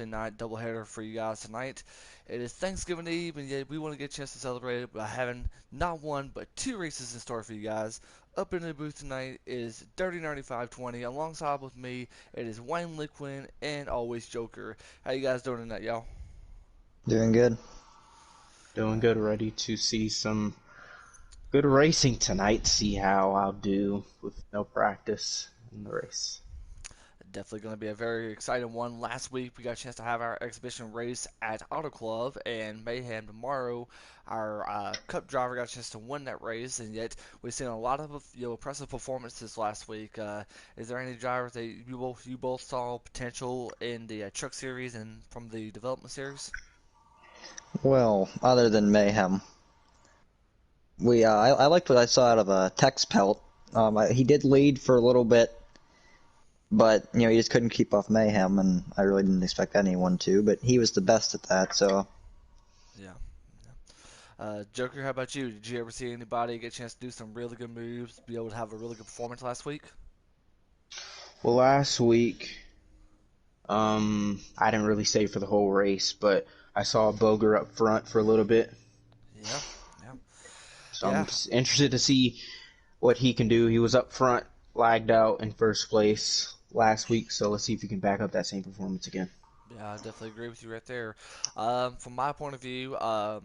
night doubleheader for you guys tonight. It is Thanksgiving Eve, and yet we want to get a chance to celebrate it by having not one but two races in store for you guys. Up in the booth tonight is Dirty 9520. Alongside with me, it is Wayne Liquin and always Joker. How you guys doing tonight, y'all? Doing good. Uh, Doing good. Ready to see some good racing tonight. See how I'll do with no practice in the race. Definitely going to be a very exciting one. Last week we got a chance to have our exhibition race at Auto Club and Mayhem tomorrow. Our Cup driver got a chance to win that race, and yet we've seen a lot of impressive performances last week. Is there any drivers that you both saw potential in the Truck Series and from the Development Series? Well, other than Mayhem, I liked what I saw out of Tex Pelt. He did lead for a little bit, but he just couldn't keep off Mayhem, and I really didn't expect anyone to. But he was the best at that, so Yeah. Joker, how about you? Did you ever see anybody get a chance to do some really good moves, be able to have a really good performance last week? well, last week, I didn't really stay for the whole race, but I saw Boger up front for a little bit, Yeah, yeah, so I'm yeah. interested to see what he can do. He was up front, lagged out in first place last week, so let's see if he can back up that same performance again. Yeah, I definitely agree with you right there. From my point of view, I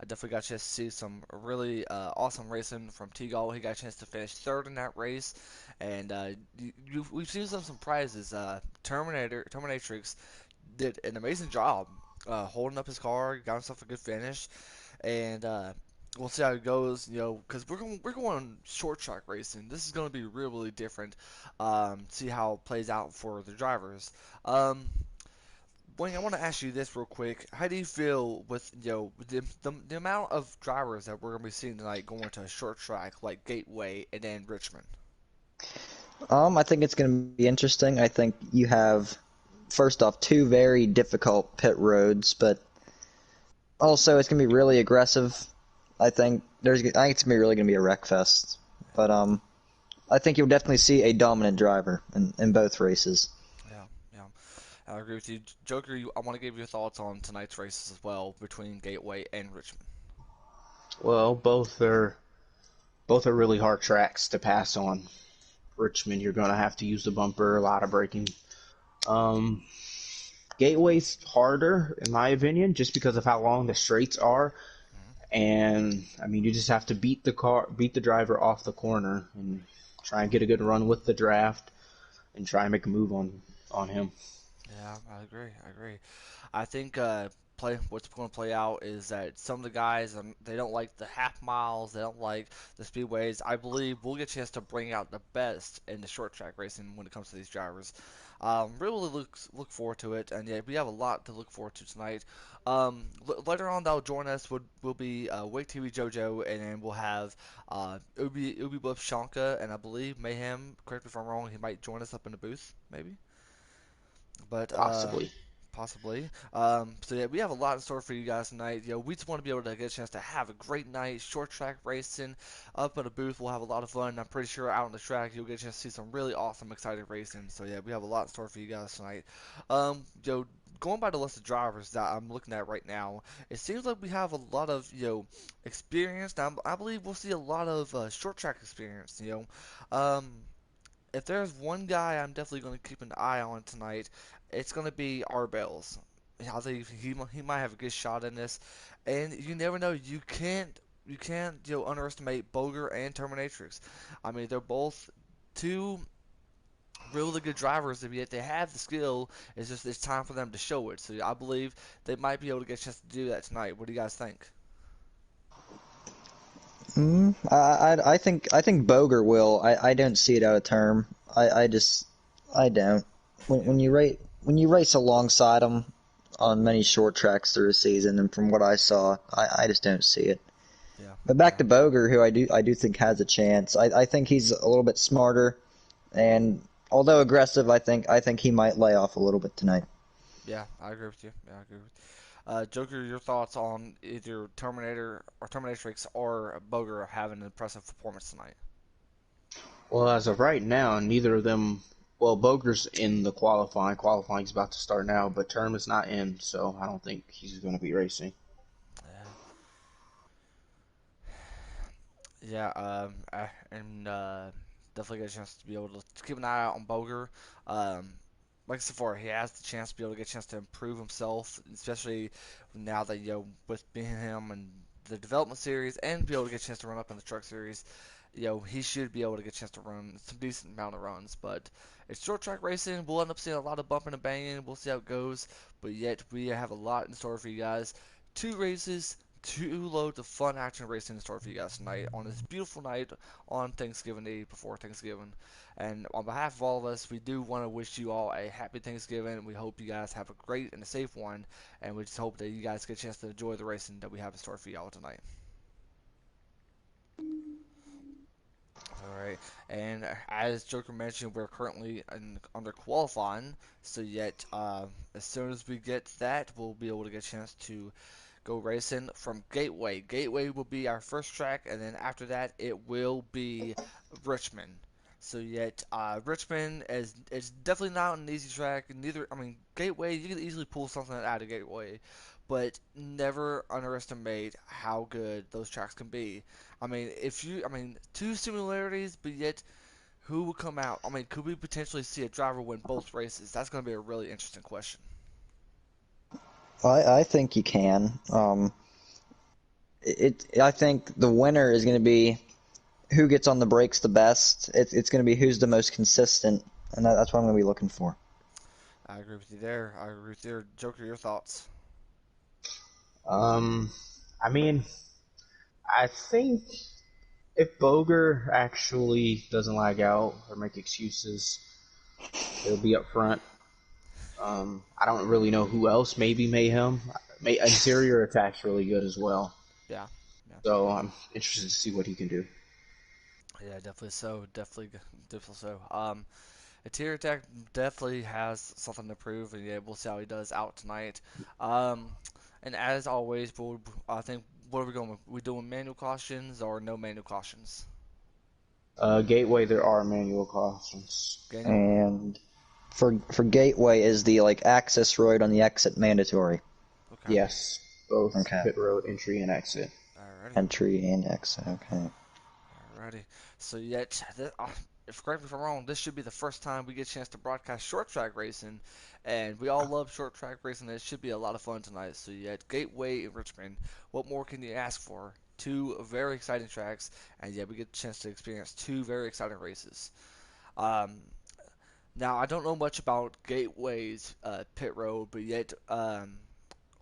definitely got a chance to see some really awesome racing from T-Gall. He got a chance to finish third in that race, and we've seen some surprises. Terminatrix did an amazing job holding up his car, got himself a good finish, and we'll see how it goes. Because we're going short track racing. This is going to be really, really different. See how it plays out for the drivers. Wayne, I want to ask you this real quick. How do you feel with the amount of drivers that we're gonna be seeing tonight going to a short track like Gateway and then Richmond? I think it's going to be interesting. I think you have, first off, two very difficult pit roads, but also it's going to be really aggressive. I think it's going to be really going to be a wreck fest. But I think you'll definitely see a dominant driver in both races. Yeah, yeah, I agree with you, Joker. I want to give your thoughts on tonight's races as well between Gateway and Richmond. Well, both are really hard tracks to pass on. Richmond, you're going to have to use the bumper, a lot of braking. Um, Gateway's harder, in my opinion, just because of how long the straights are. Mhm. And I mean, you just have to beat the driver off the corner, and try and get a good run with the draft, and try and make a move on him. Yeah, I agree. I agree. I think play what's going to play out is that some of the guys they don't like the half miles, they don't like the speedways. I believe we'll get a chance to bring out the best in the short track racing when it comes to these drivers. Really look forward to it, and yeah, we have a lot to look forward to tonight. Later on, they'll join us. Will be Wake TV JoJo, and then we'll have it'll be both Shanka and I believe Mayhem. Correct me if I'm wrong. He might join us up in the booth, maybe. But Possibly. possibly. So yeah, we have a lot in store for you guys tonight. We just want to be able to get a chance to have a great night, short track racing, up in the booth. We'll have a lot of fun. I'm pretty sure out on the track you'll get a chance to see some really awesome, exciting racing. So yeah, we have a lot in store for you guys tonight. Going by the list of drivers that I'm looking at right now, it seems like we have a lot of experience. Now, I believe we'll see a lot of short track experience. If there's one guy I'm definitely going to keep an eye on tonight, it's going to be Arbels. I think he might have a good shot in this, and you never know. You can't underestimate Boger and Terminatrix. I mean, they're both two really good drivers, and yet they have the skill. It's time for them to show it. So I believe they might be able to get a chance to do that tonight. What do you guys think? I think Boger will. I don't see it out of term. I don't. When Yeah, when you rate when you race alongside him on many short tracks through a season, and from what I saw, I just don't see it. yeah, But back yeah. to Boger, who I do think has a chance. I think he's a little bit smarter, and although aggressive, I think he might lay off a little bit tonight. Yeah, I agree with you. Yeah, I agree with you. Joker, your thoughts on either Terminator or Terminatrix or Boger having an impressive performance tonight? Well, as of right now, neither of them Well, Boger's in the qualifying. Qualifying's about to start now, but term is not in, so I don't think he's going to be racing. Yeah, yeah, and definitely get a chance to be able to keep an eye out on Boger. Um, like I said before, he has the chance to be able to get a chance to improve himself, especially now that with being him and the development series, and be able to get a chance to run up in the truck series. He should be able to get a chance to run some decent amount of runs. But it's short track racing. We'll end up seeing a lot of bumping and banging. We'll see how it goes. But yet we have a lot in store for you guys. Two races, two loads of fun action racing in store for you guys tonight on this beautiful night on Thanksgiving Day before Thanksgiving. And on behalf of all of us, we do want to wish you all a happy Thanksgiving. We hope you guys have a great and a safe one. And we just hope that you guys get a chance to enjoy the racing that we have in store for y'all tonight. All right, and as Joker mentioned, we're currently under qualifying. So yet, as soon as we get that, we'll be able to get a chance to go racing from Gateway. Gateway will be our first track, and then after that, it will be Richmond. So yet, Richmond is definitely not an easy track. Neither, I mean, Gateway you can easily pull something out of Gateway, but never underestimate how good those tracks can be. I mean, two similarities, but yet who will come out? I mean, could we potentially see a driver win both races? That's going to be a really interesting question. I think you can. I think the winner is going to be who gets on the brakes the best. It's going to be who's the most consistent, and that's what I'm going to be looking for. I agree with you there. I agree with your Joker. Your thoughts? Um, I mean, I think if Boger actually doesn't lag out or make excuses, he'll be up front. I don't really know who else. Maybe Mayhem. Interior attack's really good as well. Yeah, yeah, So I'm interested to see what he can do. yeah. Definitely so. Definitely so. A tier attack definitely has something to prove, and yeah, we'll see how he does out tonight. Um, and as always, I think what are we going with? We doing manual cautions or no manual cautions? Gateway, there are manual cautions. Daniel? And for Gateway, is the like access road on the exit mandatory? Okay. Yes, both Okay. pit road entry and exit. Alrighty. Entry and exit. Okay. Alrighty. So yet, if correct me if I'm wrong, this should be the first time we get a chance to broadcast short track racing, and we all love short track racing. It should be a lot of fun tonight. So yet, Gateway in Richmond. What more can you ask for? Two very exciting tracks, and yet we get a chance to experience two very exciting races. Um, Now I don't know much about Gateway's pit road, but yet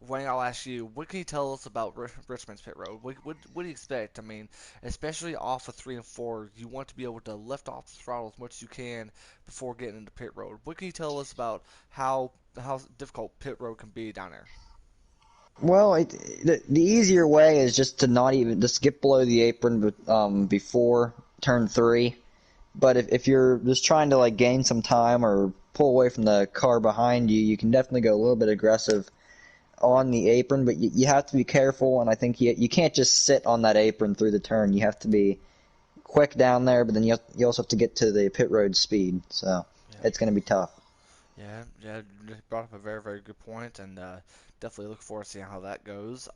Wayne, I'll ask you, what can you tell us about Richmond's pit road? What do you expect? I mean, especially off of 3 and 4, you want to be able to lift off the throttle as much as you can before getting into pit road. What can you tell us about how difficult pit road can be down there? Well, the easier way is just to not even just skip below the apron before turn three. But if you're just trying to like gain some time or pull away from the car behind you, you can definitely go a little bit aggressive on the apron. But you have to be careful, and I think you can't just sit on that apron through the turn. You have to be quick down there, but then you also have to get to the pit road speed. So Yeah, it's going to be tough. yeah, you brought up a very, very good point, and definitely look forward to seeing how that goes.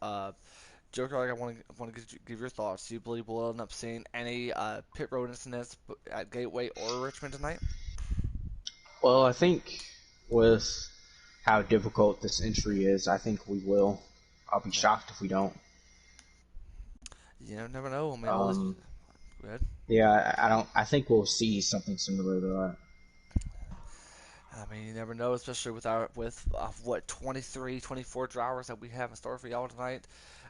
Joker, like, I want to give your thoughts. Do you believe we'll end up seeing any pit road incidents at Gateway or Richmond tonight? Well, I think with how difficult this entry is, I think we will. I'll be Yeah, shocked if we don't. never know. I mean, all this. Um, Go ahead. yeah, I don't. I think we'll see something similar to that. I mean, you never know, especially with what 23, 24 drivers that we have in store for y'all tonight.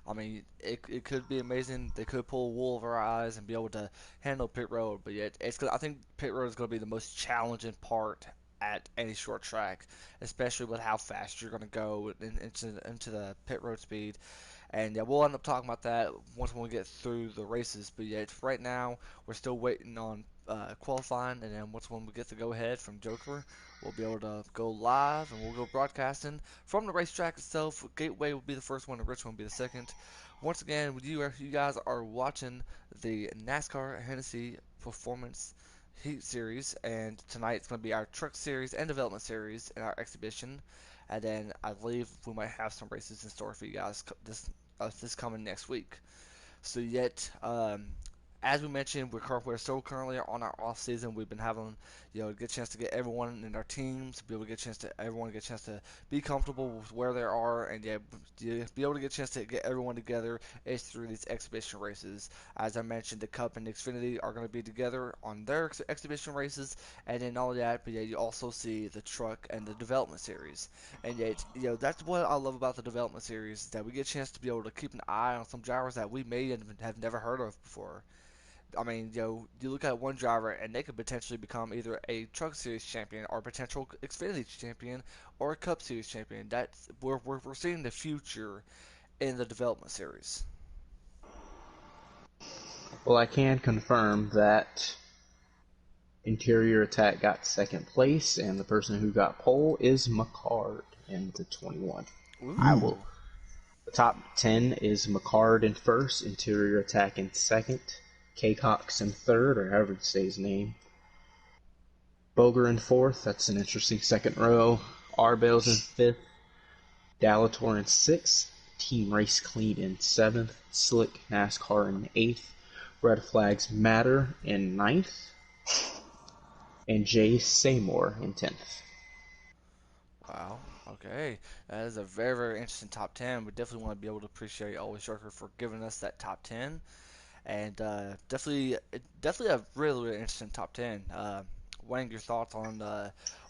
I mean, it could be amazing. They could pull wool over our eyes and be able to handle pit road, but yet I think pit road is going to be the most challenging part at any short track, especially with how fast you're going to go into the pit road speed. And yeah, we'll end up talking about that once we get through the races. But yet, right now, we're still waiting on qualifying, and then once when we get the go ahead from Joker, we'll be able to go live and we'll go broadcasting from the racetrack itself. Gateway will be the first one, and Richmond will be the second. Once again, you guys are watching the NASCAR Hennessy Performance Heat Series, and tonight's going to be our Truck Series and Development Series in our exhibition. And then I believe we might have some races in store for you guys this coming next week. So yet, as we mentioned, we're still currently on our off season. We've been having, get a chance to get everyone in our teams, be able to get a chance to everyone get a chance to be comfortable with where they are, and be able to get a chance to get everyone together is through these exhibition races. As I mentioned, the Cup and Xfinity are going to be together on their exhibition races, and then all that. But yeah, you also see the Truck and the Development Series. And yet, that's what I love about the development series, that we get a chance to be able to keep an eye on some drivers that we may have never heard of before. I mean, you look at one driver and they could potentially become either a Truck Series champion or a potential Xfinity champion or a Cup Series champion. That's we're seeing the future in the development series. Well, I can confirm that Interior Attack got second place, and the person who got pole is McCard in the 21. I will. Ooh, The top 10 is McCard in first, Interior Attack in second, K Cox in third, or however you say his name, Boger in fourth. That's an interesting second row. Arbels in fifth, Dalator in sixth, Team Race Clean in seventh, Slick NASCAR in eighth, Red Flags Matter in ninth, and Jay Seymour in 10th. wow. Okay, that is a very, very interesting top 10. We definitely want to be able to appreciate Always Joker for giving us that top 10. And definitely a really, really interesting top 10. Wayne, your thoughts on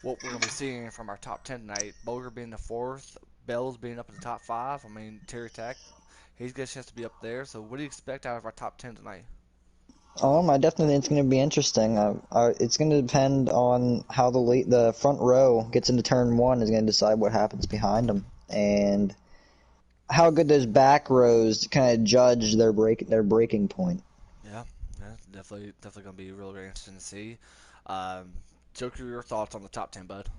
what we're going to be seeing from our top 10 tonight? Boger being the fourth, Bells being up in the top five. I mean, Terry Tack, he's got a chance to be up there. So, what do you expect out of our top 10 tonight? I definitely think it's going to be interesting. It's going to depend on how the front row gets into turn one is going to decide what happens behind them, and how good those back rows kind of judge their breaking point. Yeah, yeah, definitely going to be really, really interesting to see. Um, Joker, your thoughts on the top 10, bud?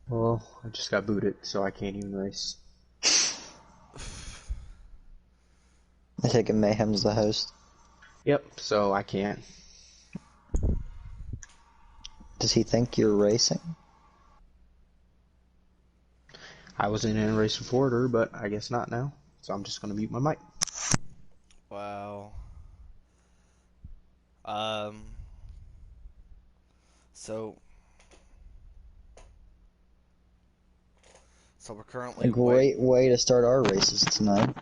Well, I just got booted, so I can't even race. I take it Mayhem's the host. Yep, so I can't. Does he think you're racing? I was in a race before her, but I guess not now. So I'm just going to mute my mic. Wow. Um, so, so we're A currently great way to start our races tonight.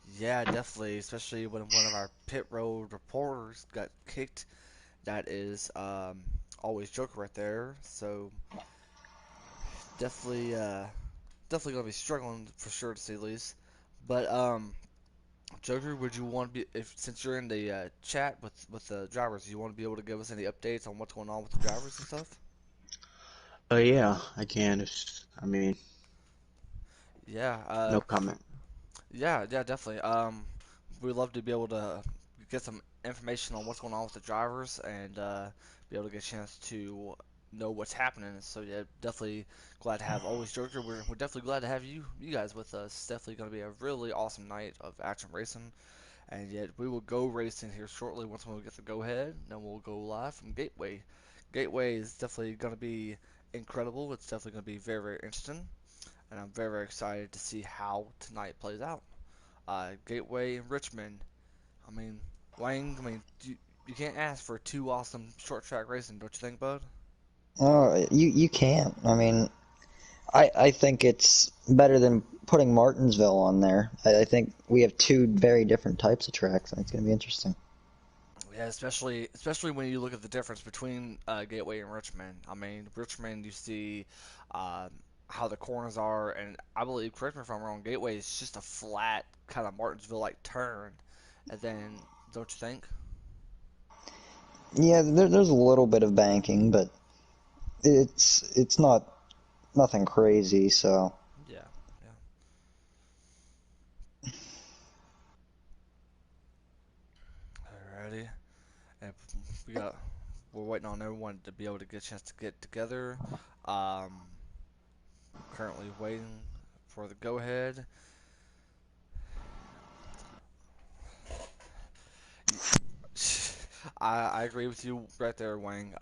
Yeah, definitely, especially when one of our pit road reporters got kicked. That is always Joker right there. So definitely, definitely gonna be struggling for sure to say the least. But Joker, would you want to be if since you're in the chat with the drivers, you want to be able to give us any updates on what's going on with the drivers and stuff? Yeah, I can. I mean, Yeah, no comment. yeah, definitely. We'd love to be able to get some information on what's going on with the drivers and be able to get a chance to know what's happening. So yeah, definitely glad to have always Joker. We're definitely glad to have you guys with us. It's definitely going to be a really awesome night of action racing. And yet we will go racing here shortly once we get the go ahead. Then we'll go live from Gateway. Gateway is definitely going to be incredible. It's definitely going to be very, very interesting. And I'm very, very excited to see how tonight plays out. Gateway and Richmond. I mean, Wayne. I mean, you can't ask for two awesome short track racing, don't you think, bud? Oh, you can't. I mean, I think it's better than putting Martinsville on there. I think we have two very different types of tracks, and it's going to be interesting. Yeah, especially when you look at the difference between Gateway and Richmond. I mean, Richmond, you see uh, how the corners are, and I believe, correct me if I'm wrong, Gateway is just a flat kind of Martinsville-like turn, and then don't you think? Yeah, there's a little bit of banking, but it's not nothing crazy. So Yeah, yeah. Alrighty. And we got we're waiting on everyone to be able to get a chance to get together. Um, Currently waiting for the go ahead. I agree with you right there, Wang.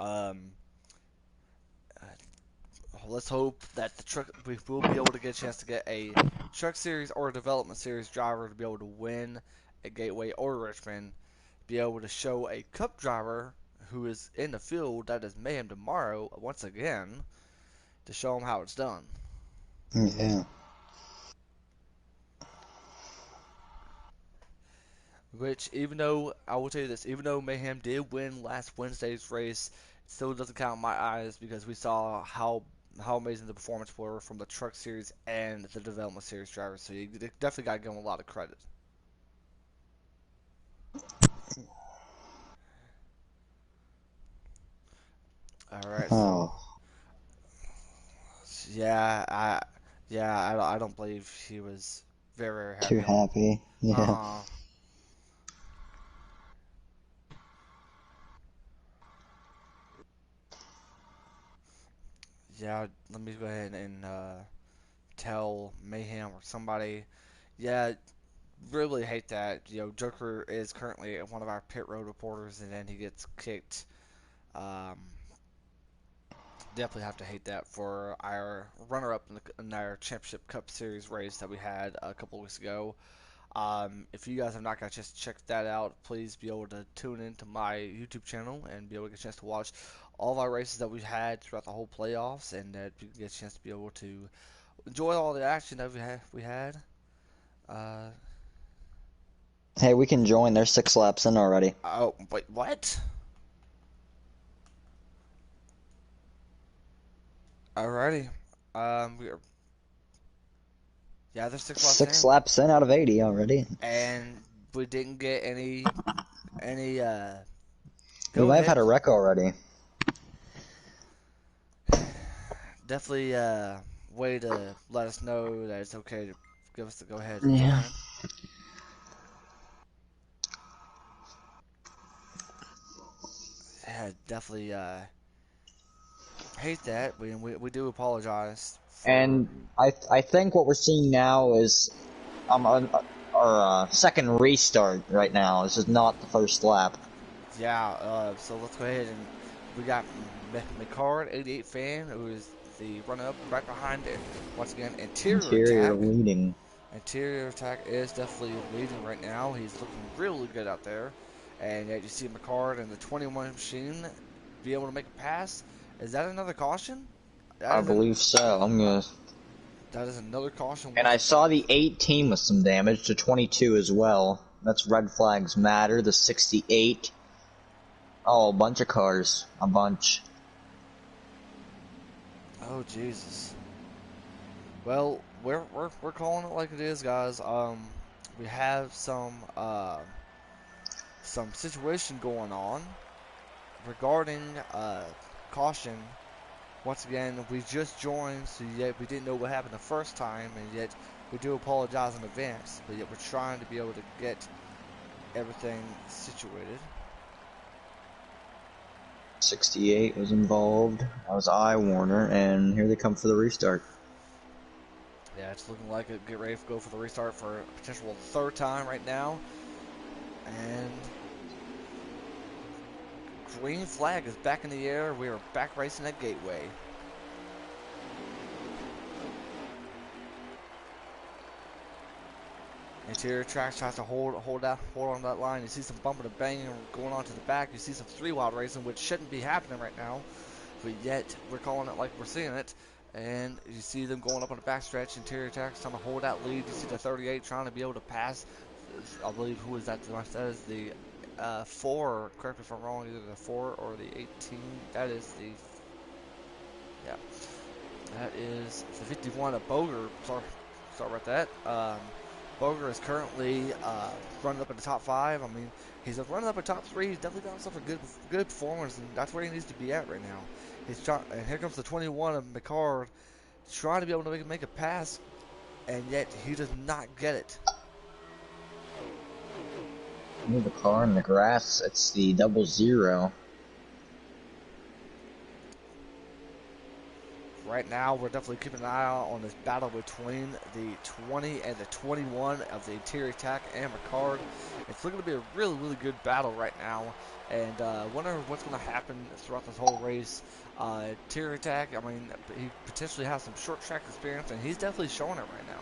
Let's hope that the truck we will be able to get a chance to get a truck series or a development series driver to be able to win a Gateway or Richmond, be able to show a Cup driver who is in the field that is Mayhem tomorrow once again to show him how it's done. Yeah. Which, even though I will tell you this, even though Mayhem did win last Wednesday's race, it still doesn't count in my eyes because we saw how amazing the performance were from the Truck Series and the Development Series drivers. So you definitely got to give them a lot of credit. All right, so Oh, yeah, I don't believe he was very too happy on. happy. Yeah. Uh-huh. Yeah, let me go ahead and tell Mayhem or somebody. Yeah, really hate that. You know, Joker is currently one of our pit road reporters, and then he gets kicked. Um, Definitely have to hate that for our runner-up in our Championship Cup Series race that we had a couple weeks ago. If you guys have not got a chance to check that out, please be able to tune into my YouTube channel and be able to get a chance to watch all of our races that we've had throughout the whole playoffs, and that you can get a chance to be able to enjoy all the action that we had. Uh, Hey, we can join. There's 6 laps in already. oh, wait, what? Alrighty. We are, yeah, there's 6 laps Six in, laps in out of 80 already. and we didn't get any We go might have had ahead. a wreck already. Definitely way to let us know that it's okay to give us the go ahead to Yeah. join. Yeah, definitely hate that. We do apologize for. And I think what we're seeing now is our second restart right now. This is not the first lap. Yeah, so let's go ahead and we got McCard 88 fan who is the runner up right behind it. Once again, Interior Interior Attack. leading. Interior Attack is definitely leading right now. He's looking really good out there. And yet you see McCard and the 21 machine be able to make a pass. Is that another caution? That I is an, believe so. uh, that is another caution And I once. saw the 18 with some damage to 22 as well. That's red flags matter. The 68. Oh, a bunch of cars. A bunch. Oh Jesus. Well, we're calling it like it is, guys. We have some situation going on regarding caution. Once again, we just joined, so yet we didn't know what happened the first time, and yet we do apologize in advance. But yet we're trying to be able to get everything situated. 68 was involved. That was I Warner, and here they come for the restart. Yeah, it's looking like it. Get ready to go for the restart for a potential third time right now, and green flag is back in the air. We are back racing at Gateway. Interior track tries to hold on that line. You see some bumping and banging going on to the back. You see some 3-wide racing, which shouldn't be happening right now, but yet we're calling it like we're seeing it. And you see them going up on the backstretch. Interior attack trying to hold that lead. You see the 38 trying to be able to pass. I believe who is that? That is the 4. Correct me if I'm wrong. Either the 4 or the 18. That is the yeah. That is the 51 of Boger. Sorry about that. Boger is currently running up in the top 5. I mean, he's running up in top 3. He's definitely got himself a good performance, and that's where he needs to be at right now. He's trying, and here comes the 21 of McCard, trying to be able to make a pass, and yet he does not get it. Move the car in the grass. It's the 00. right now we're definitely keeping an eye out on this battle between the 20 and the 21 of the interior attack and Ricard. It's looking to be a really, really good battle right now, and wonder what's going to happen throughout this whole race. Interior attack, I mean, he potentially has some short track experience, and he's definitely showing it right now.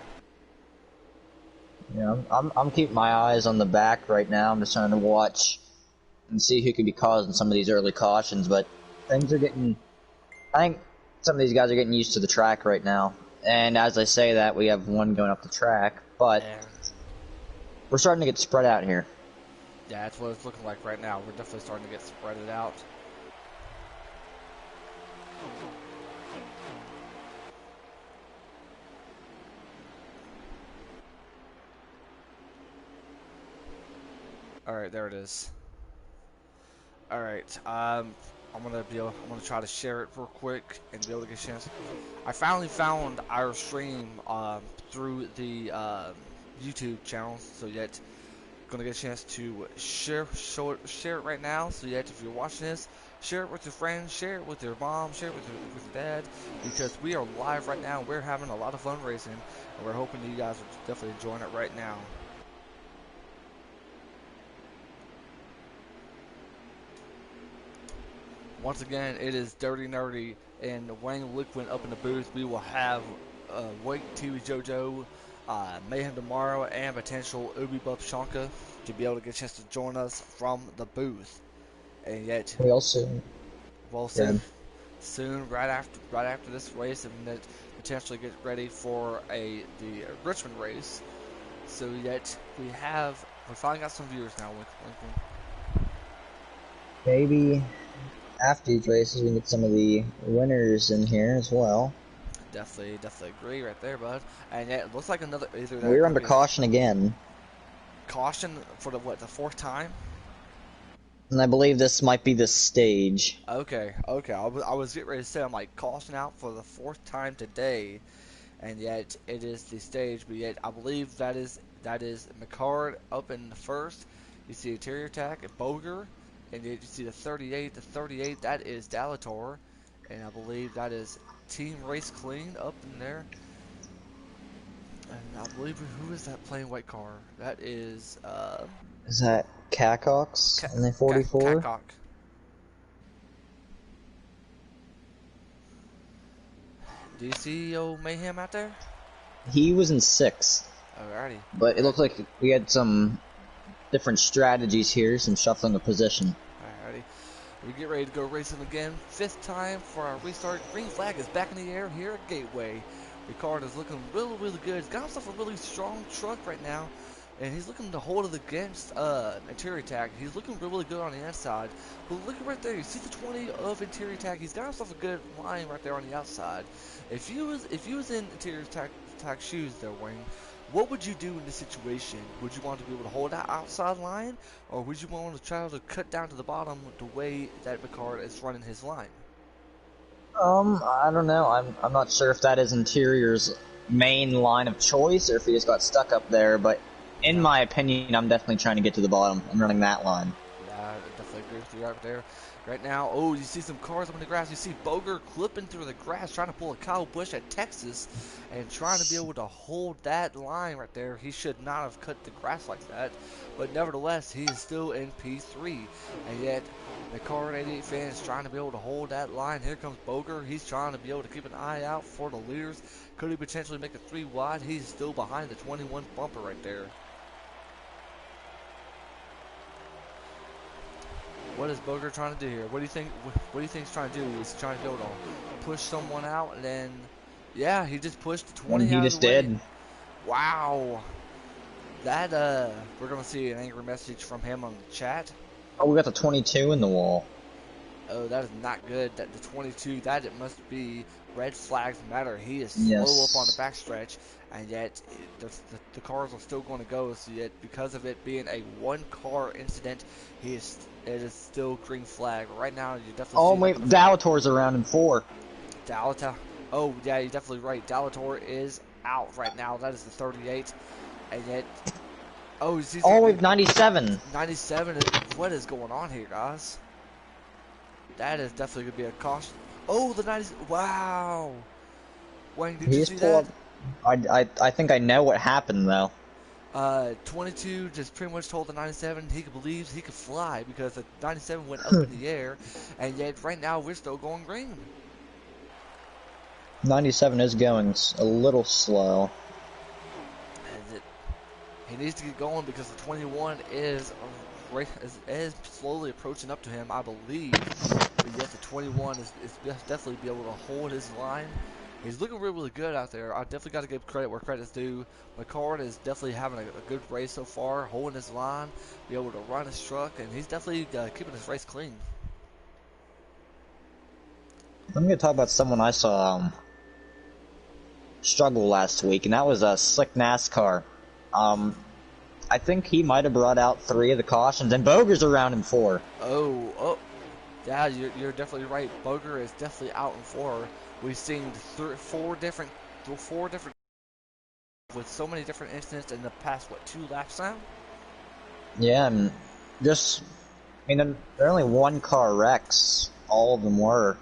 Yeah, I'm keeping my eyes on the back right now. I'm just trying to watch and see who could be causing some of these early cautions, but things are getting. I think some of these guys are getting used to the track right now. And as I say that, we have one going up the track, but And we're starting to get spread out here. yeah, that's what it's looking like right now. We're definitely starting to get spread out. All right, there it is. All right, I'm gonna try to share it real quick and be able to get a chance. I finally found our stream through the YouTube channel, so yet gonna get a chance to share it right now. So yet, if you're watching this, share it with your friends, share it with your mom, share it with your dad, because we are live right now. We're having a lot of fun racing, and we're hoping you guys are definitely enjoying it right now. Once again, it is Dirty Nerdy and Wayne Liquid up in the booth. We will have Wake TV JoJo, Mayhem tomorrow, and potential Ubi Bub Shanka to be able to get a chance to join us from the booth. And yet, We also, well, yeah. soon, right after this race, and then potentially get ready for the Richmond race. So yet we finally got some viewers now with Lincoln. Maybe after these races, we can get some of the winners in here as well. Definitely agree right there, bud. And yeah, it looks like another either that We're could under be caution again, caution for the fourth time. and I believe this might be the stage. Okay. I was getting ready to say I'm like caution out for the fourth time today, and yet it is the stage. But yet I believe that is McCard up in the first. You see interior attack at Boger, and yet you see the 38. The 38 that is Dalator, and I believe that is Team Race Clean up in there. And I believe who is that playing white car? That is Is that Cacox in the 44? Catcock. Do you see old Mayhem out there? He was in 6th, Alrighty. but it looked like we had some different strategies here, some shuffling of position. Alrighty. We get ready to go racing again. 5th time for our restart. Green flag is back in the air here at Gateway. Ricard is looking really, really good. He's got himself a really strong truck right now, and he's looking to hold it against interior attack. He's looking really good on the inside. But look right there, you see the 20 of interior attack. He's got himself a good line right there on the outside. If you was in interior attack shoes there, Wayne, what would you do in this situation? Would you want to be able to hold that outside line, or would you want to try to cut down to the bottom the way that Ricard is running his line? I don't know. I'm not sure if that is Interior's main line of choice or if he just got stuck up there, but in my opinion, I'm definitely trying to get to the bottom. I'm running that line. Yeah, I definitely agree with you right there. Right now, oh, you see some cars up in the grass. You see Boger clipping through the grass, trying to pull a Kyle Busch at Texas, and trying to be able to hold that line right there. He should not have cut the grass like that, but nevertheless, he is still in P3, and yet the Car 88 fan is trying to be able to hold that line. Here comes Boger. He's trying to be able to keep an eye out for the leaders. Could he potentially make a 3 wide? He's still behind the 21 bumper right there. What is Boger trying to do here? What do you think? What do you think he's trying to do? Is he trying to be able to push someone out, and then, yeah, he just pushed the 20 And he out just of the way. did. Wow, that we're gonna see an angry message from him on the chat. Oh, we got the 22 in the wall. Oh, that is not good. That the 22, that it must be red flags matter. He is Yes. slow up on the backstretch, and yet the cars are still going to go. So yet, because of it being a one-car incident, it is still green flag. Right now, you definitely. Oh, see wait, Dalator's around in 4. Dalator. Oh, yeah, you're definitely right. Dalator is out right now. That is the 38, and yet. Oh, he's Oh, we have 97. 97. What is going on here, guys? That is definitely going to be a caution. Oh, the 90s. Wow. Wayne, did you He's see that? pulled up. I think I know what happened though. 22 just pretty much told the 97 he believes he could fly because the 97 went up in the air, and yet right now we're still going green. 97 is going a little slow. And he needs to get going because the 21 is slowly approaching up to him, I believe. But yet the 21 is definitely be able to hold his line. He's looking really, really good out there. I definitely got to give credit where credit's due. McCord is definitely having a good race so far, holding his line, be able to run his truck, and he's definitely keeping his race clean. I'm gonna talk about someone I saw struggle last week, and that was a Slick NASCAR. I think he might have brought out 3 of the cautions, and Boger's around in 4. Oh, yeah, you're definitely right. Boger is definitely out in 4. We've seen four different with so many different incidents in the past, what, 2 laps now? Yeah, and just, I mean, they're only 1-car wrecks. All of them were.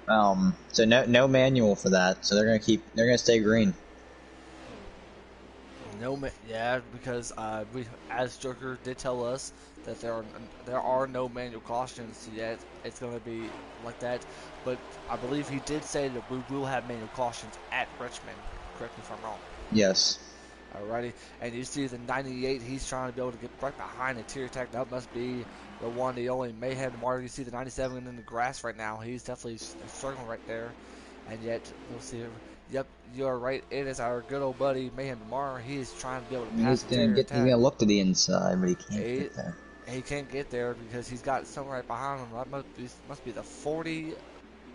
So no manual for that. So they're gonna stay green. Yeah, because as Joker did tell us that there are no manual cautions yet. It's going to be like that, but I believe he did say that we will have manual cautions at Richmond. Correct me if I'm wrong. Yes. Alrighty, and you see the 98. He's trying to be able to get right behind the tier attack. That must be the one, the only Mayhem tomorrow. You see the 97 in the grass right now. He's definitely struggling right there, and yet we'll see. Yep, you're right. It is our good old buddy Mayhem tomorrow. He is trying to be able to pass the tier He's attack. gonna look to the inside, but he can't get there. He can't get there because he's got someone right behind him. That must be the 40.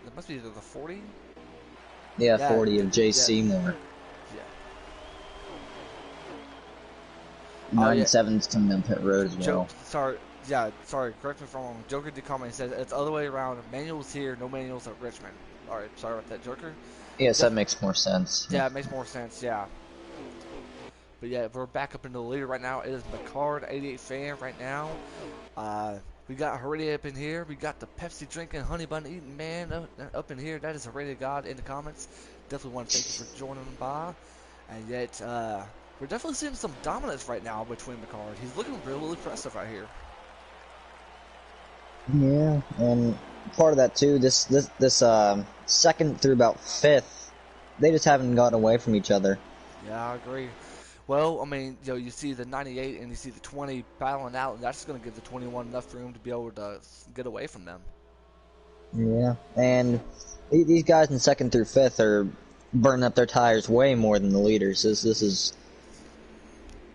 That must be either the 40. Yeah, 40 of Jay yeah. Seymour. Yeah. 97's coming down pit road as well. Sorry, correct me if I'm wrong. Joker did comment and said it's the other way around. Manuals here, no manuals at Richmond. Alright, sorry about that, Joker. Yes, that makes more sense. Yeah, it makes more sense, yeah. But yeah, we're back up into the leader right now. It is McCard, 88 fan right now. We got Heredia up in here. We got the Pepsi drinking, honey bun eating man up in here. That is Heredia God in the comments. Definitely want to thank you for joining by. And yet, we're definitely seeing some dominance right now between McCard. He's looking really impressive right here. Yeah, and part of that too, this second through about 5th, they just haven't gotten away from each other. Yeah, I agree. Well, I mean, you see the 98 and you see the 20 battling out, and that's going to give the 21 enough room to be able to get away from them. Yeah, and these guys in 2nd through 5th are burning up their tires way more than the leaders. This is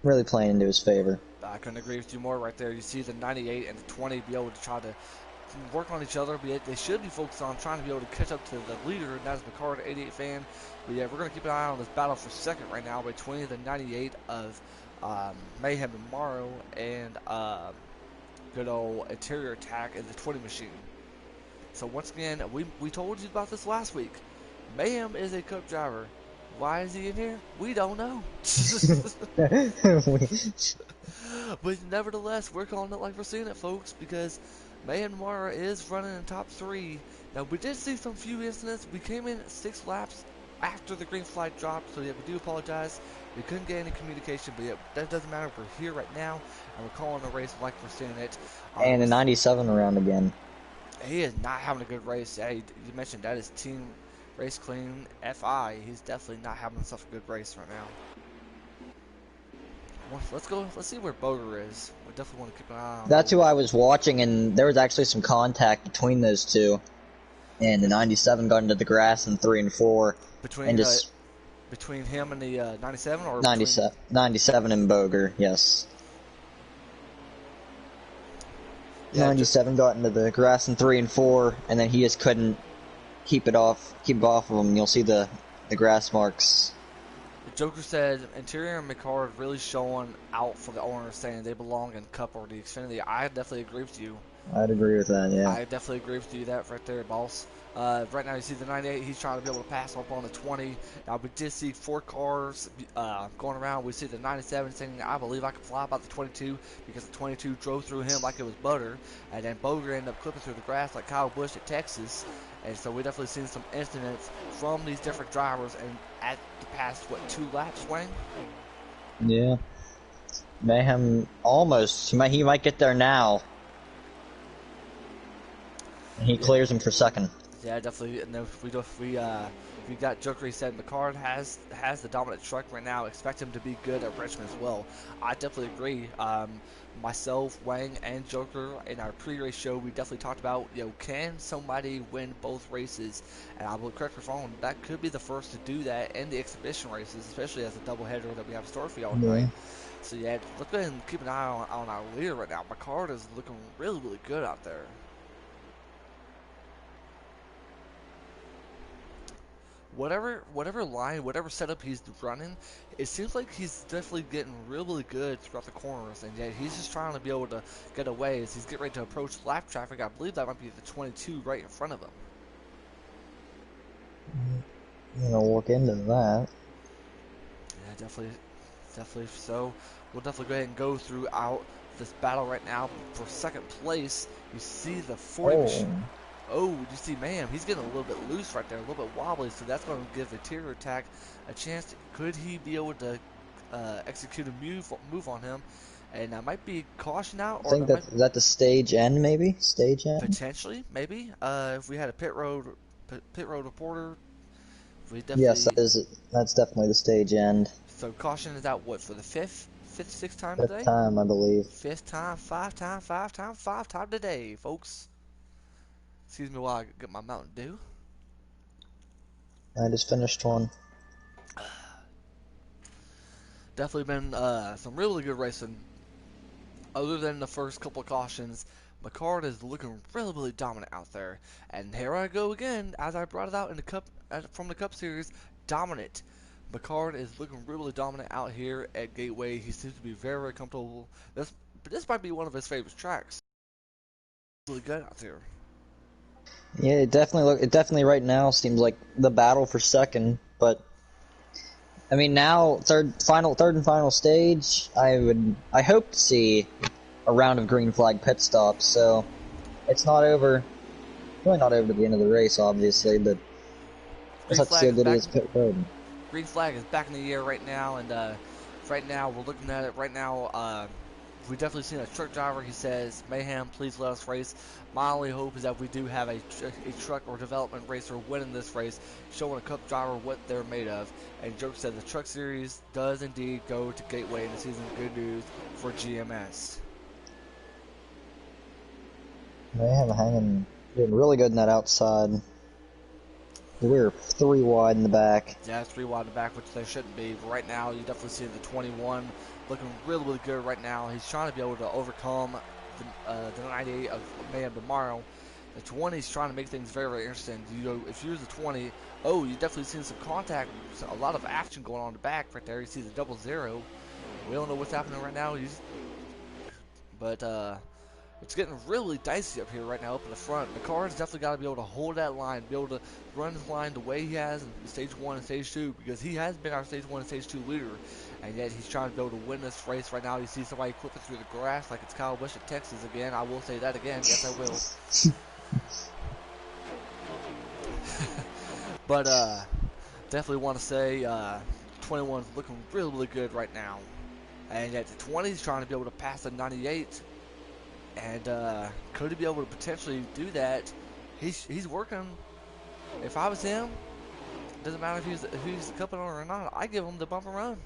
really playing into his favor. I couldn't agree with you more right there. You see the 98 and the 20 be able to try to work on each other, but they should be focused on trying to be able to catch up to the leader, and that's McCard, 88 fan. But yeah, we're going to keep an eye on this battle for 2nd right now between the 98 of Mayhem tomorrow and good old interior attack in the 20 machine. So once again, we told you about this last week. Mayhem is a cup driver. Why is he in here? We don't know. But nevertheless, we're calling it like we're seeing it, folks, because Mayhem tomorrow is running in top 3. Now, we did see some few incidents. We came in 6 laps after the green flag dropped, so yeah, we do apologize. We couldn't get any communication, but yeah, that doesn't matter. We're here right now, and we're calling the race like we're seeing it. And a 97 around again. He is not having a good race. Yeah, you mentioned that is Team Race Clean FI. He's definitely not having such a good race right now. Let's go. Let's see where Boger is. We definitely want to keep an eye on. That's who I was watching, and there was actually some contact between those two. And the 97 got into the grass in 3 and 4. Between him and the 97, or 97 and Boger, yes. Yeah, 97 got into the grass in 3 and 4, and then he just couldn't keep it off of him. You'll see the grass marks. Joker said Interior and McCard really showing out for the owners, saying they belong in Cup or the Xfinity. I definitely agree with you. I'd agree with that. Yeah. I definitely agree with you that right there, boss. Right now you see the 98, he's trying to be able to pass up on the 20. Now we did see 4 cars going around. We see the 97 saying, I believe I can fly about the 22 because the 22 drove through him like it was butter. And then Boger ended up clipping through the grass like Kyle Busch at Texas. And so we definitely seen some incidents from these different drivers and at the past, what, 2 laps, Wayne? Yeah. Mayhem almost. He might get there now. And he clears him for second. Yeah, definitely. And then we got Joker. He said McCard has the dominant truck right now. Expect him to be good at Richmond as well. I definitely agree. Myself, Wang, and Joker in our pre-race show, we definitely talked about, can somebody win both races? And I will correct me if I'm wrong. That could be the first to do that in the exhibition races, especially as a doubleheader that we have in store for y'all tonight. So yeah, let's go ahead and keep an eye on our leader right now. McCard is looking really, really good out there. Whatever line, whatever setup he's running, it seems like he's definitely getting really good throughout the corners, and yet he's just trying to be able to get away as he's getting ready to approach lap traffic. I believe that might be the 22 right in front of him. I'm gonna look into that. Yeah, definitely so. We'll definitely go ahead and go throughout this battle right now. For second place, you see the 40 Oh, you see, man, he's getting a little bit loose right there, a little bit wobbly, so that's going to give Interior Attack a chance. Could he be able to execute a move on him? And that might be caution out, I think that's that the stage end, maybe stage end. Potentially, maybe. If we had a pit road reporter, we definitely. Yes, that's definitely the stage end. So caution is out. What, for the sixth time today? Fifth time, I believe. Fifth time, five time today, folks. Excuse me while I get my Mountain Dew. I just finished one. Definitely been some really good racing. Other than the first couple of cautions, McCard is looking really, really dominant out there. And here I go again, as I brought it out in the Cup from the Cup Series, dominant. McCard is looking really, really dominant out here at Gateway. He seems to be very, very comfortable. This might be one of his favorite tracks. Really good out there. Yeah, it definitely right now seems like the battle for second, but I mean now third and final stage, I hope to see a round of green flag pit stops, so it's not over. Really not over to the end of the race, obviously, but let's have to see how good he is pit road. Green flag is back in the air right now, and right now we're looking at it right now. We've definitely seen a truck driver. He says, Mayhem, please let us race. My only hope is that we do have a truck or development racer winning this race, showing a Cup driver what they're made of. And Joke said the Truck Series does indeed go to Gateway in the season. Good news for GMS. Mayhem hanging, doing really good in that outside. We're 3 wide in the back. Yeah, 3 wide in the back, which they shouldn't be. But right now, you definitely see the 21 looking really, really good right now. He's trying to be able to overcome the 98 of Mayhem tomorrow. The 20 is trying to make things very, very interesting. If you use the 20, you definitely seen some contact, a lot of action going on in the back right there. You see the 00. We don't know what's happening right now. But it's getting really dicey up here right now up in the front. McCart's definitely got to be able to hold that line, be able to run his line the way he has in Stage 1 and Stage 2, because he has been our Stage 1 and Stage 2 leader, and yet he's trying to be able to win this race right now. You see somebody clipping through the grass like it's Kyle Busch at Texas again. I will say that again. Yes, I will. But definitely want to say 21's looking really, really good right now. And yet the 20's trying to be able to pass the 98. And could he be able to potentially do that? He's working. If I was him, doesn't matter if he's the cup owner or not, I give him the bump and run.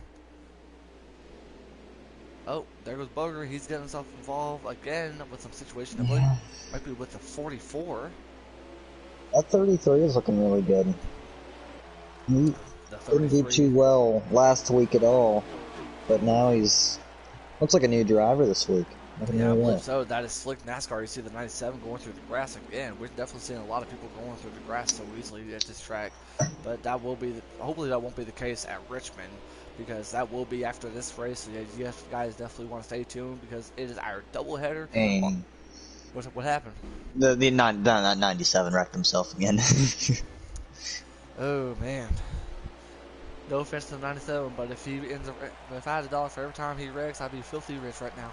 Oh, there goes Boger. He's getting himself involved again with some situation. I believe might be with the 44. That 33 is looking really good. He didn't do too well last week at all, but now he's looks like a new driver this week. Yeah, I believe so. That is slick NASCAR. You see the 97 going through the grass again. We're definitely seeing a lot of people going through the grass so easily at this track. But that will be, hopefully that won't be the case at Richmond, because that will be after this race. So you guys definitely want to stay tuned, because it is our doubleheader. What happened? Not 97 wrecked himself again. Oh man. No offense to 97, but if I had $1 for every time he wrecks, I'd be filthy rich right now.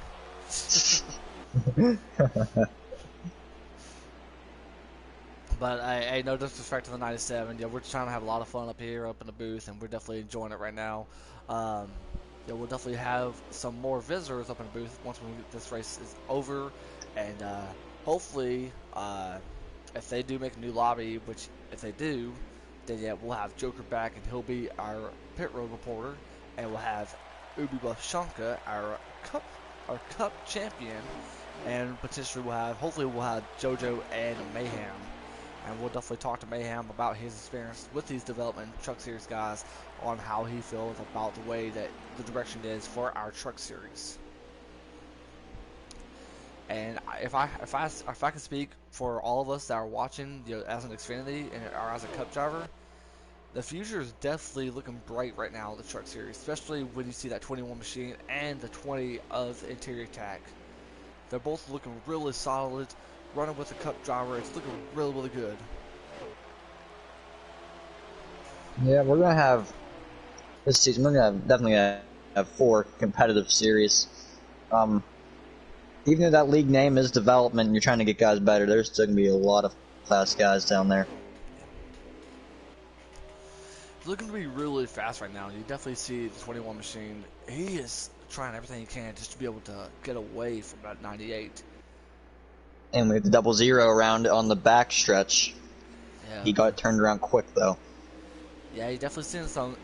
But hey, no disrespect to the 97. Yeah, we're just trying to have a lot of fun up here, up in the booth, and we're definitely enjoying it right now. Um, yeah, we'll definitely have some more visitors up in the booth once this race is over, and hopefully, if they do make a new lobby, which if they do, then yeah, we'll have Joker back, and he'll be our pit road reporter, and we'll have Ubi Shanka, our cup champion, and potentially hopefully we'll have JoJo and Mayhem. And we'll definitely talk to Mayhem about his experience with these development Truck Series guys on how he feels about the way that the direction is for our Truck Series. And if I can speak for all of us that are watching, as an Xfinity or as a Cup driver, the future is definitely looking bright right now in the Truck Series, especially when you see that 21 machine and the 20 of interior tech. They're both looking really solid. Running with a Cup driver, it's looking really, really good. Yeah, we're gonna have this season. We're gonna definitely have 4 competitive series. Even though that league name is development, and you're trying to get guys better, there's still gonna be a lot of fast guys down there. It's looking to be really fast right now. You definitely see the 21 machine. He is trying everything he can just to be able to get away from that 98. And we have the 00 around on the back stretch. Yeah. He got it turned around quick though. Yeah, you definitely seeing some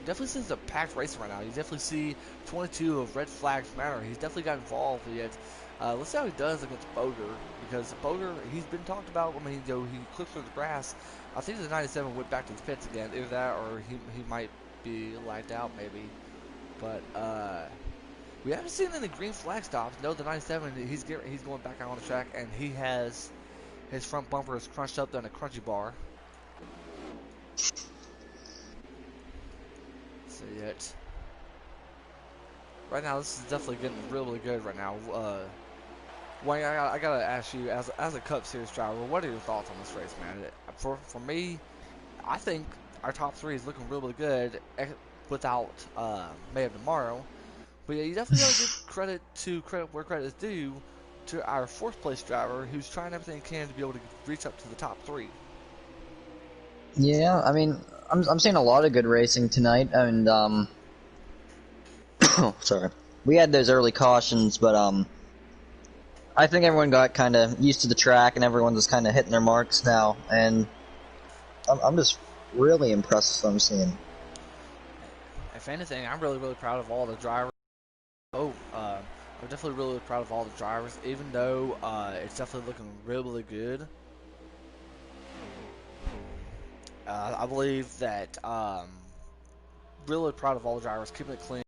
packed racing right now. You definitely see 22 of Red Flags Matter. He's definitely got involved yet. Let's see how he does against Boger, because Boger, he's been talked about. I mean, he clipped through the grass. I think the 97 went back to the pits again. Either that or he might be lagged out maybe. But we haven't seen any green flag stops. No, the 97, he's going back out on the track, and he has his front bumper is crunched up on a crunchy bar. So yet, right now this is definitely getting really good right now. Wayne, I gotta ask you, as a Cup Series driver, what are your thoughts on this race, man? For me, I think our top 3 is looking really good without Mayhem tomorrow. But yeah, you definitely gotta give credit where credit is due to our 4th place driver, who's trying everything he can to be able to reach up to the top 3. Yeah, I mean, I'm seeing a lot of good racing tonight, and sorry, we had those early cautions, but I think everyone got kind of used to the track, and everyone's just kind of hitting their marks now, and I'm just really impressed with what I'm seeing. If anything, I'm really, really proud of all the drivers. I'm definitely really proud of all the drivers, even though it's definitely looking really, really good. I believe that really proud of all the drivers, keeping it clean,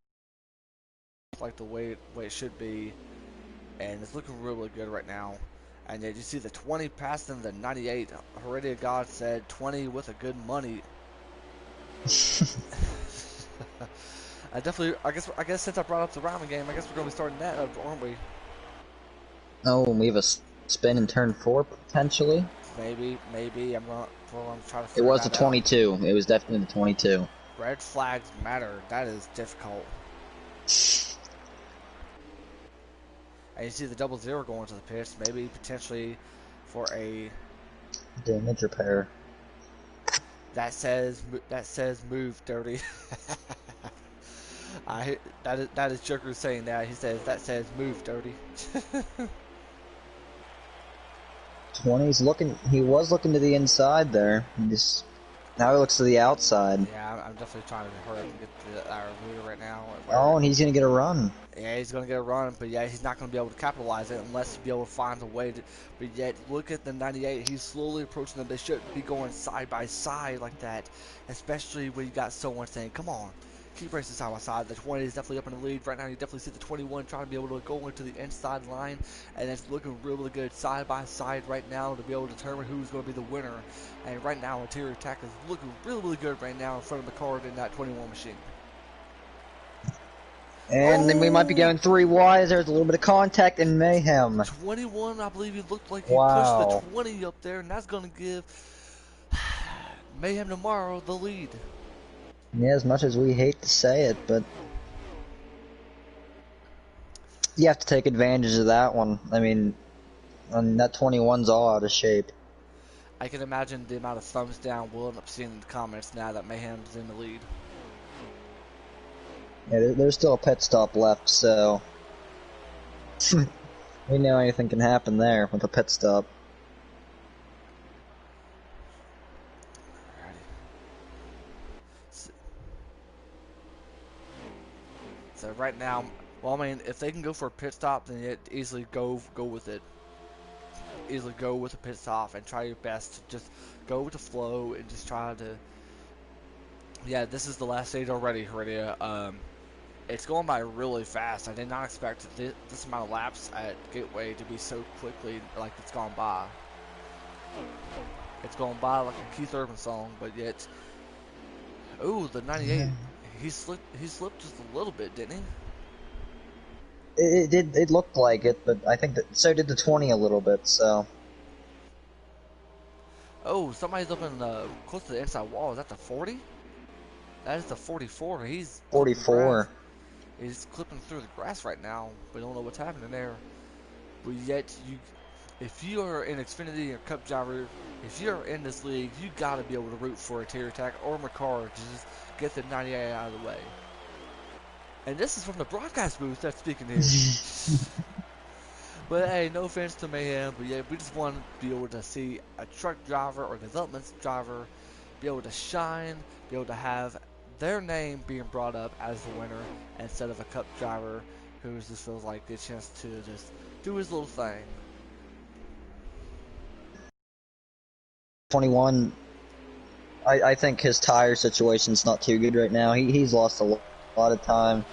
like the way it should be, and it's looking really, really good right now. And yet you see the 20 passing the 98. Heredia God said 20 with a good money. I guess since I brought up the rhyming game, I guess we're gonna be starting that up, aren't we? Oh, we have a spin in turn 4 potentially. Maybe. I'm gonna try to It figure was that the out. 22. It was definitely the 22. Red flags matter. That is difficult. And you see the 00 going to the pits, maybe potentially for a Damage repair. that says move dirty. That is Joker saying that. He says move dirty. 20's looking. He was looking to the inside there. Now he looks to the outside. Yeah, I'm definitely trying to hurry up and get to our leader right now. Oh, and he's gonna get a run. Yeah, he's going to get a run, but yeah, he's not going to be able to capitalize it unless he be able to find a way to. But yet, look at the 98. He's slowly approaching them. They shouldn't be going side by side like that, especially when you got someone saying, come on, keep racing side by side. The 20 is definitely up in the lead right now. You definitely see the 21 trying to be able to go into the inside line, and it's looking really good side by side right now to be able to determine who's going to be the winner. And right now, interior attack is looking really, really good right now in front of McCord in that 21 machine. And then we might be Oh, going 3 wide. There's a little bit of contact and mayhem. 21, I believe he looked like he pushed the Wow. 20 up there, and that's going to give Mayhem tomorrow the lead. Yeah, as much as we hate to say it, but you have to take advantage of that one. I mean, that 21's all out of shape. I can imagine the amount of thumbs down we'll end up seeing in the comments now that Mayhem's in the lead. Yeah, there's still a pit stop left, so we know anything can happen there with a pit stop. Alrighty. So right now, well, I mean, if they can go for a pit stop, then it easily go with it. Easily go with a pit stop and try your best to just go with the flow and just try to. Yeah, this is the last stage already, Heredia. It's going by really fast. I did not expect this amount of laps at Gateway to be so quickly like it's gone by. It's going by like a Keith Urban song, but yet, oh, the 98. He slipped just a little bit, didn't he? It looked like it, but I think that so did the 20 a little bit. So. Oh, somebody's up in close to the inside wall. Is that the 40? That is the 44. He's 44. He's clipping through the grass right now. We don't know what's happening there. But yet, if you are in Xfinity or Cup driver, if you're in this league, you got to be able to root for a Terry Attack or McCarr to just get the 98 out of the way. And this is from the broadcast booth that's speaking here. But hey, no offense to Mayhem, but yeah, we just want to be able to see a truck driver or development driver be able to shine, be able to have their name being brought up as the winner instead of a cup driver who just feels like the chance to just do his little thing. 21, I think his tire situation's not too good right now. He's lost a lot of time.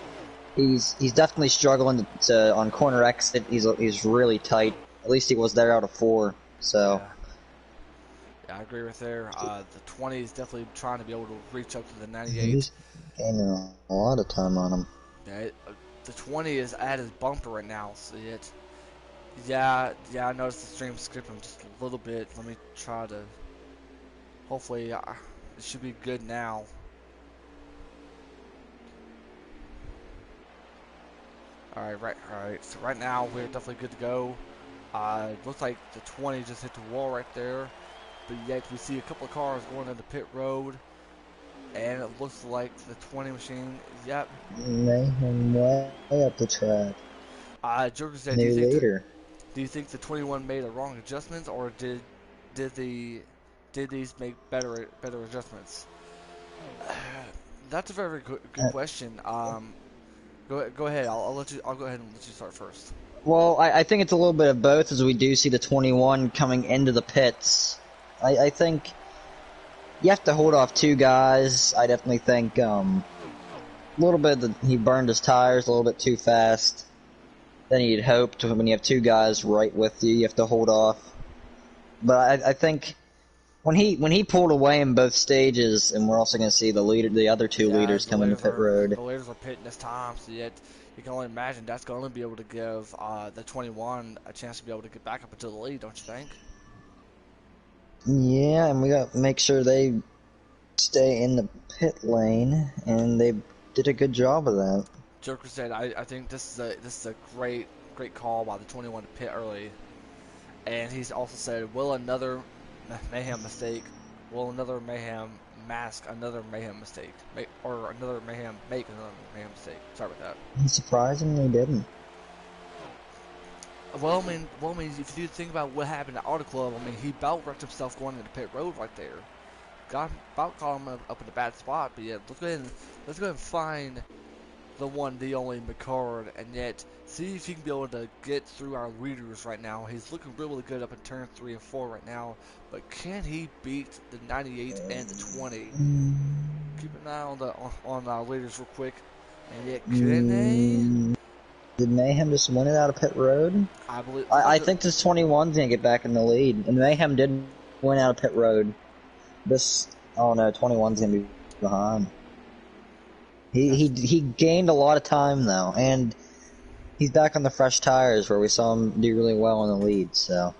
He's definitely struggling to on corner exit. He's really tight. At least he was there out of 4. So. Yeah, I agree with there. The 20 is definitely trying to be able to reach up to the 98. He's gaining a lot of time on him. Yeah, the 20 is at his bumper right now. So yeah, I noticed the stream skipping just a little bit. Let me try to. Hopefully, it should be good now. All right. So right now we're definitely good to go. It looks like the 20 just hit the wall right there, but yet we see a couple of cars going into pit road, and it looks like the 20 machine. Yep. Mayhem way up the track. Joker said, New leader. Do you think the 21 made a wrong adjustments, or did these make better adjustments? That's a very good question. Go ahead. I'll go ahead and let you start first. Well, I think it's a little bit of both, as we do see the 21 coming into the pits. I think you have to hold off 2 guys. I definitely think a little bit that he burned his tires a little bit too fast than you'd hoped. When you have 2 guys right with you, you have to hold off. But I think when he pulled away in both stages, and we're also going to see the other 2 leaders come into pit road. The leaders are pitting this time, so yet you can only imagine that's going to be able to give the 21 a chance to be able to get back up into the lead, don't you think? Yeah, and we got to make sure they stay in the pit lane, and they did a good job of that. Joker said, I think this is a great call by the 21 to pit early, and he's also said, will another Mayhem mistake, will another Mayhem mask another Mayhem mistake, or another Mayhem make another Mayhem mistake? Sorry about that. Surprisingly, didn't. Well, I mean, if you think about what happened at Auto Club, I mean, he about wrecked himself going into pit road right there. About caught him up in a bad spot, but yeah, let's go ahead and find the only McCard, and yet see if he can be able to get through our leaders right now. He's looking really good up in turn 3 and 4 right now, but can he beat the 98 and the 20? Keep an eye on our leaders real quick, and yet can they? Did Mayhem just win it out of pit road? I believe. I think this 21's gonna get back in the lead, and Mayhem did win out of pit road. Oh no, 21's gonna be behind. He gained a lot of time though, and he's back on the fresh tires where we saw him do really well in the lead. So.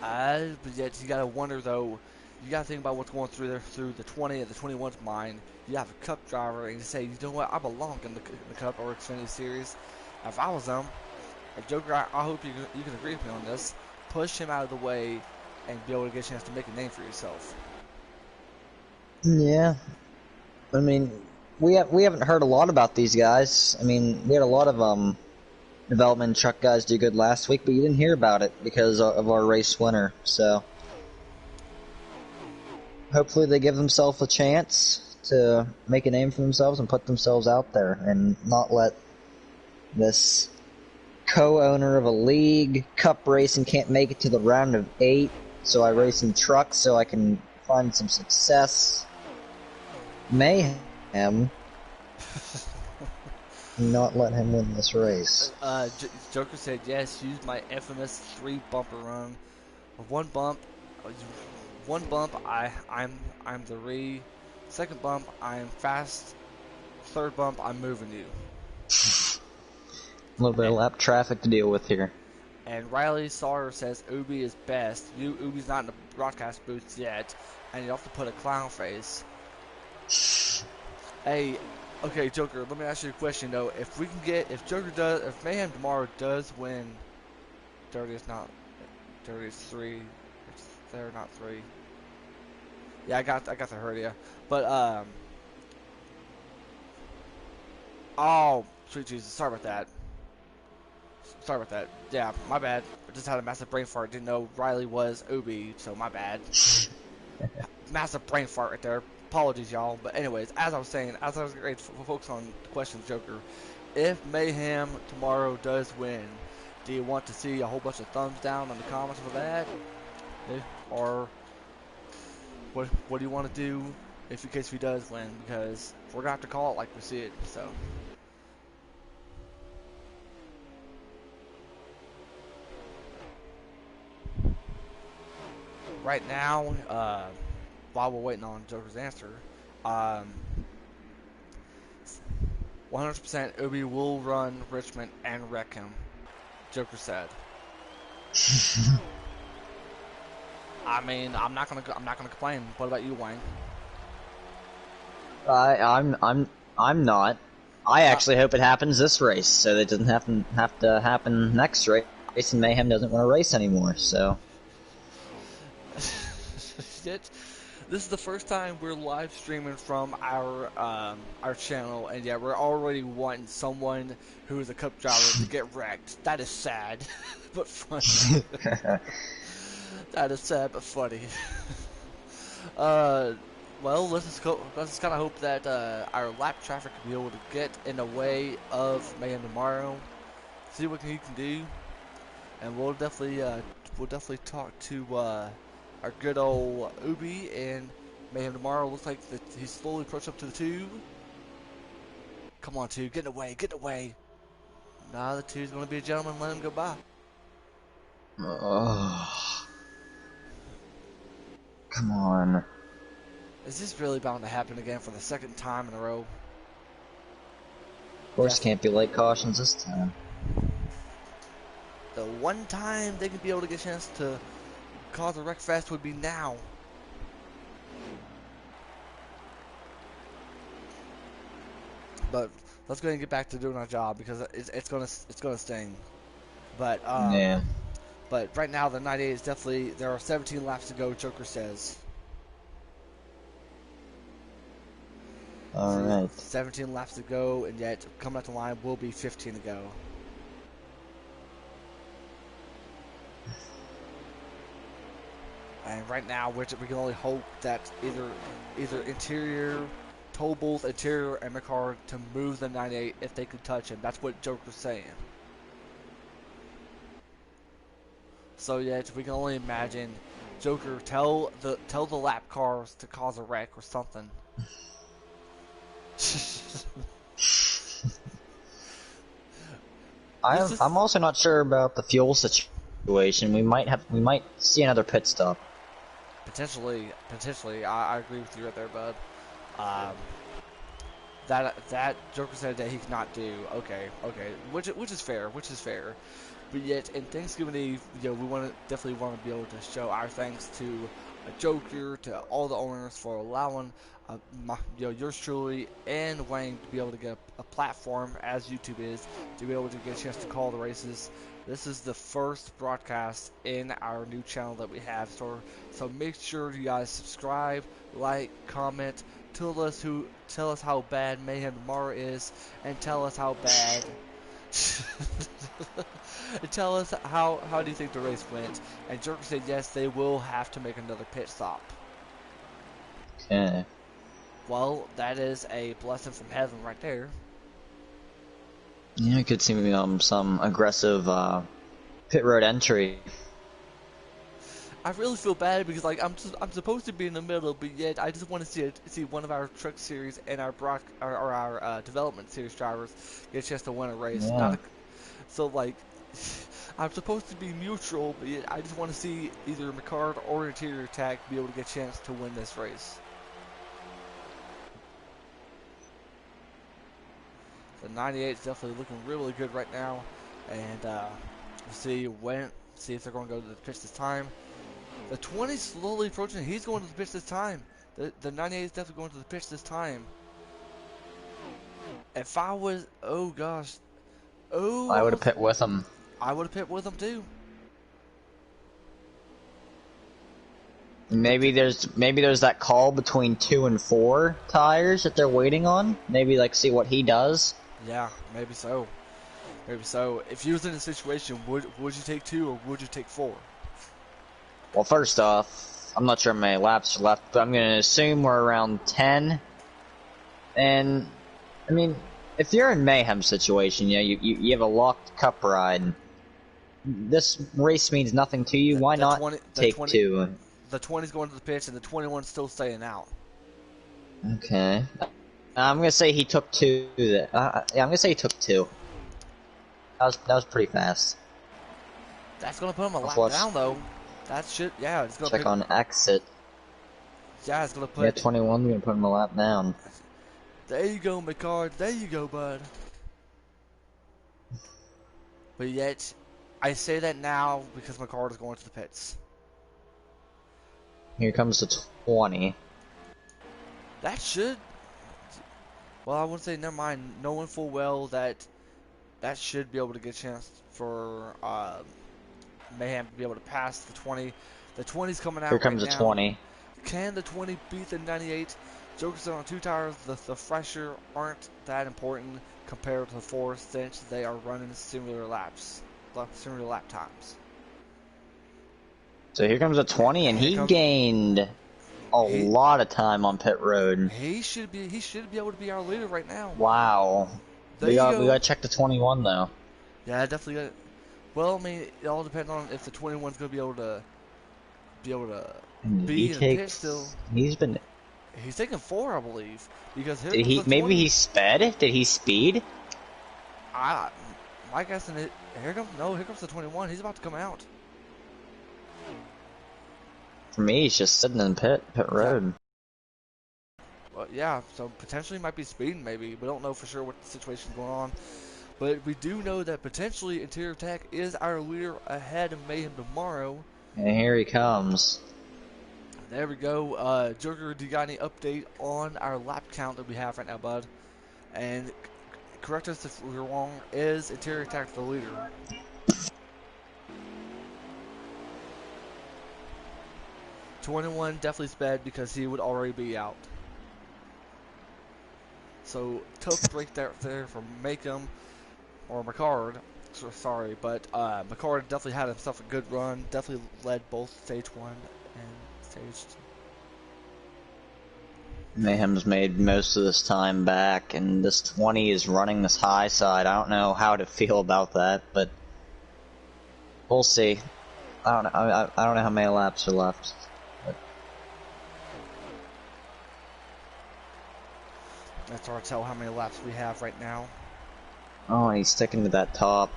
But yet you gotta wonder though. You gotta think about what's going through there, through the 20 and the 21's mind. You have a Cup driver, and you say, you know what, I belong in the Cup or Xfinity Series. If I was them, Joker, I hope you can agree with me on this. Push him out of the way, and be able to get a chance to make a name for yourself. Yeah, I mean, we haven't heard a lot about these guys. I mean, we had a lot of development truck guys do good last week, but you didn't hear about it because of our race winner. So hopefully they give themselves a chance to make a name for themselves and put themselves out there, and not let this co-owner of a league, Cup Racing, can't make it to the round of 8, so I race in trucks so I can find some success. Mayhem. Not let him win this race. Joker said yes. Use my infamous 3 bumper run. One bump, I'm the re. Second bump, I'm fast. Third bump, I'm moving you. A little bit of lap traffic to deal with here. And Riley Sawyer says Ubi is best. Ubi's not in the broadcast booth yet, and you have to put a clown face. Hey, okay, Joker. Let me ask you a question though. If Mayhem tomorrow does win, Dirty is 3. They're not 3. Yeah, I got the hurt, yeah. But oh, sweet Jesus, sorry about that. Yeah, my bad. I just had a massive brain fart. Didn't know Riley was Ubi, so my bad. Massive brain fart right there. Apologies, y'all. But anyways, as I was saying, as I was ready to focus on the questions, Joker, if Mayhem tomorrow does win, do you want to see a whole bunch of thumbs down in the comments for that? Or what do you want to do if in case he does win? Because we're going to have to call it like we see it, so. Right now, while we're waiting on Joker's answer, 100% Ubi will run Richmond and wreck him. Joker said. I mean, I'm not gonna complain. What about you, Wayne? I'm not. I actually hope it happens this race, so that it doesn't have to happen next race, and Mayhem doesn't want to race anymore. So. This is the first time we're live streaming from our channel, and yeah, we're already wanting someone who is a Cup driver to get wrecked. That is sad, but funny. That is sad but funny. Well, let's just kind of hope that our lap traffic will be able to get in the way of Mayhem tomorrow. See what he can do, and we'll definitely talk to our good old Ubi and Mayhem tomorrow. Looks like he's slowly approaching up to the 2. Come on, 2, get in the way, get in the way. Nah, the 2's going to be a gentleman. Let him go by. Come on. Is this really bound to happen again for the second time in a row? Of course, can't be late cautions this time. The one time they can be able to get a chance to cause a wreck fest would be now. But let's go ahead and get back to doing our job because it's gonna sting. But yeah. But right now the 98 is definitely, there are 17 laps to go. Joker says. All right. 17 laps to go, and yet coming up the line will be 15 to go. And right now, we can only hope that either interior, tow booth, interior, and McCart to move the 98 if they could touch him. That's what Joker's saying. So yeah, we can only imagine Joker tell the lap cars to cause a wreck or something. I'm also not sure about the fuel situation. We might see another pit stop. Potentially, I agree with you right there, bud. that Joker said that he cannot do. Okay, okay, which is fair, which is fair. But yet, in Thanksgiving Eve, we definitely want to be able to show our thanks to Joker, to all the owners for allowing yours truly and Wayne to be able to get a platform as YouTube is to be able to get a chance to call the races. This is the first broadcast in our new channel that we have, so make sure you guys subscribe, like, comment, tell us how bad Mayhem Tomorrow is, and tell us how bad. Tell us how do you think the race went? And Joker said yes, they will have to make another pit stop. Okay. Well, that is a blessing from heaven right there. Yeah, I could see some aggressive pit road entry. I really feel bad because like I'm supposed to be in the middle, but yet I just want to see one of our truck series and our development series drivers get a chance to win a race. Yeah. So like I'm supposed to be neutral, but yet I just want to see either McCard or Interior Attack be able to get a chance to win this race. The 98 is definitely looking really good right now, and we'll see if they're going to go to the pitch this time. The 20 slowly approaching. He's going to the pitch this time. The 98 is definitely going to the pitch this time. If I was, oh gosh, I would have pit with him. I would have pit with him too. Maybe there's that call between 2 and 4 tires that they're waiting on. Maybe like see what he does. Yeah, maybe so. Maybe so. If you was in a situation, would you take 2 or would you take 4? Well, first off, I'm not sure how many laps are left, but I'm gonna assume we're around 10. And I mean, if you're in Mayhem situation, you have a locked cup ride. This race means nothing to you. Why not take 2? The 20's going to the pitch and the 21's still staying out. Okay. I'm gonna say he took 2. Yeah, I'm gonna say he took 2. That was pretty fast. That's gonna put him a lap down though. That should, yeah. It's gonna check on exit. Yeah, it's gonna put. Yeah, 21's gonna put him a lap down. There you go, McCard. There you go, bud. But yet, I say that now because McCard is going to the pits. Here comes the 20. That should. Well, I wouldn't say never mind. Knowing full well that should be able to get a chance for Mayhem to be able to pass the 20. The 20's coming out. Here comes the 20. Can the 20 beat the 98? Joker's on 2 tires. The fresher aren't that important compared to the 4 since they are running similar lap times. So here comes a 20, and he gained a lot of time on pit road. He should be able to be our leader right now. Wow. We gotta check the 21 though. Yeah, definitely got. Well, I mean, it all depends on if the 21's gonna be able to be in the pit still. He's taking 4, I believe, because did he? Maybe he sped. Did he speed? My guess is here comes the 21. He's about to come out. For me, he's just sitting in pit road. Well, yeah, so potentially might be speeding. Maybe we don't know for sure what the situation's going on, but we do know that potentially Interior Attack is our leader ahead of Mayhem Tomorrow. And here he comes. There we go. Joker, do you got any update on our lap count that we have right now, bud? And correct us if we're wrong. Is Interior Attack the leader? $21 definitely sped because he would already be out. So tough break there from Mayhem or McCard. Sorry, but McCard definitely had himself a good run. Definitely led both stage 1 and stage 2. Mayhem's made most of this time back, and this 20 is running this high side. I don't know how to feel about that, but we'll see. I don't know how many laps are left. That's hard to tell how many laps we have right now. Oh, and he's sticking to that top.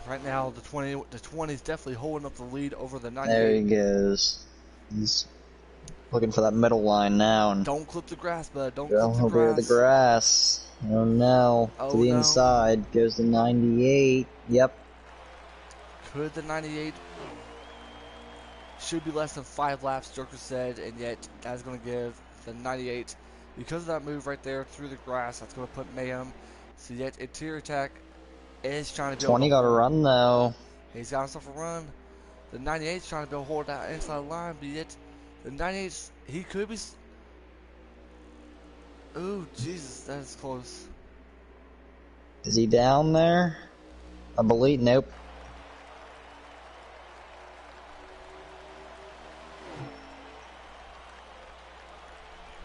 Right now, the 20 is definitely holding up the lead over the There 98. he goes. He's looking for that middle line now, and Don't clip the grass, bud. Don't clip the going over the grass. grass. Oh no. To Oh the no. inside goes the 98. Yep. Could the 98 should be less than 5 laps, Joker said, and yet that's going to give the 98, because of that move right there through the grass, that's going to put Mayhem. So yet Interior Attack is trying to be able 20 to got to hold. run though. He's got himself a run. The 98 is trying to be able to hold that inside line, but yet the 98, he could be. Oh, Jesus, that is close. Is he down there? I believe. Nope.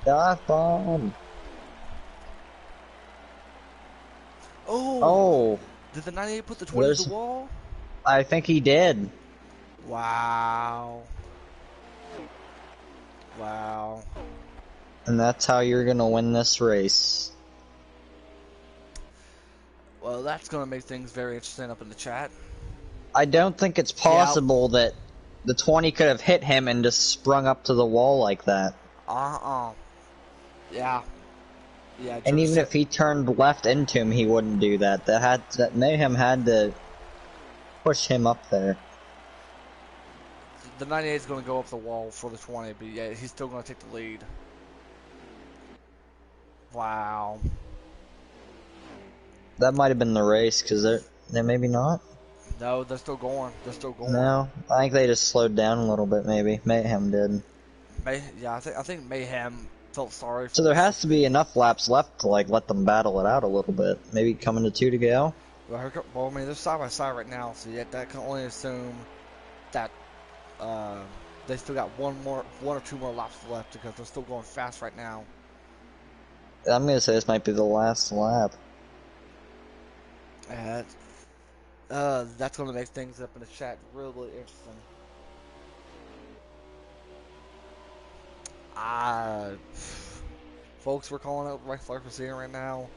Dive bomb. Oh, Oh, did the 98 put the 20 to the there's. wall? I think he did. Wow. Wow. And that's how you're gonna win this race. Well, that's going to make things very interesting up in the chat. I don't think it's Yeah. possible that the 20 could have hit him and just sprung up to the wall like that. Yeah. Yeah, And Joker even said if he turned left into him, he wouldn't do that. That Mayhem had to push him up there. the 98 is going to go up the wall for the 20, but yeah, he's still going to take the lead. Wow. That might have been the race, because they're maybe not. No, they're still going. They're still going. No, I think they just slowed down a little bit. Maybe Mayhem did. Yeah, I think Mayhem felt sorry So for there this. has to be enough laps left to like let them battle it out a little bit. Maybe coming to 2 to go. Well, I mean, they're side by side right now, so yet that can only assume that they still got one or two more laps left because they're still going fast right now. I'm gonna say this might be the last lap. And that's going to make things up in the chat really interesting. Folks, we're calling out right flag for seeing right now.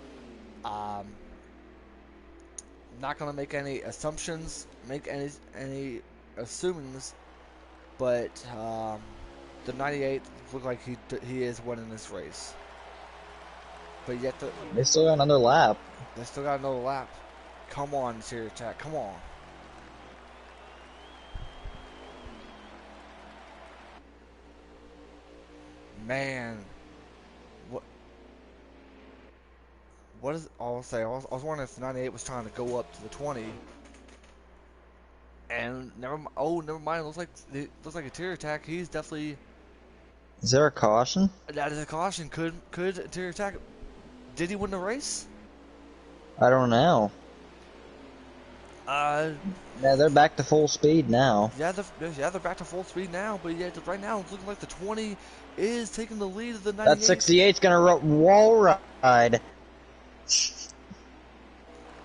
Not going to make any assumptions, make any assumings, but the 98 look like he is winning this race. But yet They still got another lap. they still got another lap. Come on, Interior Attack, come on. Man, what is? I'll say. I was wondering if the 98 was trying to go up to the 20, and never. Oh, never mind. It looks like Interior Attack. He's definitely. Is there a caution? That is a caution. Could Interior Attack? Did he win the race? I don't know. Uh, Yeah, they're back to full speed now. yeah, they're back to full speed now. But yet right now it's looking like the 20 is taking the lead of the That 98. 68's gonna wall ride.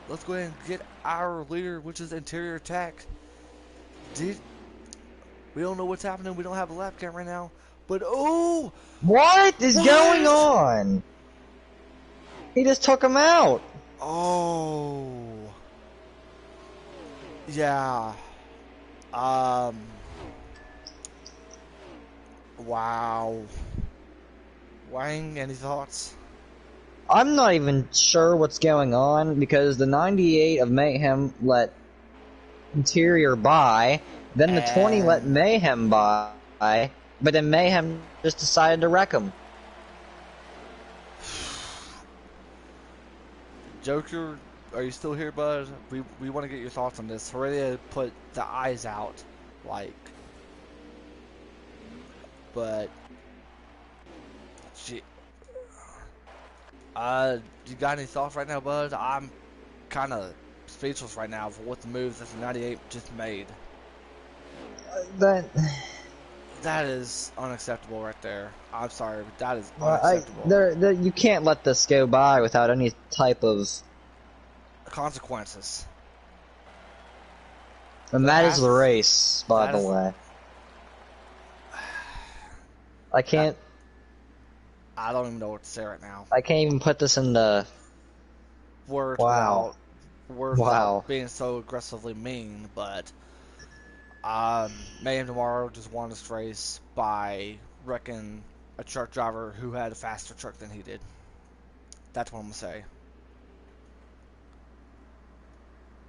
Let's go ahead and get our leader, which is Interior Attack. We don't know what's happening. We don't have a lap count right now. But oh, What is what? going on? He just took him out. Oh, yeah. Wow. Wang, any thoughts? I'm not even sure what's going on because the 98 of Mayhem let Interior by, then the 20 let And Mayhem by, but then Mayhem just decided to wreck him. Joker, are you still here, bud? We want to get your thoughts on this. Heredia put the eyes out, like, but she. You got any thoughts right now, bud? I'm kind of speechless right now for what the moves that the 98 just made. That That is unacceptable right there. I'm sorry, but that is well, unacceptable. you can't let this go by without any type of. Consequences. And that is the race, by the way. I can't. I don't even know what to say right now. I can't even put this into. Words Wow. words without Wow. being so aggressively mean, but Mayhem Tomorrow just won this race by wrecking a truck driver who had a faster truck than he did. That's what I'm gonna say.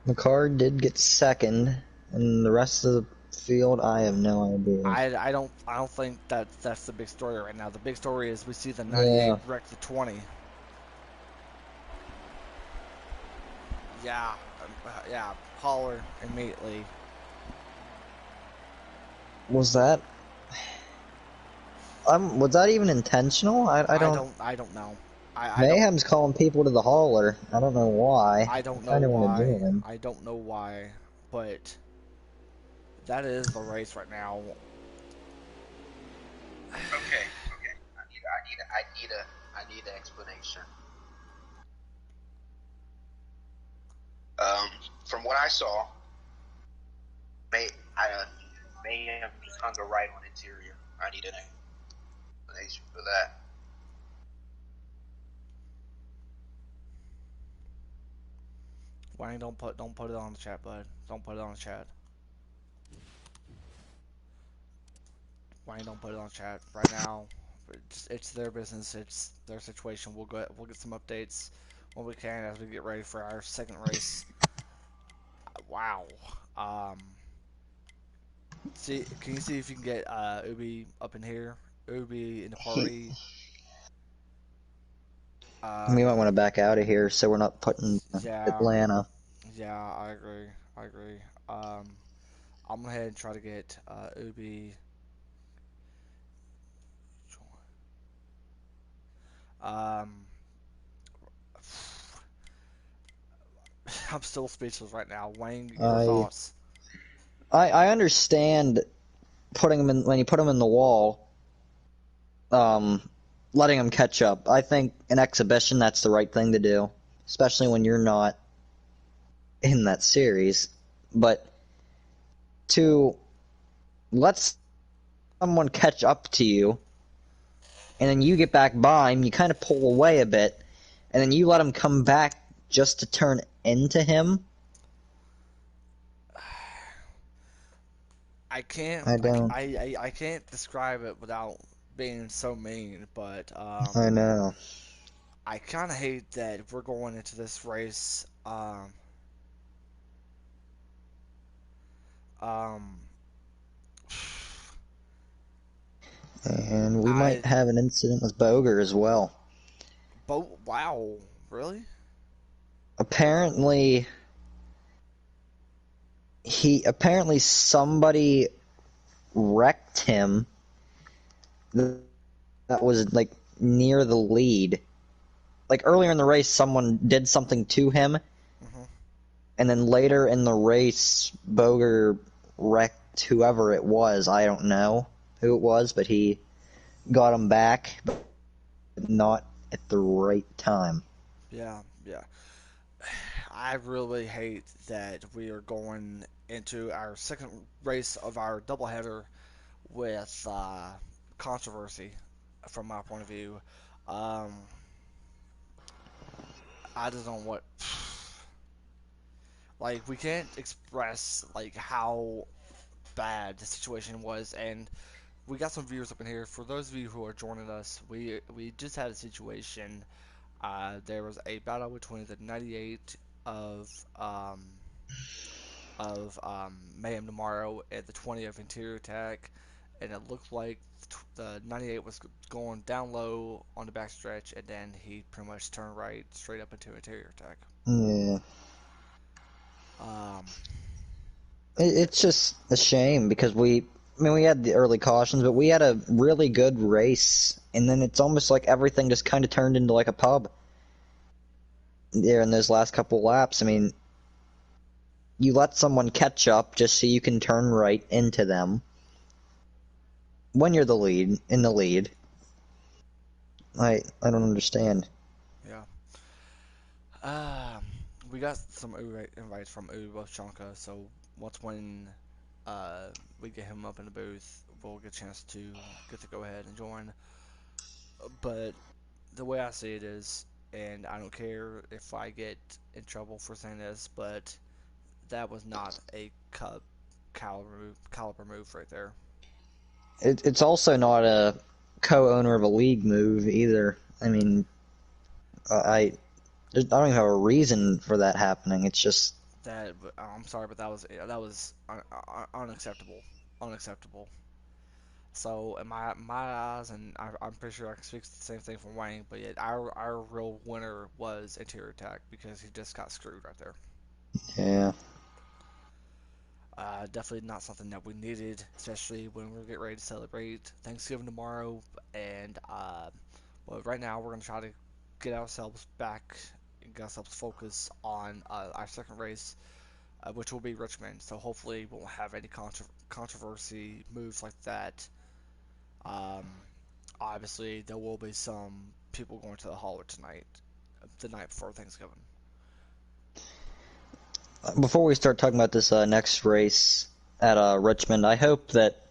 McCard did get second, and the rest of the field, I have no idea. I don't think that's the big story right now. The big story is we see the 98 Yeah. wreck the 20. Yeah, yeah, holler immediately. Was that? Was that even intentional? I don't. I don't know. I don't Mayhem's calling people to the hauler. I don't know why. I I don't know kind of want to why. join him. I don't know why, but that is the race right now. Okay, okay. I need an explanation. Um, from what I saw, May I Mayhem just hung a right on interior. I need an explanation for that. Wayne, don't put it on the chat, bud. Don't put it on the chat. Wayne, don't put it on the chat right now. It's their business. It's their situation. We'll get some updates when we can as we get ready for our second race. Wow. Um, see, can you see if you can get Ubi up in here? Ubi in the party. We might Um, want to back out of here so we're not putting yeah, Atlanta. yeah, I agree. I agree. Um, I'm gonna head and try to get Ubi. Um, I'm still speechless right now. Wayne, your I thoughts? I understand putting him in when you put him in the wall. Um, letting him catch up. I think in exhibition that's the right thing to do, especially when you're not in that series. But to let someone catch up to you, and then you get back by him, you kind of pull away a bit, and then you let him come back just to turn into him. I can't I don't. I can't describe it without being so mean, but I know. I kind of hate that we're going into this race. Um, And we might I have an incident with Boger as well. wow, really? Apparently, somebody wrecked him that was like near the lead. Like earlier in the race, someone did something to him, Hmm. and then later in the race, Boger wrecked whoever it was. I don't know who it was, but he got him back, but not at the right time. Yeah, yeah. I really hate that we are going into our second race of our doubleheader with controversy from my point of view. Um, I just don't what like we can't express like how bad the situation was, and we got some viewers up in here. For those of you who are joining us, we just had a situation. There was a battle between the 98 of um, Mayhem Tomorrow and the 20 of Interior Attack, and it looked like the 98 was going down low on the backstretch, and then he pretty much turned right straight up into Interior Attack. Yeah. Um, It's just a shame because we had the early cautions, but we had a really good race, and then it's almost like everything just kind of turned into like a pub there in those last couple laps. I mean, you let someone catch up just so you can turn right into them when you're in the lead. I don't understand. yeah. Um, we got some invites from Chanka, so once when uh, we get him up in the booth, we'll get a chance to get to go ahead and join. But the way I see it is, and I don't care if I get in trouble for saying this, but that was not a Cup caliber move right there. It's also not a co-owner of a league move either. I mean, I don't even have a reason for that happening. It's just That I'm sorry, but that was unacceptable, unacceptable. So in my eyes, and I'm pretty sure I can speak the same thing from Wayne, but yet our real winner was Interior Attack because he just got screwed right there. yeah. Definitely not something that we needed, especially when we're getting ready to celebrate Thanksgiving tomorrow. And well, right now we're gonna try to get ourselves back and get ourselves focused on our second race, which will be Richmond. So hopefully we won't have any controversy moves like that. Um, Obviously there will be some people going to the holler tonight, the night before Thanksgiving. Before we start talking about this next race at Richmond, I hope that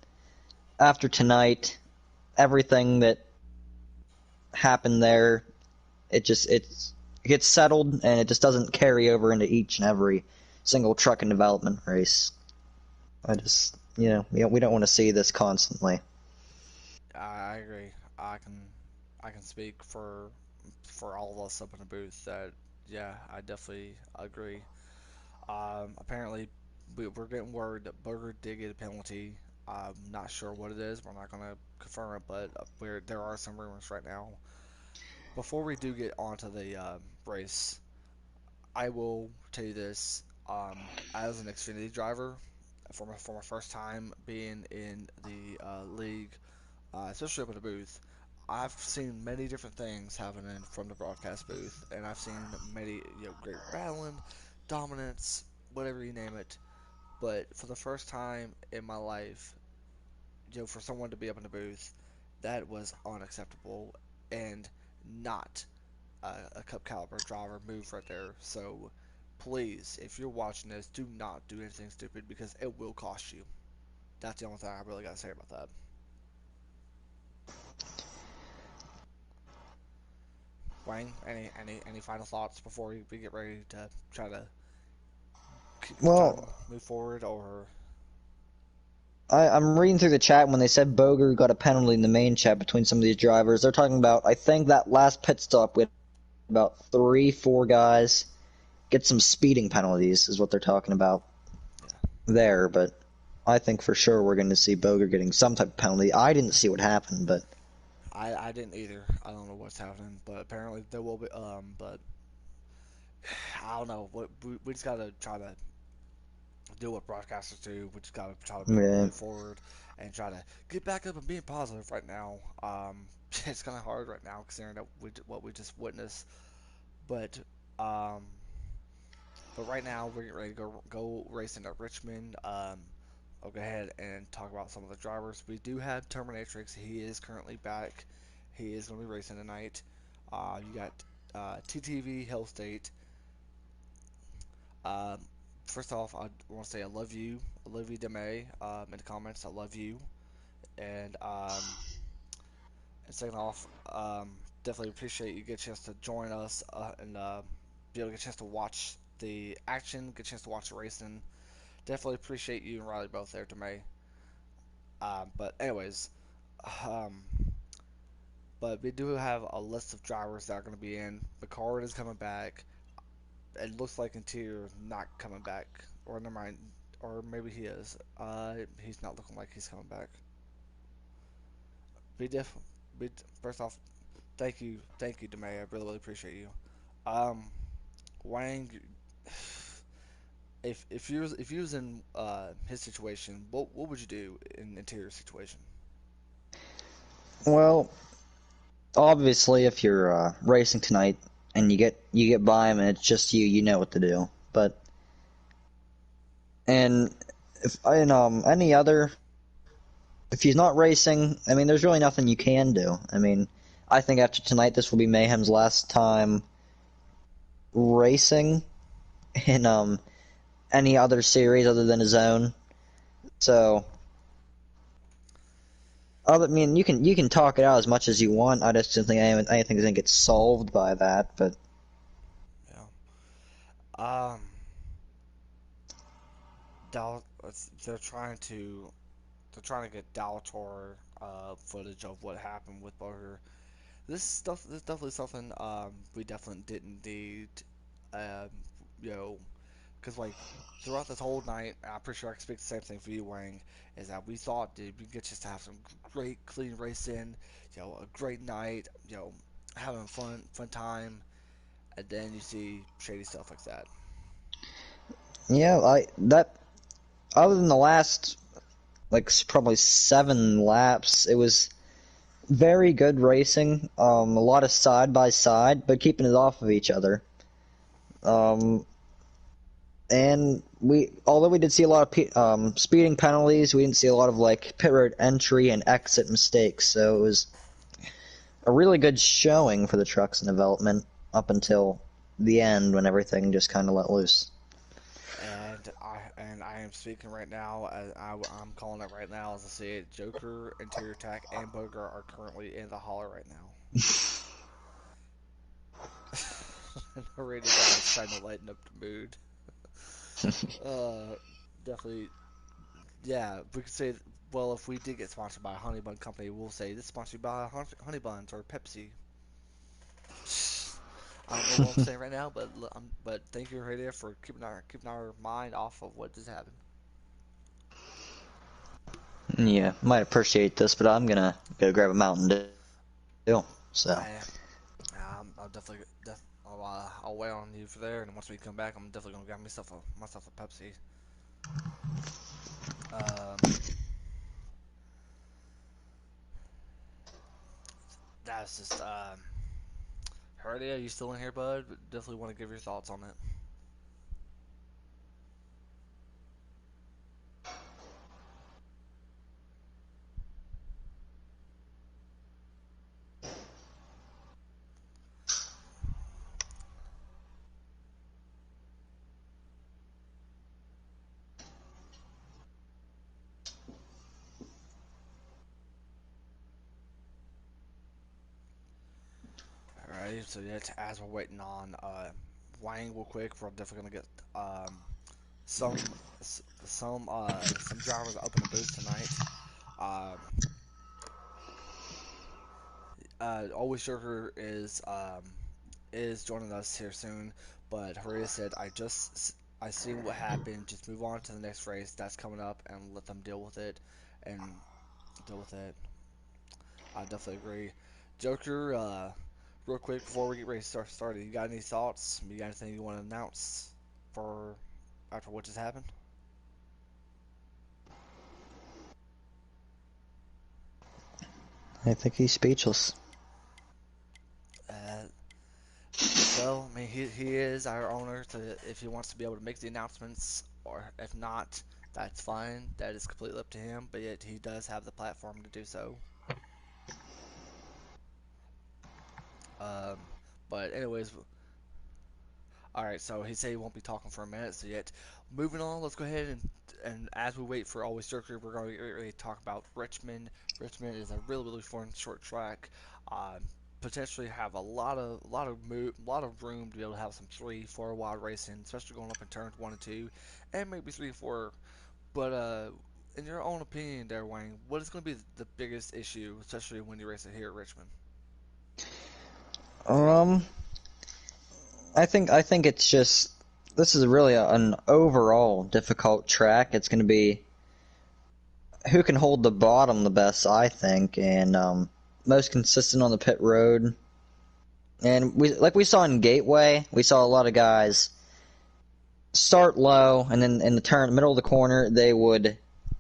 after tonight, everything that happened there, it gets settled and it just doesn't carry over into each and every single truck and development race. I just we don't want to see this constantly. I agree. I can I can speak for all of us up in the booth that yeah, I definitely agree. Apparently, we're getting word that Berger did get a penalty. I'm not sure what it is. We're not gonna confirm it, but there are some rumors right now. Before we do get onto the race, I will tell you this. As an Xfinity driver, for my first time being in the league, especially up in the booth, I've seen many different things happening from the broadcast booth, and I've seen many, great battling, dominance, whatever you name it. But for the first time in my life, for someone to be up in the booth, that was unacceptable and not a Cup caliber driver move right there. So please, if you're watching this, do not do anything stupid because it will cost you. That's the only thing I really got to say about that. Wayne, any final thoughts before we get ready to try to Well, move forward, or I'm reading through the chat when they said Boger got a penalty in the main chat between some of these drivers. They're talking about, I think that last pit stop with about 3, 4 guys get some speeding penalties is what they're talking about yeah, there. But I think for sure we're going to see Boger getting some type of penalty. I didn't see what happened, but I didn't either. I don't know what's happening, but apparently there will be. But I don't know. What we just gotta try to do what broadcasters do. We just gotta try to yeah. move forward and try to get back up and being positive right now. It's kind of hard right now considering that what we just witnessed. But um, but right now we're getting ready to go racing at Richmond. I'll go ahead and talk about some of the drivers. We do have Terminatrix. He is currently back. He is going to be racing tonight. You got TTV Hell State. Um, First off, I want to say I love you. I love you, Deme. In the comments, I love you. And second off, definitely appreciate you get a chance to join us and be able to get a chance to watch the action, get a chance to watch the racing. Definitely appreciate you and Riley both there, Deme. But anyways, um, but we do have a list of drivers that are going to be in. Picard is coming back. It looks like Interior not coming back, or never mind, or maybe he is. He's not looking like he's coming back. Be diff. Be, First off, thank you, Demay. I really, really appreciate you. Um, Wang, if you was in his situation, what would you do in Interior situation? Well, obviously, if you're racing tonight and you get by him and it's just you, you know what to do. But and if in any other, if he's not racing, I mean, there's really nothing you can do. I mean, I think after tonight, this will be Mayhem's last time racing in any other series other than his own. So I mean, you can talk it out as much as you want. I just don't think anything's gonna get solved by that. But Yeah. Um, they're trying to get Dalator footage of what happened with Booker. This is definitely something we definitely didn't need. Um, you know, because like throughout this whole night, I'm pretty sure I expect the same thing for you, Wang. Is that we thought dude, we get just to have some great clean racing, a great night, having fun time, and then you see shady stuff like that. yeah, I that other than the last like probably 7 laps, it was very good racing. A lot of side by side, but keeping it off of each other. Um, and although we did see a lot of speeding penalties, we didn't see a lot of like pit road entry and exit mistakes. So it was a really good showing for the trucks in development up until the end when everything just kind of let loose. And I am speaking right now. I'm calling it right now as I see it. Joker, Interior Attack, and Boger are currently in the holler right now. And the radio guy's trying to lighten up the mood. Uh, Definitely. Yeah, we could say. Well, if we did get sponsored by a Honey Bun Company, we'll say this is sponsored by Honey Buns or Pepsi. I don't know what I'm saying right now, but thank you, radio, for keeping our mind off of what just happened. Yeah, might appreciate this, but I'm gonna go grab a Mountain Dew. So, I I'll definitely I'll wait on you for there, and once we come back, I'm definitely gonna grab myself a Pepsi. Um, that's just Herdia, you still in here, bud? Definitely want to give your thoughts on it. Alright, so yeah, as we're waiting on Wang real quick, we're definitely gonna get some some drivers up in the booth tonight. Um, Always Joker is joining us here soon, but Horia said I seen what happened. Just move on to the next race that's coming up and let them deal with it and deal with it. I definitely agree. Joker, real quick before we get ready to start started, you got any thoughts? You got anything you want to announce for after what just happened? I think he's speechless. Uh, well, I mean, he is our owner, so if he wants to be able to make the announcements, or if not, that's fine. That is completely up to him. But yet he does have the platform to do so. Um, but anyways, all right. So he said he won't be talking for a minute. So yet, moving on. Let's go ahead and as we wait for Always Circular, we're going to really talk about Richmond. Richmond is a really fun short track. Um, Potentially have a lot of room to be able to have some 3, 4 wide racing, especially going up in turns 1 and 2, and maybe 3, 4. But in your own opinion, there, Wayne, what is going to be the biggest issue, especially when you race it here at Richmond? Um, I think it's just this is really an overall difficult track. It's going to be who can hold the bottom the best, I think, and most consistent on the pit road. And we saw in Gateway, we saw a lot of guys start low, and then in the turn, middle of the corner, they would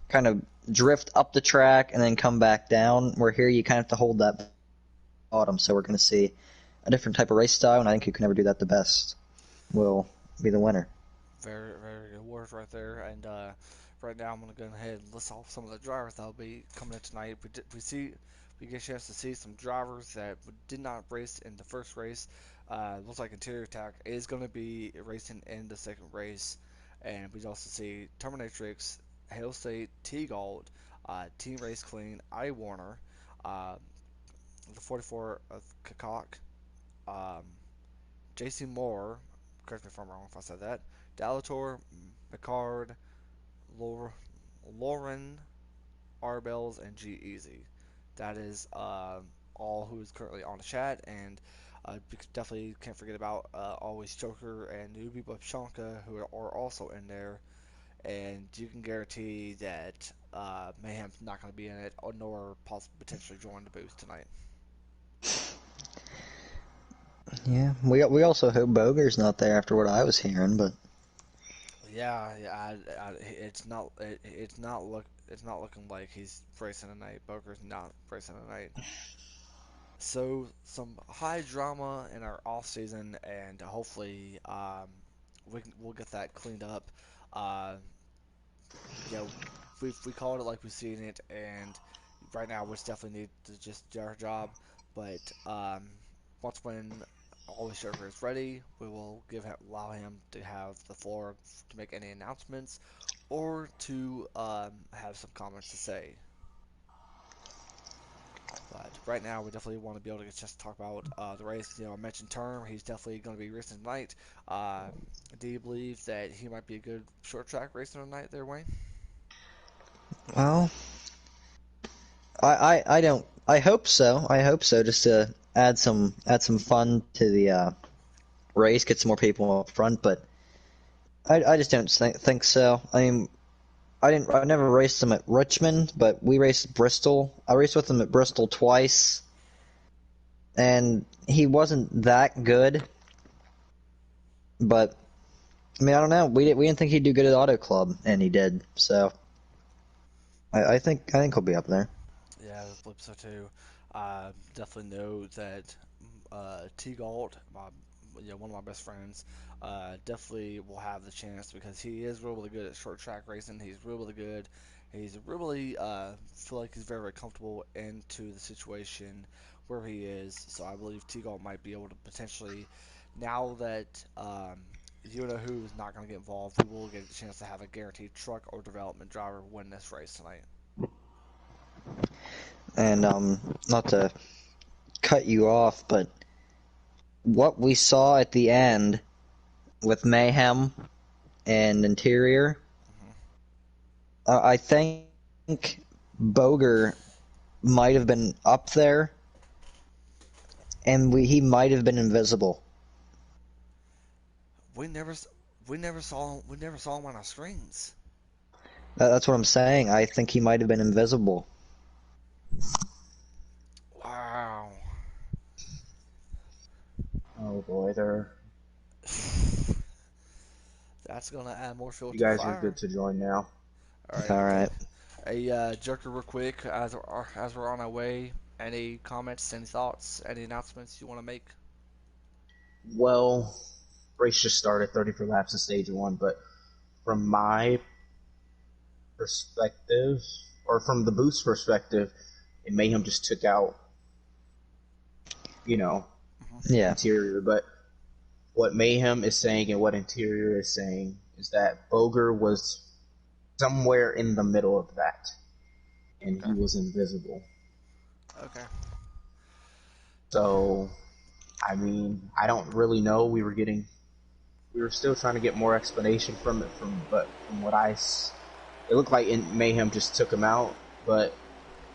kind of drift up the track and then come back down. Where here, you kind of have to hold that bottom. So we're going to see a different type of race style, and I think who can ever do that the best will be the winner. Very good words right there. And right now, I'm going to go ahead and list off some of the drivers that'll be coming in tonight. We get a chance to see some drivers that did not race in the first race. Looks like Interior Attack is going to be racing in the second race, and we also see Terminatrix, Hail State, T Gold, Team Race Clean, I Warner, uh, the 44 of Kakak, um, JC Moore, correct me if I'm wrong if I said that, Dalator, Picard, Lauren, Arbels, and G Easy. That is all who is currently on the chat, and definitely can't forget about Always Joker and Newbie Babshanka, who are also in there. And you can guarantee that Mayhem's not going to be in it, or nor possibly potentially join the booth tonight. Yeah, we also hope Boger's not there after what I was hearing, but Yeah, it's not looking like he's racing tonight. Boker's not racing tonight. So some high drama in our off season, and hopefully we'll get that cleaned up. Uh, yeah, we called it like we've seen it, and right now we definitely need to just do our job. But once when Always Joker is ready, we will allow him to have the floor to make any announcements or to have some comments to say. But right now, we definitely want to be able to just talk about the race. I mentioned Term. He's definitely going to be racing tonight. Do you believe that he might be a good short track racer tonight there, Wayne? well, I don't. I hope so. I hope so, just to add some fun to the race, get some more people up front. But I just don't think so. I mean, I never raced him at Richmond, but we raced Bristol. I raced with him at Bristol twice, and he wasn't that good. But I mean, I don't know. We didn't think he'd do good at Auto Club, and he did. So I think he'll be up there. Yeah, I believe so too. Definitely know that T Galt, one of my best friends, definitely will have the chance because he is really good at short track racing. He's really good. He's really feel like he's very, very comfortable into the situation where he is. So I believe T Galt might be able to potentially, now that you know who is not going to get involved, we will get a chance to have a guaranteed truck or development driver win this race tonight. And not to cut you off, but what we saw at the end with Mayhem and Interior, Hmm. I think Boger might have been up there, and he might have been invisible. We never, we never saw him on our screens. That's what I'm saying. I think he might have been invisible. Wow. Oh boy, there. That's gonna add more fuel You to the guys are good fire. to join now. All right. All right. Hey, Joker, real quick, as we're on our way, any comments, any thoughts, any announcements you want to make? Well, race just started, 34 laps in stage one, but from my perspective, or from the Boost perspective, it Mayhem just took out, you know, Hmm. Yeah. Interior. But what Mayhem is saying and what Interior is saying is that Boger was somewhere in the middle of that, and he Okay. was invisible. Okay. So, I mean, I don't really know. We were still trying to get more explanation from it, but from what it looked like Mayhem just took him out, but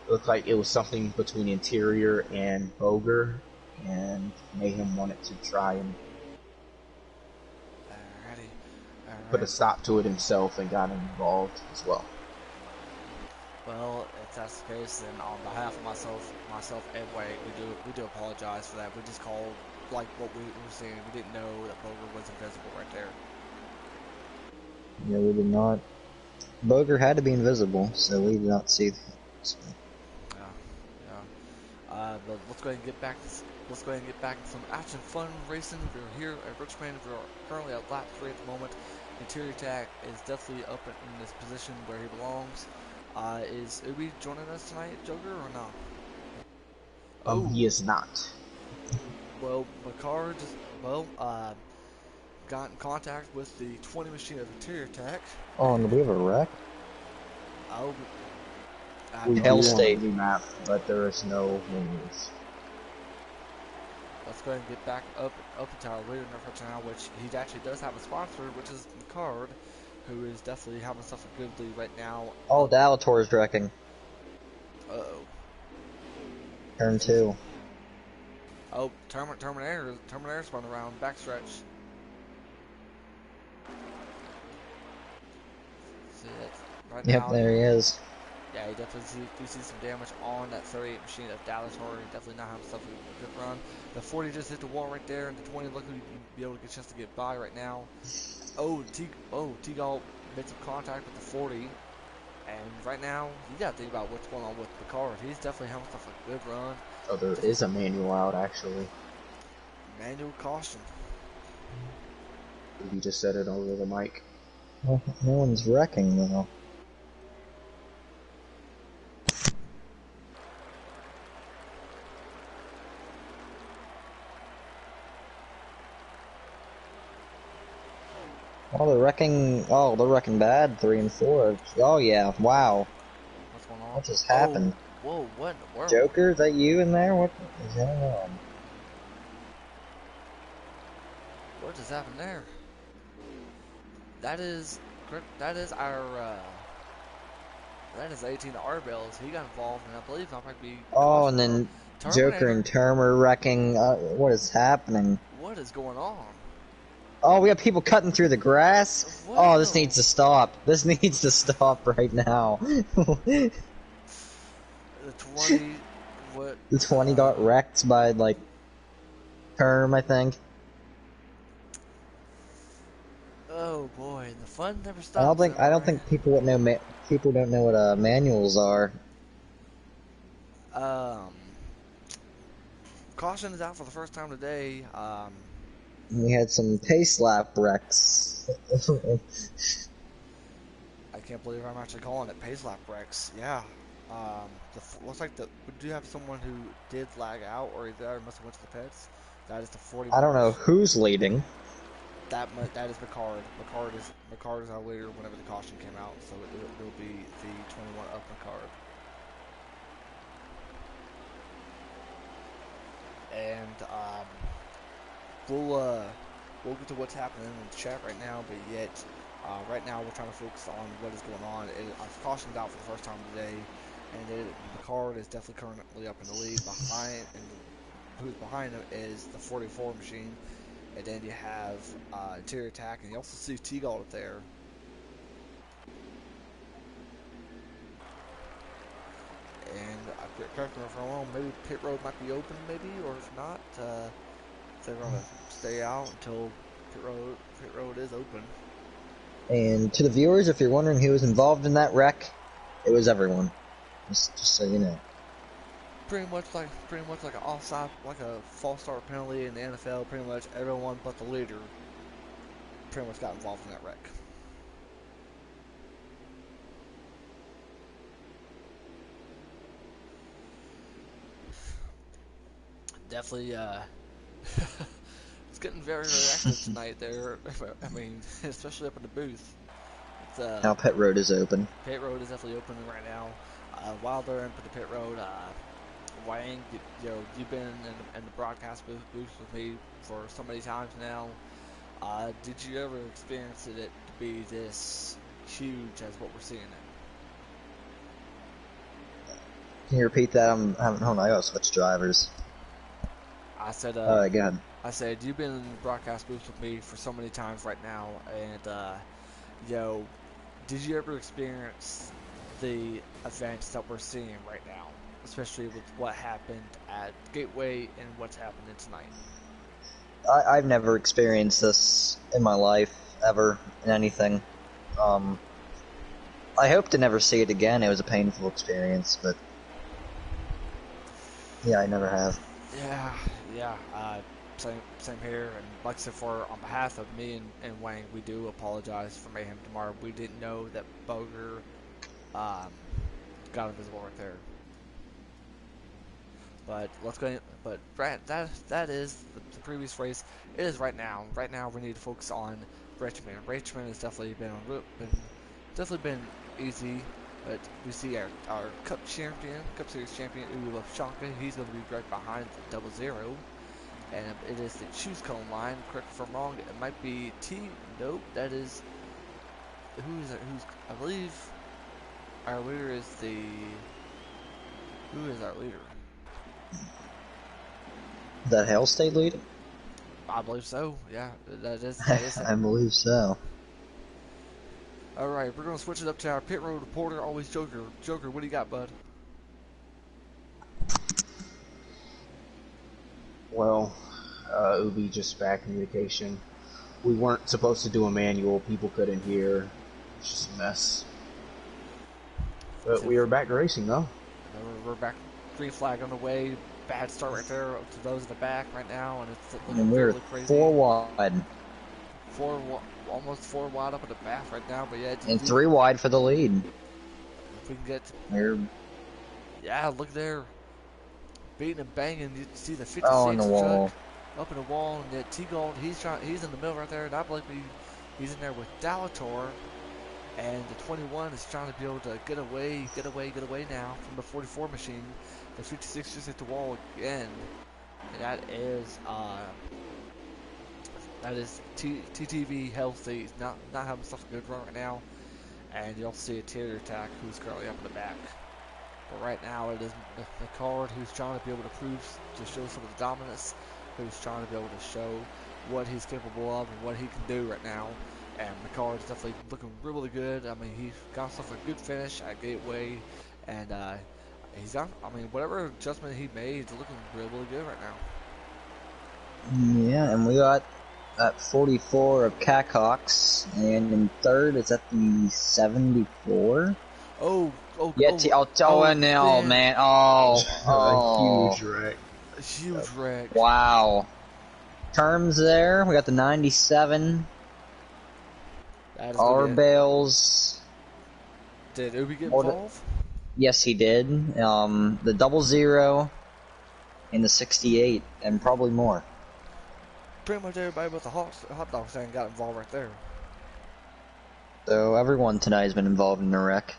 it looked like it was something between Interior and Boger, and Mayhem wanted to try and Alrighty. put a Alright. stop to it himself and got involved as well. Well, if that's the case, then on behalf of myself and Wade, we do apologize for that. We just called like what we were seeing. We didn't know that Boger was invisible right there. Yeah, we did not. Boger had to be invisible, so we did not see that. So. Yeah. Yeah. But let's go ahead and get back to some action, fun racing. We're here at Richmond. We're currently at lap 3 at the moment. Interior Tech is definitely up in this position where he belongs. Is Ubi joining us tonight, Joker, or not? Oh, He is not. well, Makar just got in contact with the 20 machine of Interior Tech. Oh, and we have a wreck? Oh, I have We no Hell do idea. on the State. mini map, but there is no menus. Let's go ahead and get back up into our leader for now, which he actually does have a sponsor, which is McCard, who is definitely having himself a good lead right now. Oh, Up, Dalator's wrecking. uh-oh. Turn 2. Oh, Terminator spun around, backstretch. See it right Yep, now. there he is. Yeah, he definitely do see some damage on that 38 machine of Dalator. Definitely not having himself a good run. The 40 just hit the wall right there, and the 20 luckily be able to get a chance to get by right now. T-Gall made some contact with the 40. And right now, you gotta think about what's going on with Picard. He's definitely having himself a good run. Oh, there Just is a manual out actually. manual caution. You just said it over the mic. Well, no one's wrecking, though. Oh, they're wrecking. Oh, they're wrecking bad. 3 and 4. Oh, yeah. Wow. What's going on? What just Oh, happened? whoa, what in the world? Joker, is that you in there? What is going on? What just happened there? That is that is 18 R-Bells. He got involved, and I believe that might be Oh, and caution. then Joker Terminator, and Term are wrecking. What is happening? what is going on? Oh, we have people cutting through the grass. What Oh, in this the... needs to stop. This needs to stop right now. The 20... What... The 20 got wrecked by, like, Term, I think. Oh, boy. The fun never I don't stops, think am I right? people would know people don't know what manuals are. Um... Caution is out for the first time today. We had some pace lap wrecks. I can't believe I'm actually calling it pace lap wrecks. Yeah. Looks like we do have someone who did lag out, or either must have went to the pits. That is the 40 I don't know marks. who's leading. That is Picard. Picard is our leader whenever the caution came out, so it'll be the 21 up Picard. And we'll get to what's happening in the chat right now, but yet right now we're trying to focus on what is going on. Caution's out for the first time today, and Picard is definitely currently up in the lead. Who's behind him is the 44 machine, and then you have interior attack, and you also see T-Gold up there. And correct me if I'm wrong, maybe pit road might be open, maybe, or if not, they're gonna stay out until pit road is open. And to the viewers, if you're wondering who was involved in that wreck, it was everyone. Just so you know. Pretty much like an offside, like a false start penalty in the NFL. Pretty much everyone but the leader pretty much got involved in that wreck. Definitely, it's getting very, very active tonight there. I mean, especially up in the booth. It's, Now pit road is open. pit road is definitely open right now. While they're in the pit road, Wang, you've been in the broadcast booth with me for so many times now. Did you ever experience it to be this huge as what we're seeing it? Can you repeat that? Hold on, I gotta switch drivers. I said, Alright, go ahead. I said, you've been in the broadcast booth with me for so many times right now, and, did you ever experience the events that we're seeing right now, especially with what happened at Gateway and what's happening tonight? I've never experienced this in my life, ever, in anything. I hope to never see it again. It was a painful experience, but yeah, I never have. Yeah, same here, and like I said, on behalf of me and Wang, we do apologize for Mayhem tomorrow. We didn't know that Boger got invisible right there. But let's go. But Brad, that is the previous race. It is right now. Right now, we need to focus on Richmond. Richmond has definitely been easy. But we see our Cup Series champion, Uwe Shanka. He's going to be right behind the 00. And it is the choose cone line. Correct me if I'm wrong. It might be T. Nope, that is. Who is it? I believe our leader is the. Who is our leader? Is that Hell State leader? I believe so. Yeah, that is I believe so. All right, we're gonna switch it up to our pit road reporter, always Joker. Joker, what do you got, bud? Well, Ubi just back in vacation. We weren't supposed to do a manual. People couldn't hear. It's just a mess. But we are back racing, though. We're back. Green flag on the way. Bad start right there to those in the back right now, and it's looking And we're really crazy. 4 wide. Almost 4 wide up at the back right now, but yeah. And 3 wide for the lead. If we can get. Yeah, look there. Beating and banging. You see the 56 in the wall. up in the wall, and that T-Gold, he's in the middle right there, and I believe he's in there with Dalator, and the 21 is trying to be able to get away now from the 44 machine. The 56 just hit the wall again, and that is TTV healthy. He's not having such a good run right now, and you'll see a Terrier Attack who's currently up in the back. But right now it is McCord who's trying to be able to show some of the dominance, who's trying to be able to show what he's capable of and what he can do right now. And McCord is definitely looking really good. I mean, he got himself a good finish at Gateway, and he's got, whatever adjustment he made, he's looking really good right now. Yeah, and we got at 44 of Cacocks, and in third is at the 74. Man. A huge wreck. A huge wreck. Wow. Terms there. We got the 97. Our bales. Did Ubi get involved? Yes, he did. The 00 and the 68, and probably more. Pretty much everybody but the hot dog stand got involved right there. So everyone tonight has been involved in the wreck.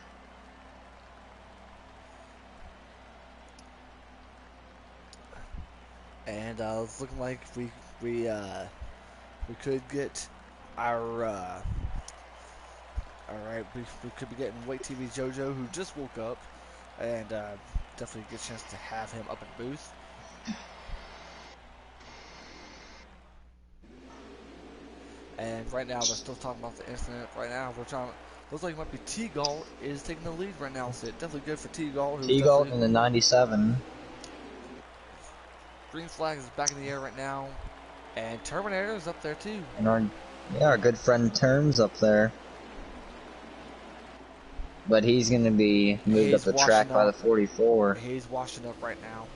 And it's looking like we could get our alright, we could be getting Wait TV JoJo, who just woke up, and definitely a good chance to have him up in the booth. And right now they're still talking about the incident. Right now we're trying. Looks like it might be T-Gold is taking the lead right now, so definitely good for T-Gold. T-Gold in the 97. Green flag is back in the air right now, and Terminator is up there too. And our good friend Terms up there, but he's going to be moved up the track by the 44. He's washing up right now.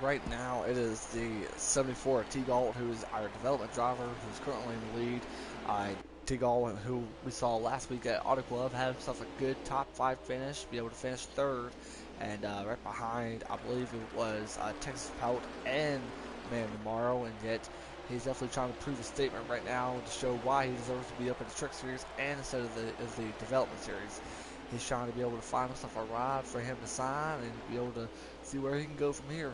Right now, it is the 74 T-Gold, who is our development driver, who's currently in the lead. T-Gold, who we saw last week at Auto Club, had himself a good top 5 finish, be able to finish third, and right behind, I believe it was Texas Pout and Man Tomorrow, and yet he's definitely trying to prove a statement right now to show why he deserves to be up in the Truck Series and instead of the Development Series. He's trying to be able to find himself a ride for him to sign and be able to see where he can go from here.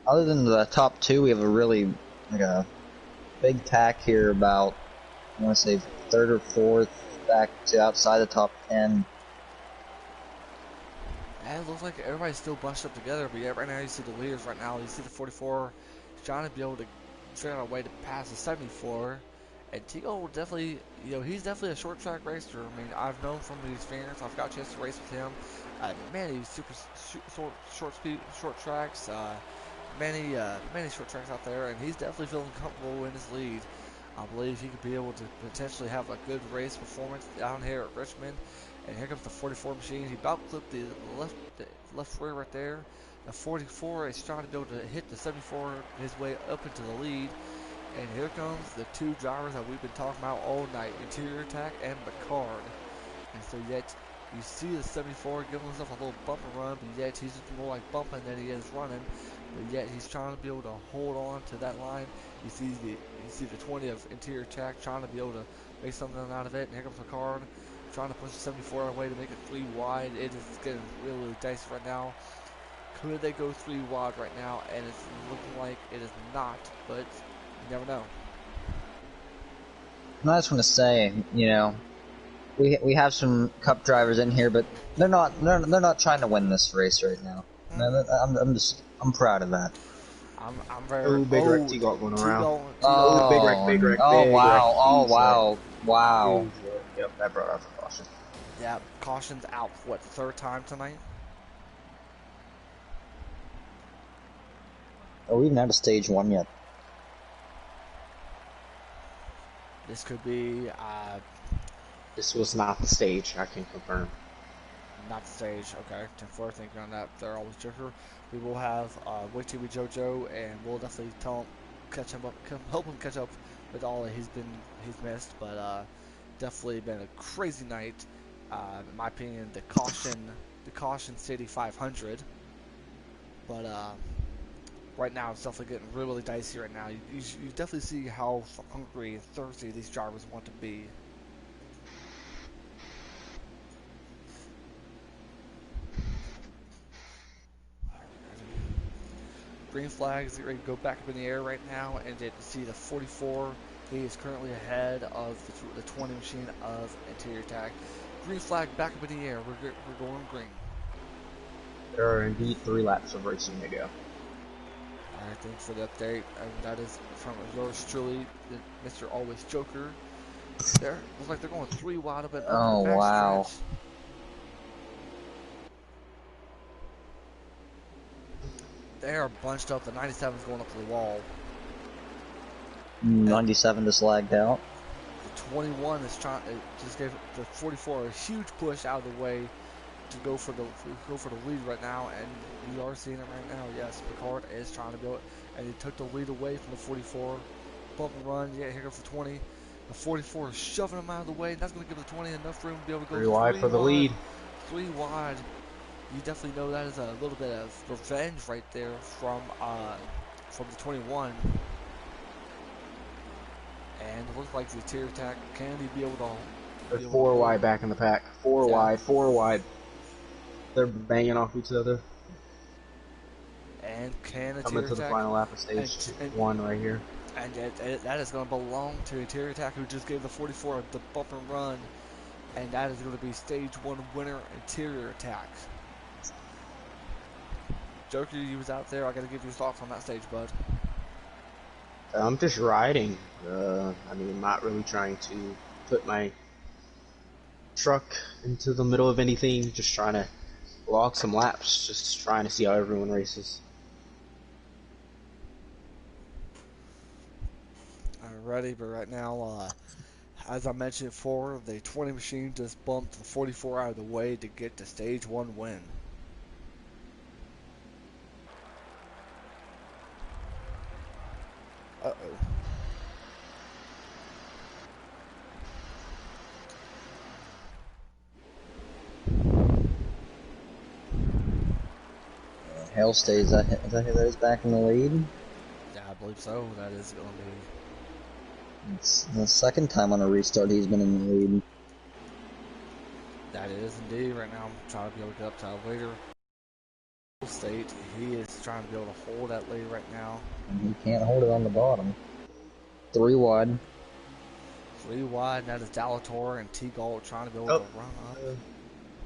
Other than the top 2, we have a really a big tack here about, I want to say, 3rd or 4th back to outside the top 10. Yeah, it looks like everybody's still bunched up together, but yeah, right now you see the leaders right now. You see the 44 trying to be able to figure out a way to pass the 74. And T-Gold will definitely, he's definitely a short track racer. I mean, I've known from the experience. I've got a chance to race with him. Man, he's super short tracks. Many short tracks out there, and he's definitely feeling comfortable in his lead. I believe he could be able to potentially have a good race performance down here at Richmond. And here comes the 44 machine. He about clipped the left rear right there. The 44 is trying to be able to hit the 74 his way up into the lead. And here comes the two drivers that we've been talking about all night, Interior Attack and Picard. And so yet, you see the 74 giving himself a little bump and run, but yet he's just more like bumping than he is running. But yet he's trying to be able to hold on to that line. You see the 20 of Interior Attack trying to be able to make something out of it. And here comes Picard trying to push the 74 away to make it 3 wide. It is getting really, really dicey right now. Could they go 3 wide right now? And it's looking like it is not, but you never know. And I just want to say, you know, we have some Cup drivers in here, but they're not trying to win this race right now. I'm proud of that. I'm very Oh, big wreck T-Galt going around. Oh, Big wreck. Wow. Yep, that brought out the caution. Yeah, caution's out. What, third time tonight? Are we even out of stage 1 yet? This could be This was not the stage, I can confirm. not the stage. Okay, 10-4 thinking on that. They're always Joker. We will have Wait Till We JoJo, and we'll definitely help him catch up with all that he's missed. But definitely been a crazy night. In my opinion, the caution City 500. But right now it's definitely getting really, really dicey right now. You definitely see how hungry and thirsty these drivers want to be. Green flag is ready to go back up in the air right now, and then see the 44. He is currently ahead of the 20 machine of Interior Attack. Green flag back up in the air. We're going green. There are indeed 3 laps of racing to go. Alright, thanks for the update. And that is from yours truly, Mr. Always Joker. There, looks like they're going 3 wide up and Oh, the back wow. stretch. They are bunched up. The 97 is going up to the wall. 97 just lagged out. The 21 is just gave the 44 a huge push out of the way to go for the lead right now, and we are seeing it right now. Yes, Picard is trying to do it, and he took the lead away from the 44. Bump and run. Yeah, here goes the 20. The 44 is shoving him out of the way. That's going to give the 20 enough room to be able to go 3 wide for the lead. 3 wide. You definitely know that is a little bit of revenge right there from the 21. And it looks like the Interior Attack can he be able to. There's 4 wide back in the pack. 4 wide. They're banging off each other. And can Coming to the final lap of stage 1 right here. And that is going to belong to Interior Attack, who just gave the 44 the bump and run. And that is going to be stage 1 winner, Interior Attack. Joker, you was out there. I got to give you thoughts on that stage, bud. I'm just riding. I mean, not really trying to put my truck into the middle of anything. Just trying to log some laps. Just trying to see how everyone races. Alrighty, but right now, as I mentioned before, the 20 machine just bumped the 44 out of the way to get the stage 1 win. Uh-oh. Hale stays. Is that who that is back in the lead? Yeah, I believe so. That is going to be. It's the second time on a restart he's been in the lead. That is indeed. Right now, I'm trying to be able to get up to a later state. He is trying to be able to hold that lead right now. And he can't hold it on the bottom. 3 wide. 3 wide, and that is Dalator and T-Galt trying to be able to run up.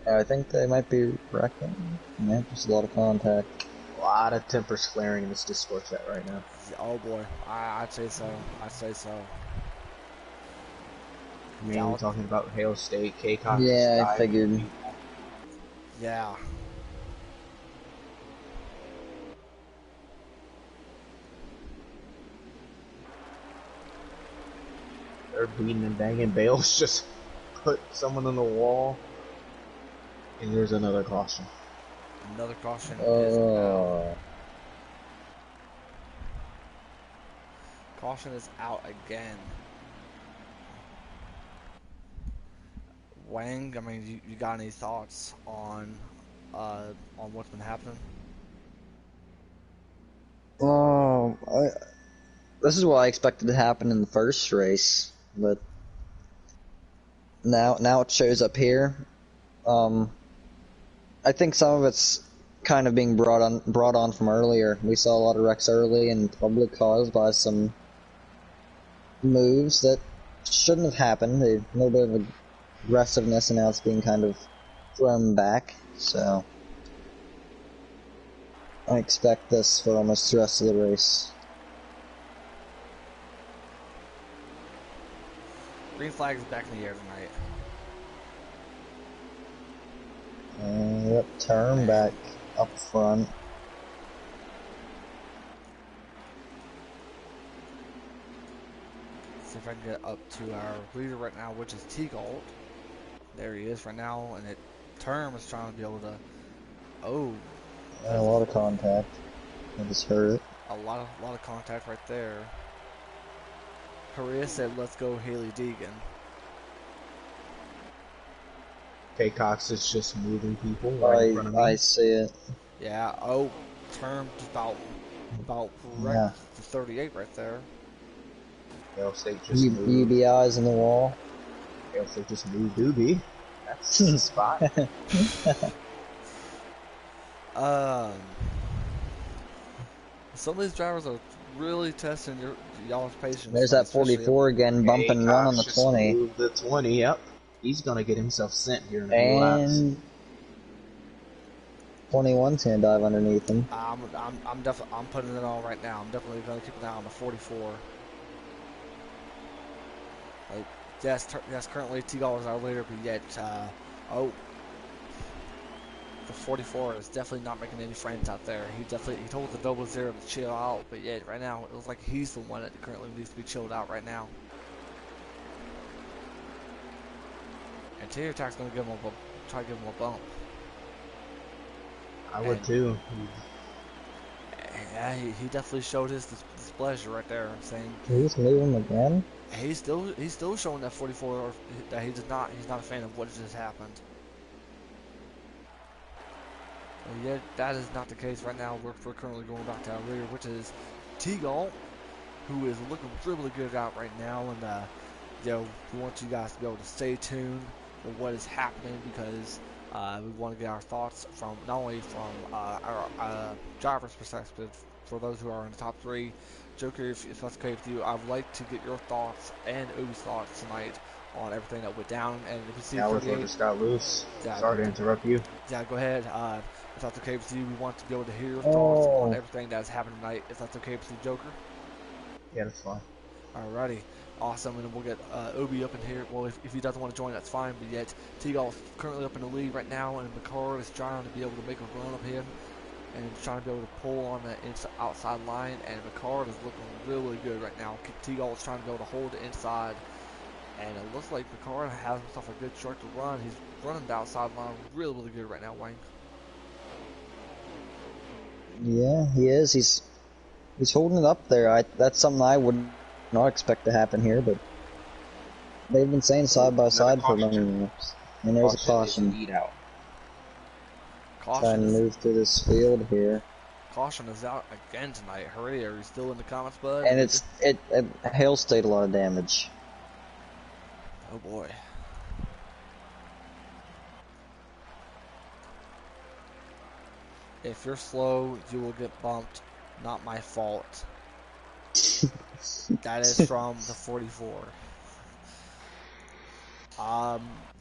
I think they might be wrecking. Yeah, just a lot of contact. A lot of tempers flaring in this Discord chat right now. Oh boy, I'd say so. Mainly talking about Hale State, K-Cox. Yeah, I figured. Yeah. They're beating and banging. Bales just put someone on the wall. And there's another caution. Another caution is out. Caution is out again. Wang, I mean, you got any thoughts on what's been happening? Oh, this is what I expected to happen in the first race, but now it shows up here. I think some of it's kind of being brought on from earlier. We saw a lot of wrecks early and probably caused by some moves that shouldn't have happened. A little bit of aggressiveness, and now it's being kind of thrown back. So I expect this for almost the rest of the race. Green flag is back in the air tonight. Yep, turn back up front. See if I can get up to our leader right now, which is T-Gold. There he is right now, and Term is trying to be able to. Oh, And a lot of contact. I just heard it. a lot of contact right there. Korea said, "Let's go, Haley Deegan." K Cox is just moving people right in front of me. I see it. Yeah. Oh, Term just about wrecked Yeah. the 38 right there. Fail State just moved. UBI's in the wall. Fail State just moved Doobie. That's the spot. Some of these drivers are really testing y'all's patience. There's that especially 44 again, bump K and run on Cox the just 20. moved the 20. Yep. He's gonna get himself sent here in a few laps. And 21's gonna dive underneath him. I'm putting it on right now. I'm definitely gonna keep an eye on the 44. Like, yes, currently T-Gall is our leader, but yet, the 44 is definitely not making any friends out there. He told the double zero to chill out, but yet right now it looks like he's the one that currently needs to be chilled out right now. And Tater Attack's gonna try to give him a bump. I would too. Yeah, he definitely showed his displeasure right there. I'm saying He's moving again. he's still showing that 44 that he's not a fan of what just happened. And yet that is not the case right now. We're currently going back to our leader, which is T-Gall, who is looking really good out right now. And we want you guys to be able to stay tuned for what is happening, because we want to get our thoughts from not only from our driver's perspective, for those who are in the top three. Joker, if that's okay with you, I would like to get your thoughts and Obi's thoughts tonight on everything that went down. And if you see 38, just got loose. Yeah, Sorry to interrupt you. yeah, go ahead. If that's okay with you, we want to be able to hear your thoughts on everything that's happened tonight. If that's okay with you, Joker. Yeah, that's fine. Alrighty, awesome. And then we'll get Obi up in here. Well, if he doesn't want to join, that's fine. But yet, T-Gall is currently up in the lead right now, and McCord is trying to be able to make a run up here, and trying to be able to pull on the outside line. And McCord is looking really good right now. T-Gall is trying to be able to hold the inside, and it looks like McCord has himself a good short to run. He's running the outside line really good right now, Wayne. Yeah, he is. He's holding it up there. That's something I would not expect to happen here, but they've been saying side by side for many years. And there's a caution. Lead out. Trying to move through this field here. Caution is out again tonight. Hurry, are you still in the comments, bud? And it hail stayed a lot of damage. Oh boy. If you're slow, you will get bumped. Not my fault. That is from the 44.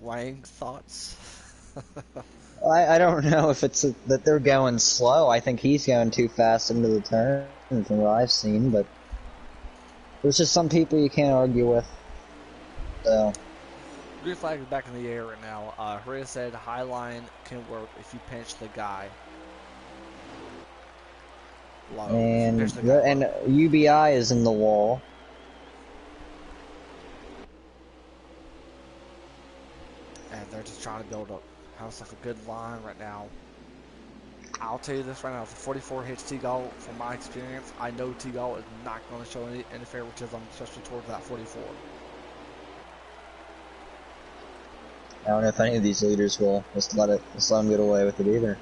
Wang, thoughts? I don't know if it's that they're going slow. I think he's going too fast into the turn from what I've seen, but there's just some people you can't argue with. So. Green flag is back in the air right now. Hurry said high line can work if you pinch the guy. Low. And UBI is in the wall. And they're just trying to build up have such a good line right now. I'll tell you this right now, if the 44 hits T-Gall, from my experience, I know T-Gall is not going to show any favoritism, especially towards that 44. I don't know if any of these leaders will just let them get away with it either.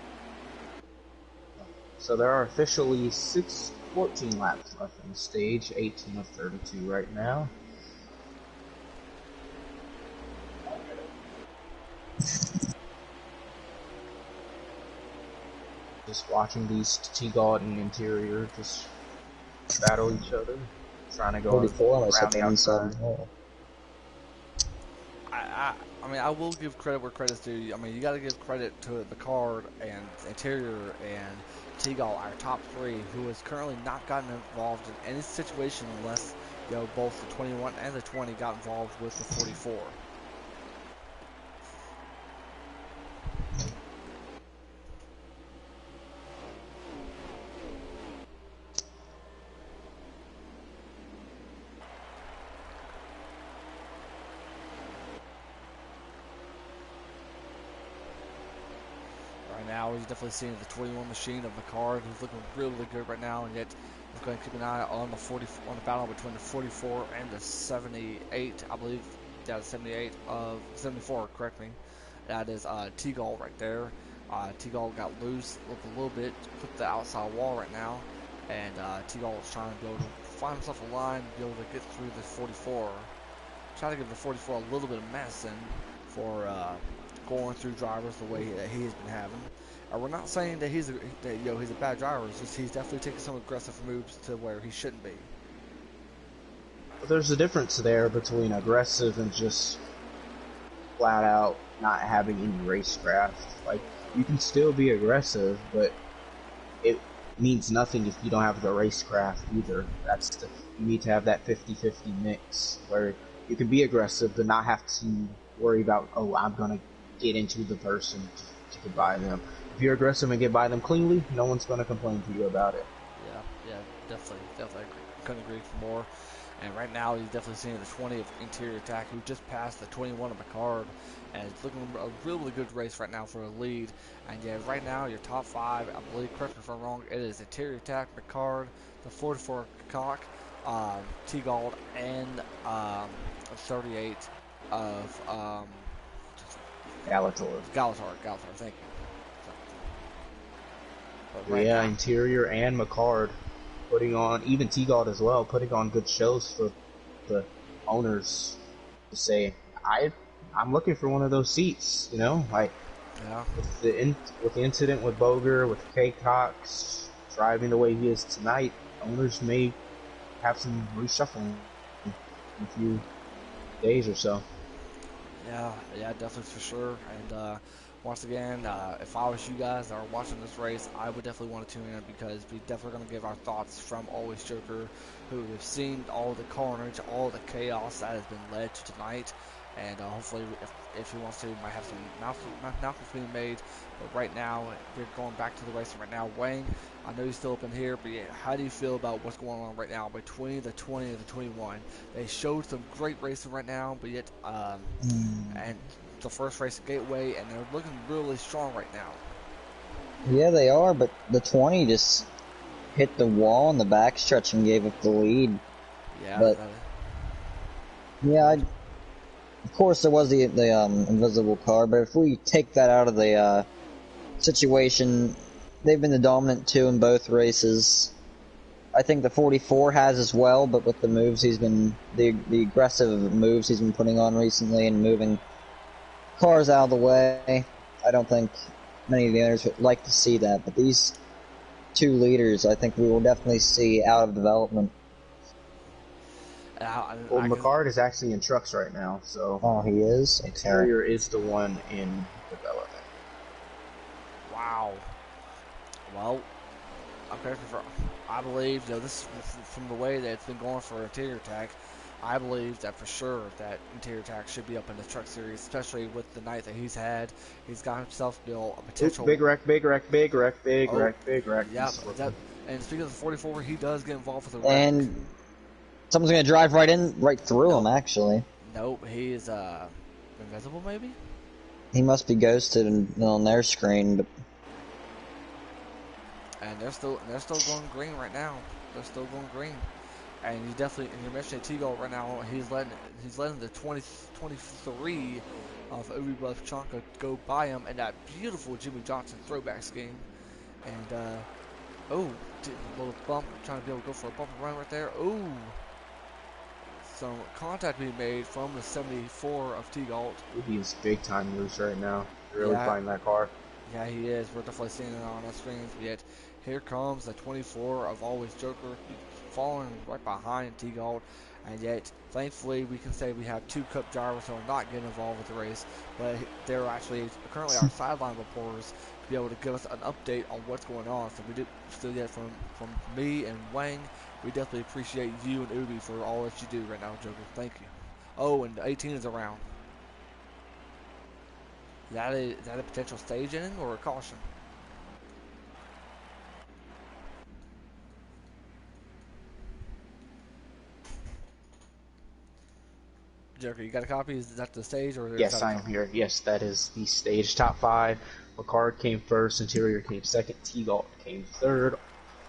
So there are officially 14 laps left on the stage, 18 of 32 right now. Just watching these T-Gall and Interior just battle each other, trying to go 44 almost around hit the the inside outside. of the hole. I mean, I will give credit where credit's due. I mean, you got to give credit to the card and Interior and T-Gall, our top three, who has currently not gotten involved in any situation unless, both the 21 and the 20 got involved with the 44. Now he's definitely seeing the 21 machine of McCard, who's looking really, really good right now, and yet he's going to keep an eye on the battle between the 44 and the 78, I believe. Yeah, the 74, correct me. That is T-Gall right there. T-Gall got loose, looked a little bit, clipped the outside wall right now, and T-Gall is trying to be able to find himself a line, be able to get through the 44. Trying to give the 44 a little bit of medicine for going through drivers the way that he has been having. We're not saying that he's a bad driver. It's just he's definitely taking some aggressive moves to where he shouldn't be. But there's a difference there between aggressive and just flat out not having any racecraft. Like, you can still be aggressive, but it means nothing if you don't have the racecraft either. You need to have that 50-50 mix where you can be aggressive but not have to worry about, oh, I'm gonna get into the person to get by them. If you're aggressive and get by them cleanly, no one's gonna complain to you about it. Yeah, definitely couldn't agree more. And right now he's definitely seeing the 20 of Interior Attack, who just passed the 21 of McCard, and it's looking a really good race right now for a lead. And yeah, right now your top five, I believe, correct me if I'm wrong, it is Interior Attack, McCard, the 44 Cock, T-Gold, and 38 of Galatar, thank you. Right now, Interior and McCard putting on, even T-Gold as well, putting on good shows for the owners to say, I'm looking for one of those seats, like with the incident with Boger, with K Cox driving the way he is tonight, owners may have some reshuffling in a few days or so. Yeah, definitely for sure. And once again, if I was you guys that are watching this race, I would definitely want to tune in because we definitely going to give our thoughts from Always Joker, who have seen all the carnage, all the chaos that has been led to tonight. And hopefully, if he wants to, might have some announcements being made. But right now, we're going back to the racing right now. Wayne, I know you're still up in here, but yeah, how do you feel about what's going on right now between the 20 and the 21? They showed some great racing right now, but yet, and the first race at Gateway, and they're looking really strong right now. Yeah, they are, but the 20 just hit the wall in the backstretch and gave up the lead. Yeah, but of course there was the invisible car, but if we take that out of the situation, they've been the dominant two in both races. I think the 44 has as well, but with the moves the aggressive moves he's been putting on recently and moving cars out of the way, I don't think many of the owners would like to see that. But these two leaders, I think we will definitely see out of development. McCard is actually in trucks right now, so. Oh, he is? Interior is the one in development. Wow. Well, I believe, this from the way that it's been going for Interior Attack, I believe that for sure that Interior Attack should be up in the truck series, especially with the night that he's had. He's got himself built a potential. Big wreck. Yeah, and speaking of the 44, he does get involved with the wreck. And someone's gonna drive right through him, actually. Nope, he is invisible, maybe. He must be ghosted on their screen, but and they're still going green right now. They're still going green. And you definitely, and you're mentioning T-Gold right now, he's letting the 23 of Ubi Bluff Chanka go by him in that beautiful Jimmy Johnson throwback scheme. And, oh, a little bump, trying to be able to go for a bump and run right there. Oh, some contact being made from the 74 of T-Gold. He is big time loose right now. Really Yeah, fighting that car. yeah, he is. We're definitely seeing it on our screens. Yet here comes the 24 of Always Joker, following right behind T-Gold. And yet, thankfully, we can say we have two Cup drivers who are not getting involved with the race, but they're actually currently our sideline reporters to be able to give us an update on what's going on. So we do still get from me and Wang. We definitely appreciate you and Ubi for all that you do right now, Joker. Thank you. Oh, and the 18 is around. Is that a potential stage ending or a caution? Joker, you got a copy? Is that the stage or is Yes, that a I am caution? here. Yes, that is the stage. Top five. McCard came first. Interior came second. T-Galt came third.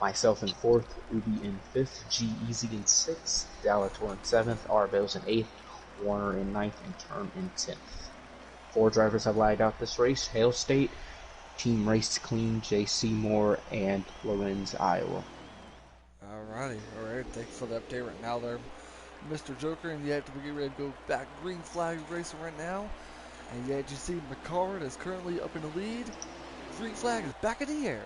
Myself in fourth. Ubi in fifth. G Easy in sixth. Dalator in seventh. Arbos in eighth. Warner in ninth. And Term in 10th. Four drivers have lagged out this race. Hale State, Team Race Clean, J. Seymour, and Lorenz, Iowa. Alrighty, alright. Thanks for the update right now there, Mr. Joker. And yet we get ready to go back green flag racing right now. And yet you see McCard is currently up in the lead. Green flag is back in the air.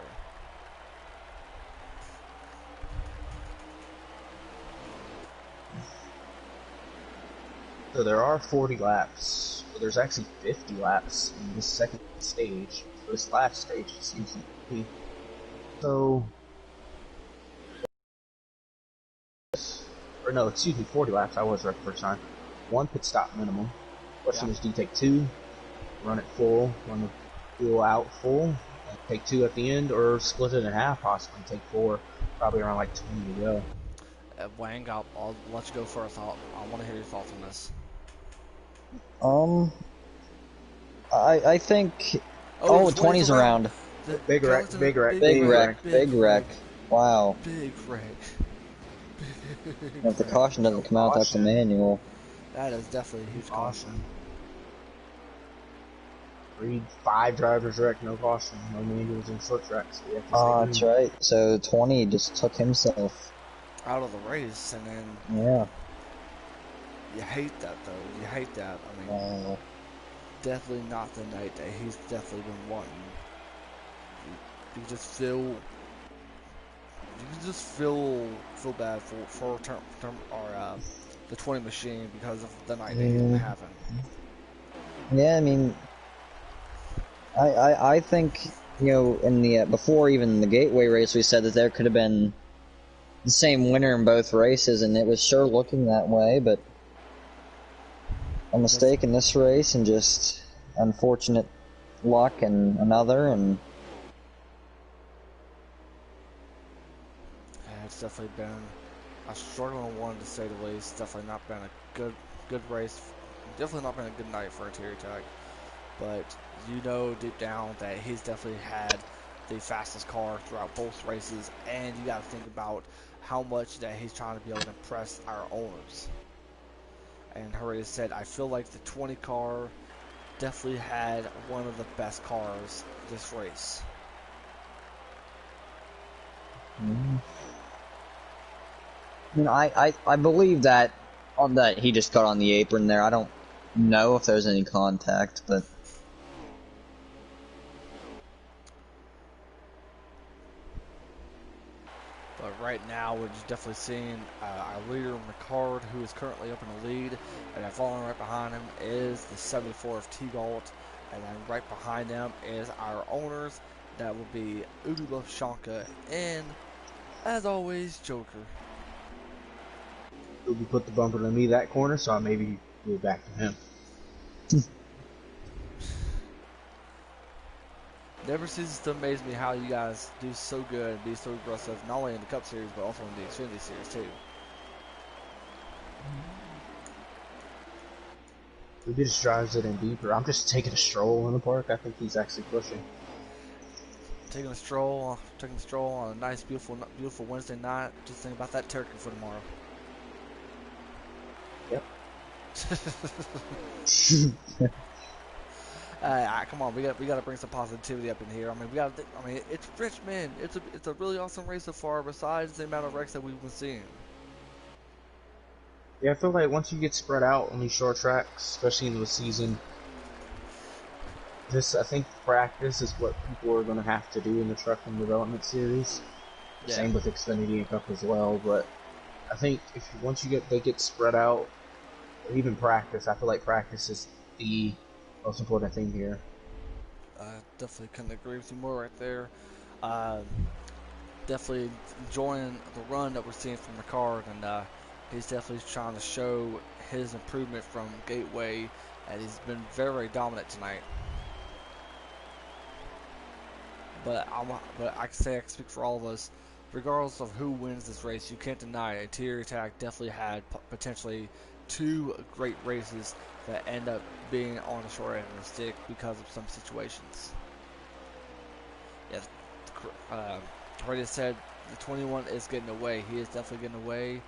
So there are 40 laps. Well, there's actually 50 laps in this second stage. This last stage, excuse me. So, or no, excuse me, 40 laps. I was right the first time. One pit stop minimum. Question is, do you take two, run it full, run the fuel out full, and take two at the end, or split it in half, possibly take four, probably around like 20 to go. Wang, I'll let you go first. I want to hear your thoughts on this. Um, I think. Oh, Oh, the 20's 20's around. around. The Big wreck, Darlington- big wreck, Big wreck, big big wreck. Wow. Big wreck. Big If the wreck. caution doesn't come out, that's a manual. That is definitely a huge caution. Read 5 drivers wrecked, no caution, no manuals in short tracks. So Oh, that's right. So 20 just took himself. Out of the race, and then Yeah. you hate that though. You hate that. I mean, definitely not the night that he's definitely been wanting. You just feel bad for the 20 machine because of the night that he's been having. Yeah, I mean, I think, in the before even the Gateway race, we said that there could have been the same winner in both races, and it was sure looking that way, but a mistake in this race and just unfortunate luck in another, and Yeah, it's definitely been a struggling one to say the least. Definitely not been a good race. Definitely not been a good night for Interior Tech. But you know deep down that he's definitely had the fastest car throughout both races, and you got to think about how much that he's trying to be able to impress our owners. And Hurry said, I feel like the 20 car definitely had one of the best cars this race. I mean, I believe that on that he just got on the apron there. I don't know if there's any contact, but But right now, we're just definitely seeing our leader, McCard, who is currently up in the lead. And then following right behind him is the 74 of T-Galt. And then right behind them is our owners. That will be Udubuff Shanka and, as always, Joker. We put the bumper to me that corner, so I maybe move back to him. Never ceases to amaze me how you guys do so good and be so aggressive, not only in the Cup Series, but also in the Xfinity Series, too. He just drives it in deeper. I'm just taking a stroll in the park. I think he's actually pushing. taking a stroll on a nice, beautiful Wednesday night. Just think about that turkey for tomorrow. Yep. Come on, we got to bring some positivity up in here. I mean, it's Richmond. It's a really awesome race so far. Besides the amount of wrecks that we've been seeing. Yeah, I feel like once you get spread out on these short tracks, especially in the season, I think practice is what people are going to have to do in the Trucking Development Series. Yeah. Same with Xfinity and Cup as well. But I think once they get spread out, or even practice, I feel like practice is the most important thing here. I definitely couldn't agree with you more right there. Uh, Definitely enjoying the run that we're seeing from Ricard, and he's definitely trying to show his improvement from Gateway, and he's been very dominant tonight. But I can say I can speak for all of us. Regardless of who wins this race, you can't deny it. Interior Attack definitely had potentially two great races that end up being on the short end of the stick because of some situations. Yes, already said the 21 is getting away. He is definitely getting away.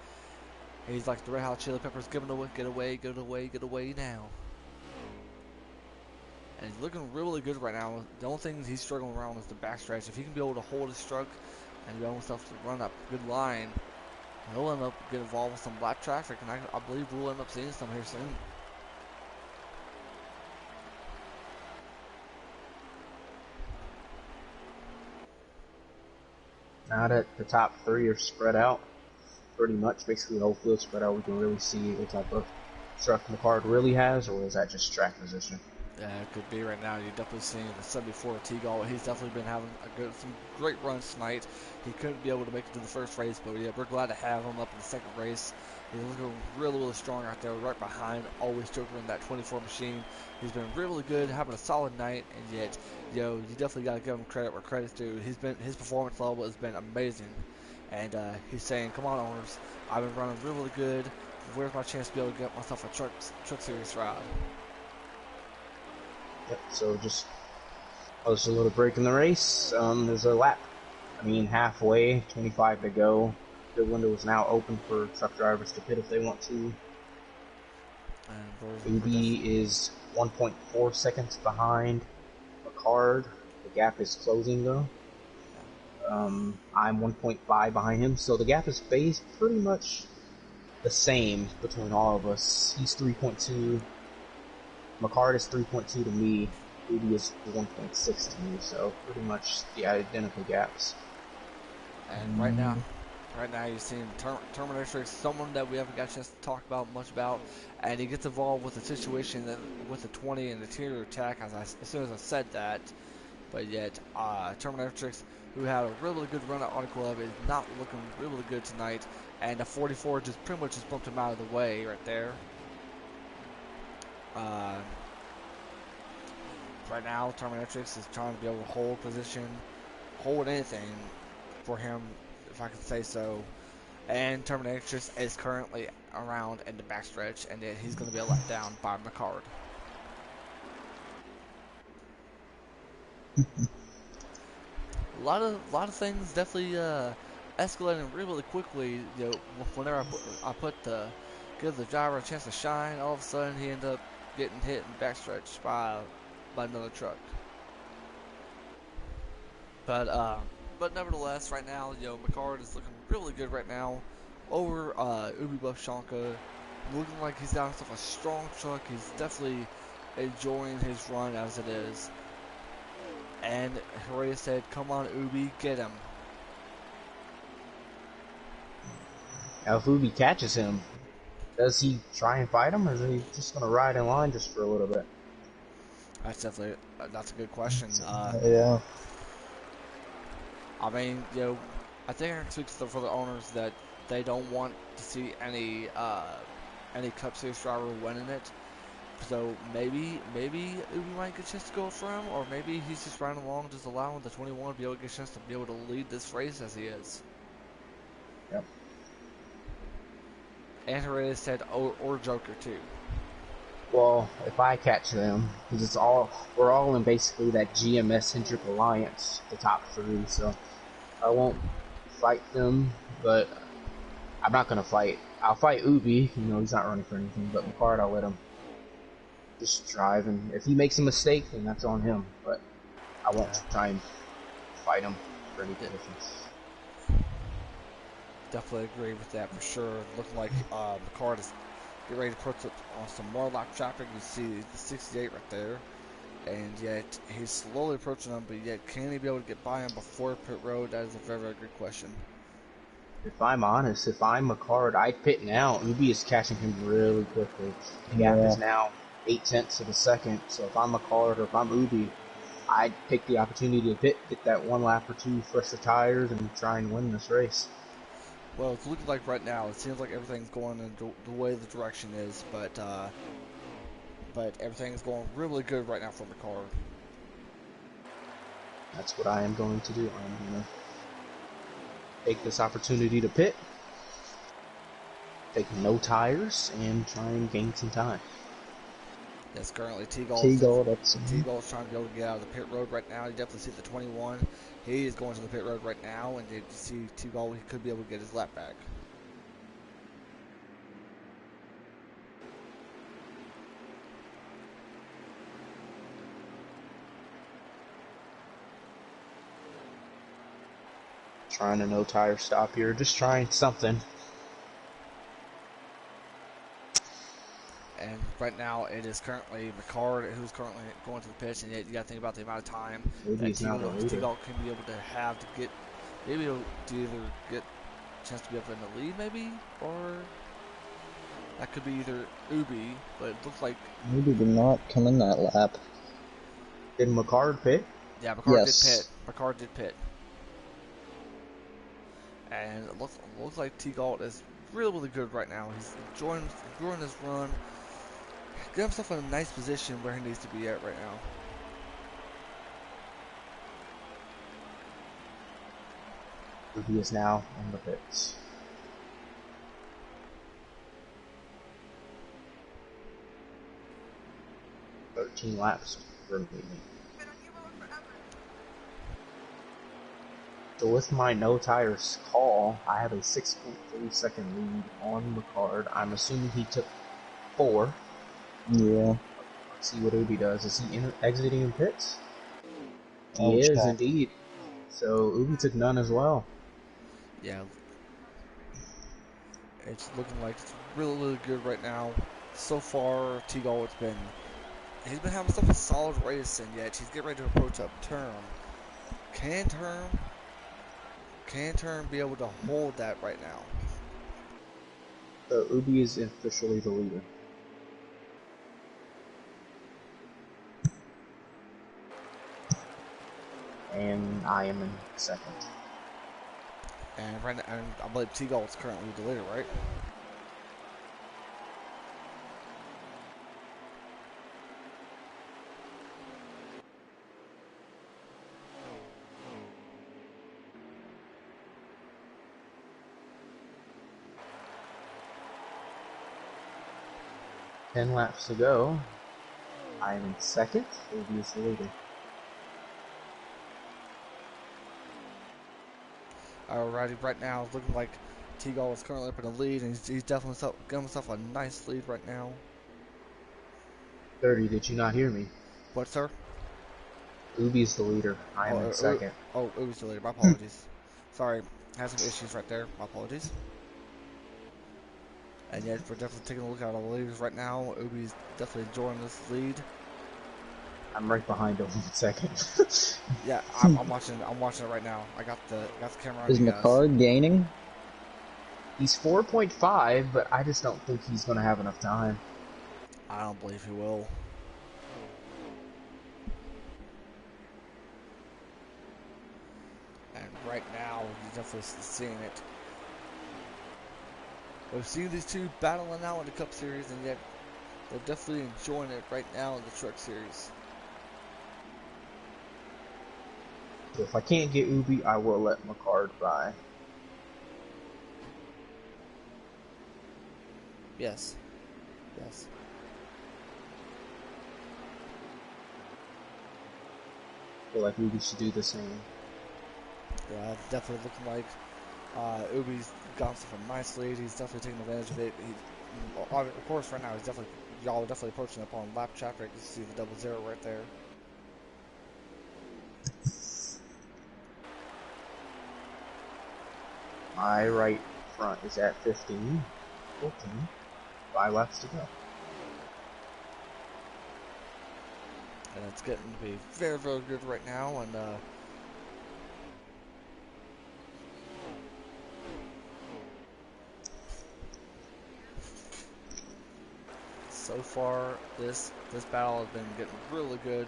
He's like the Red Hot Chili Peppers, giving away, get away, get away, get away now. And he's looking really good right now. The only thing he's struggling around is the backstretch. If he can be able to hold his stroke and be able himself to run up a good line, he'll end up getting involved with some black traffic, and I believe we'll end up seeing some here soon. Now that the top three are spread out, pretty much, basically the whole field spread out, we can really see what type of truck McCard really has, or is that just track position? Yeah, it could be right now. You're definitely seeing the 74 T-Gull. He's definitely been having some great runs tonight. He couldn't be able to make it to the first race, but yeah, we're glad to have him up in the second race. He's looking really, really strong out there, right behind, always joking in that 24 machine. He's been really good, having a solid night, and yet, you definitely got to give him credit where credit's due. His performance level has been amazing, and he's saying, "Come on, owners, I've been running really, really good. Where's my chance to be able to get myself a truck series ride?" Yep, so just a little break in the race. There's a lap. Halfway, 25 to go. The window is now open for truck drivers to pit if they want to. And Ubi is 1.4 seconds behind McCard. The gap is closing though. I'm 1.5 behind him, so the gap is pretty much the same between all of us. He's 3.2. McCard is 3.2 to me. Ubi is 1.6 to me, so pretty much the identical gaps. And right now you're seeing Terminatrix, someone that we haven't got a chance to talk much about, and he gets involved with the situation with the 20 and the Interior Attack as soon as I said that. But yet, Terminatrix, who had a really good run at Auto Club, is not looking really good tonight, and the 44 just pretty much just bumped him out of the way right there. Right now, Terminatrix is trying to be able to hold position, hold anything for him, if I can say so. And Terminatrix is currently around in the backstretch, and then he's going to be let down by McCard. A lot of things definitely escalating really quickly. Whenever give the driver a chance to shine, all of a sudden he ended up getting hit in the backstretch by another truck. But nevertheless, right now, McCard is looking really good right now over Ubi Buffshanka, looking like he's got himself a strong truck. He's definitely enjoying his run as it is. And Horea said, "Come on, Ubi, get him." Now, if Ubi catches him, does he try and fight him, or is he just going to ride in line just for a little bit? That's a good question. Yeah. I mean, I think I can speak for the owners that they don't want to see any Cup Series driver winning it. So maybe Ubi might get a chance to go for him, or maybe he's just riding along, just allowing the 21 to be able to get a chance to be able to lead this race as he is. Yep. And Herrera said, or Joker too. Well, if I catch them, because we're all in basically that GMS Hendrick alliance, the top three. So I won't fight them, but I'm not gonna fight. I'll fight Ubi. You know, he's not running for anything. But McCard, I'll let him just drive, and if he makes a mistake, then that's on him. But I won't Yeah. try and fight him for any Yeah. positions. Definitely agree with that for sure. Looking like McCard is getting ready to put on some more lap traffic. You see the 68 right there. And yet he's slowly approaching him, but yet can he be able to get by him before pit road? That is a very, very good question. If I'm honest, if I'm McCard, I'd pit now. Ubi is catching him really quickly. The gap Yeah. is now 8/10 of a second. So if I'm McCard or if I'm Ubi, I'd take the opportunity to pit, get that one lap or two fresher tires, and try and win this race. Well, it's looking like right now, it seems like everything's going in the way the direction is, but everything's going really good right now for McCard. That's what I am going to do. I'm going to take this opportunity to pit, take no tires, and try and gain some time. Yes, currently T-Gold's T-Gold, that's trying to be able to get out of the pit road right now. You definitely see the 21. He is going to the pit road right now, and you see T-Gold, he could be able to get his lap back. Trying a no tire stop here, just trying something. And right now, it is currently McCard who's currently going to the pitch, and yet you got to think about the amount of time Maybe that he's now the leader. T-Gold can be able to have to get, maybe to either get a chance to be up in the lead, maybe, or that could be either Ubi, but it looks like, Maybe did not come in that lap. Did McCard pit? yeah, McCard did pit. Yes. McCard did pit. And it looks like T-Gold is really, really good right now. He's enjoying this run. Get himself in a nice position where he needs to be at right now. He is now on the pits. "13 laps remaining." So with my no tires call, I have a 6.3 second lead on McCard. I'm assuming he took 4. Yeah. Let's see what Ubi does. Is he exiting in pits? I'll He is check. indeed. So Ubi took none as well. Yeah, it's looking like it's really, really good right now. So far, T-Gold he's been having such a solid race, and yet he's getting ready to approach up turn. Can turn be able to hold that right now? So Ubi is officially the leader. And I am in second. And right now, and I believe T-Gold is currently the leader, right? Ten laps to go. I am in second. Ubi is the leader. Alrighty, right now it's looking like T-Gold is currently up in the lead, and he's definitely getting himself a nice lead right now. 30, did you not hear me? What, sir? Ubi is the leader. I am in second. It was the leader. My apologies. Sorry, had some issues right there. My apologies. And yet, we're definitely taking a look at all the leaders right now. Ubi's definitely enjoying this lead. I'm right behind him in second. Yeah, I'm watching. I'm watching it right now. I got the camera on Is you guys. McCard gaining? He's 4.5, but I just don't think he's going to have enough time. I don't believe he will. And right now, you're definitely seeing it. We've seen these two battling out in the Cup Series, and yet they're definitely enjoying it right now in the Truck Series. So if I can't get Ubi, I will let McCard by. Yes. Yes. feel like we should do the same. Yeah, it's definitely looking like Ubi's got himself a nice lead. He's definitely taking advantage of it. Of course, right now, y'all are definitely approaching up on lap traffic. You can see the 00 right there. My right front is at 15, 14, 5 laps to go. And it's getting to be very, very good right now. And so far, this battle has been getting really good.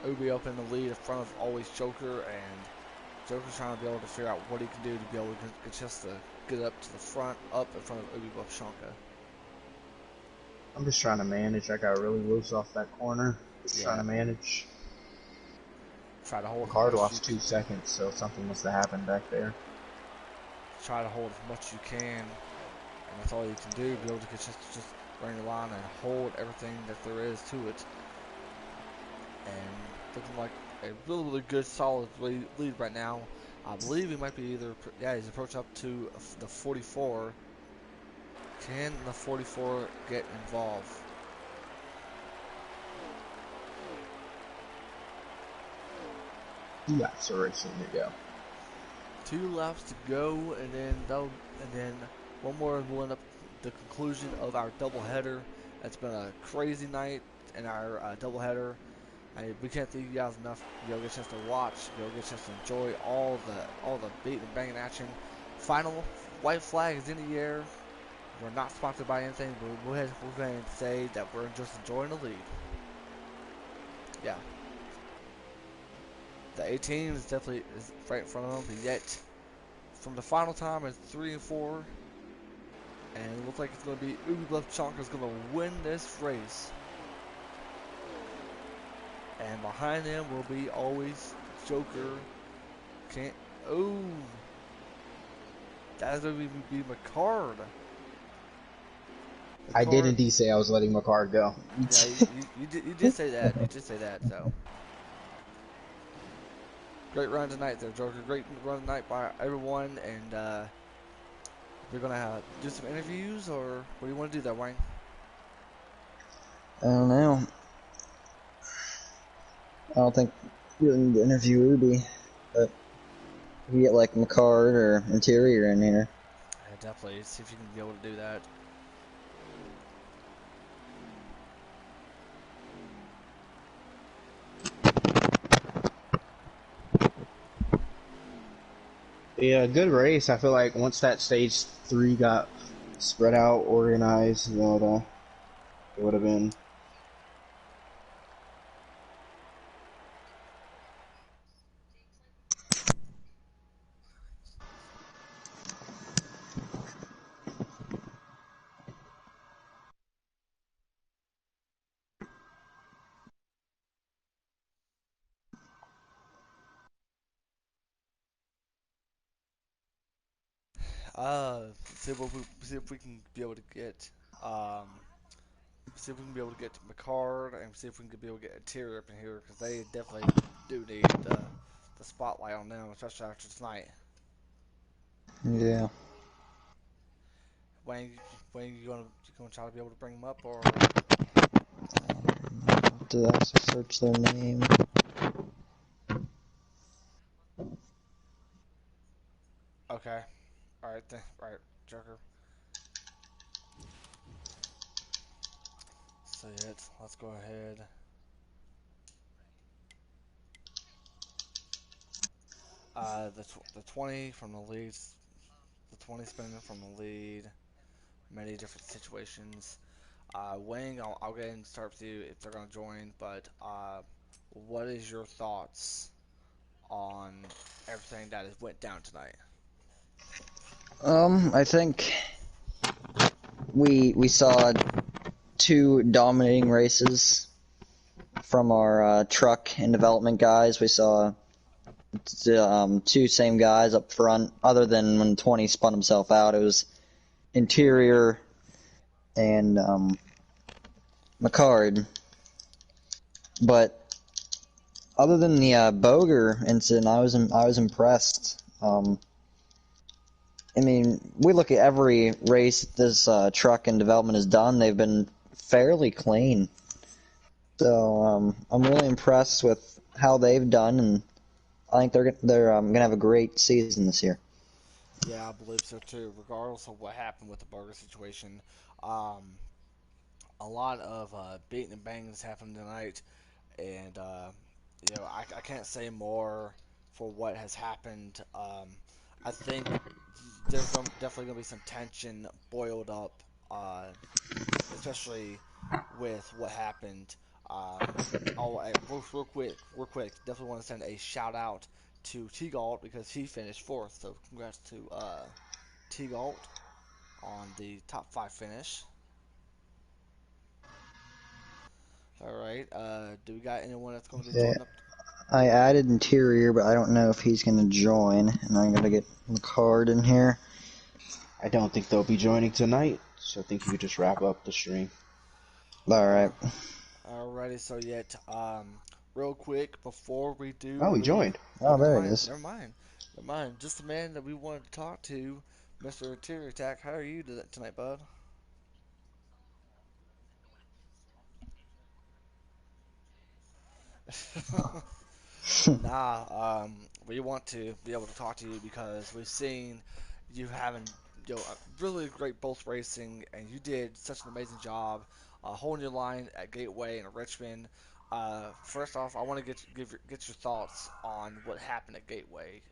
Ubi up in the lead in front of always Joker, and Joker's trying to be able to figure out what he can do to be able to get just to get up to the front, up in front of Ubi Bubshanka. I'm just trying to manage. I got really loose off that corner. Just trying to manage. Try to hold. The car lost 2 seconds, so something must have happened back there. Try to hold as much as you can, and that's all you can do. Be able to get just run your line and hold everything that there is to it. And looking like a really, really good, solid lead right now. I believe he might be he's approaching up to the 44. Can the 44 get involved? 2 laps of racing to go. 2 laps to go, and then one more, and we'll end up the conclusion of our doubleheader. It's been a crazy night in our doubleheader. We can't thank you guys enough. You'll get a chance to watch. You'll get a chance to enjoy all the beating and banging action. Final white flag is in the air. We're not sponsored by anything, but we'll go ahead and say that we're just enjoying the lead. Yeah. The 18 is definitely right in front of them, but yet from the final time it's 3 and 4, and it looks like it's going to be Ubi Bubshanka is going to win this race. And behind them will be always Joker. That's going to be McCard. I did indeed say I was letting my car go. Yeah, you did say that. You did say that, so. Great run tonight there, Joker. Great run tonight by everyone, and we're going to do some interviews, or what do you want to do there, Wayne? I don't know. I don't think we really need to interview Ubi, but we get like McCard or Interior in here. Yeah, definitely. See if you can be able to do that. Yeah, good race. I feel like once that stage 3 got spread out, organized, that it would have been. See if we can be able to get see if we can be able to get McCard, and see if we can be able to get Interior up in here, because they definitely do need the spotlight on them, especially after tonight. Yeah. Wayne, you gonna try to be able to bring them up, or? To also search their name. Okay. All right. All right, Joker. So let's go ahead. The 20 from the leads, the 20 spinning from the lead, many different situations. Wayne, I'll go ahead and start with you if they're gonna join. But what is your thoughts on everything that has went down tonight? I think we saw 2 dominating races from our truck and development guys. We saw 2 same guys up front. Other than when 20 spun himself out, it was Interior and McCard. But other than the Boger incident, I was impressed. I mean, we look at every race this truck in development has done; they've been fairly clean. So I'm really impressed with how they've done, and I think they're gonna have a great season this year. Yeah, I believe so too. Regardless of what happened with the burger situation, um, a lot of beating and banging has happened tonight, and I can't say more for what has happened. I think there's definitely going to be some tension boiled up, especially with what happened. Um, real quick, definitely want to send a shout out to T Galt because he finished fourth. So congrats to T Galt on the top five finish. All right. Do we got anyone that's going to be Okay, joining up? I added Interior, but I don't know if he's gonna join, and I'm gonna get the card in here. I don't think they'll be joining tonight, so I think you could just wrap up the stream. All right. Uh, Alrighty. So yet, real quick before we do Oh, he leave. joined. Oh, Oh, never there he mind. is. Never mind. Never mind. Just the man that we wanted to talk to, Mr. Interior Attack. How are you tonight, bud? Nah, we want to be able to talk to you because we've seen you having a really great both racing, and you did such an amazing job holding your line at Gateway and Richmond. First off, I want to get your thoughts on what happened at Gateway.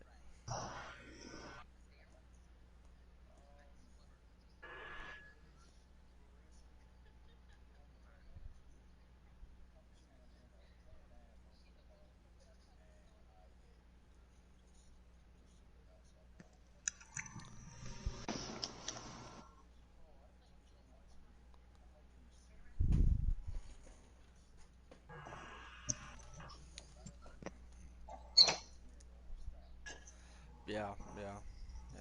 Yeah, yeah, yeah,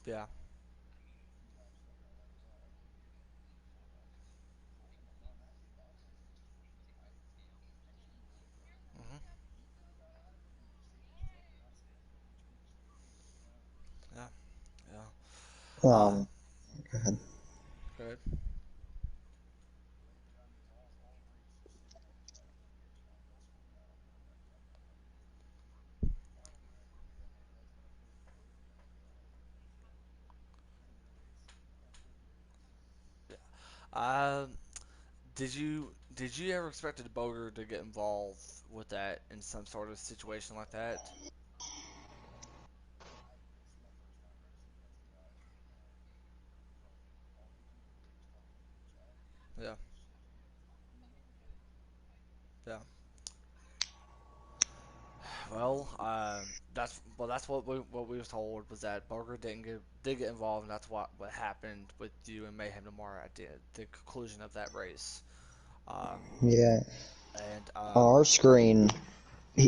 yeah. Hmm. Yeah, yeah. Uh, Um, go ahead. Good. Um, did you ever expect the Boger to get involved with that in some sort of situation like that? Yeah, yeah. Well, that's what we was told was that Boger did get involved, and that's what happened with you and Mayhem tomorrow at the conclusion of that race. Um, Yeah, and on our screen,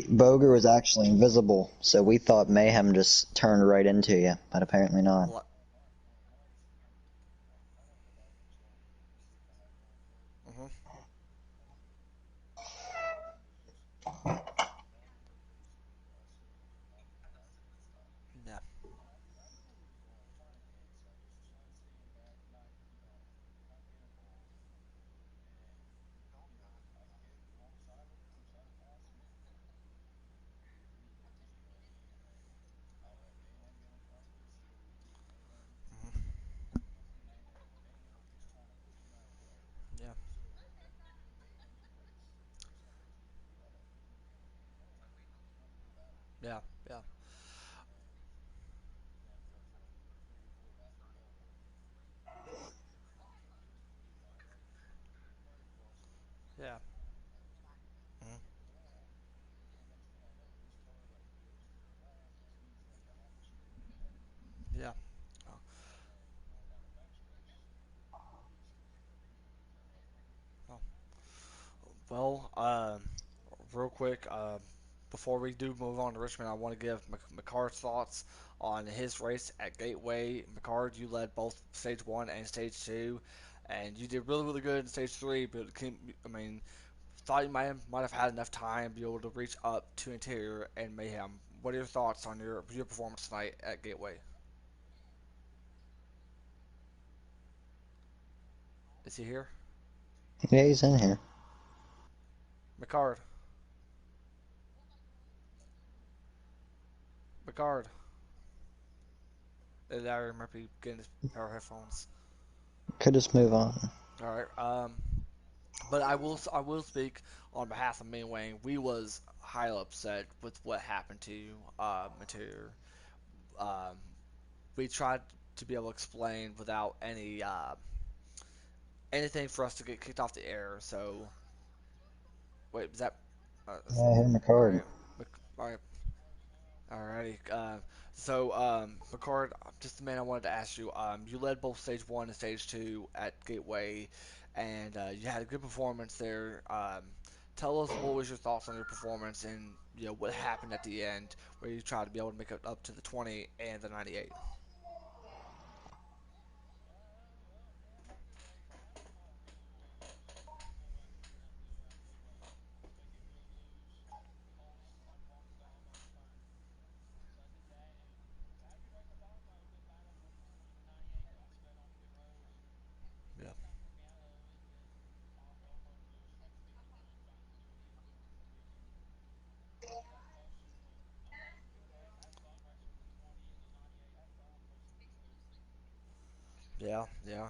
Boger was actually invisible, so we thought Mayhem just turned right into you, but apparently not. li- mhm, yeah, mhm, yeah, yeah, yeah, yeah, mhm, yeah. Oh, oh. Well, real quick. before we do move on to Richmond, I want to give McCard's thoughts on his race at Gateway. McCard, you led both stage one and stage two, and you did really, really good in stage three. But I mean, thought you might have had enough time to be able to reach up to Interior and Mayhem. What are your thoughts on your performance tonight at Gateway? Is he here? Yeah, he's in here. McCard, McCard. Larry might be getting his power headphones. Could just move on. All right. But I will speak on behalf of me and Wayne. We was highly upset with what happened to you, Interior. Um, we tried to be able to explain without anything for us to get kicked off the air. So wait, is that Yeah, hit him a all card. right? All right. Alrighty. McCord, just the man I wanted to ask you. You led both stage one and stage two at Gateway, and you had a good performance there. Tell us what was your thoughts on your performance, and what happened at the end, where you tried to be able to make it up to the 20 and the 98. Yeah. Yeah, yeah.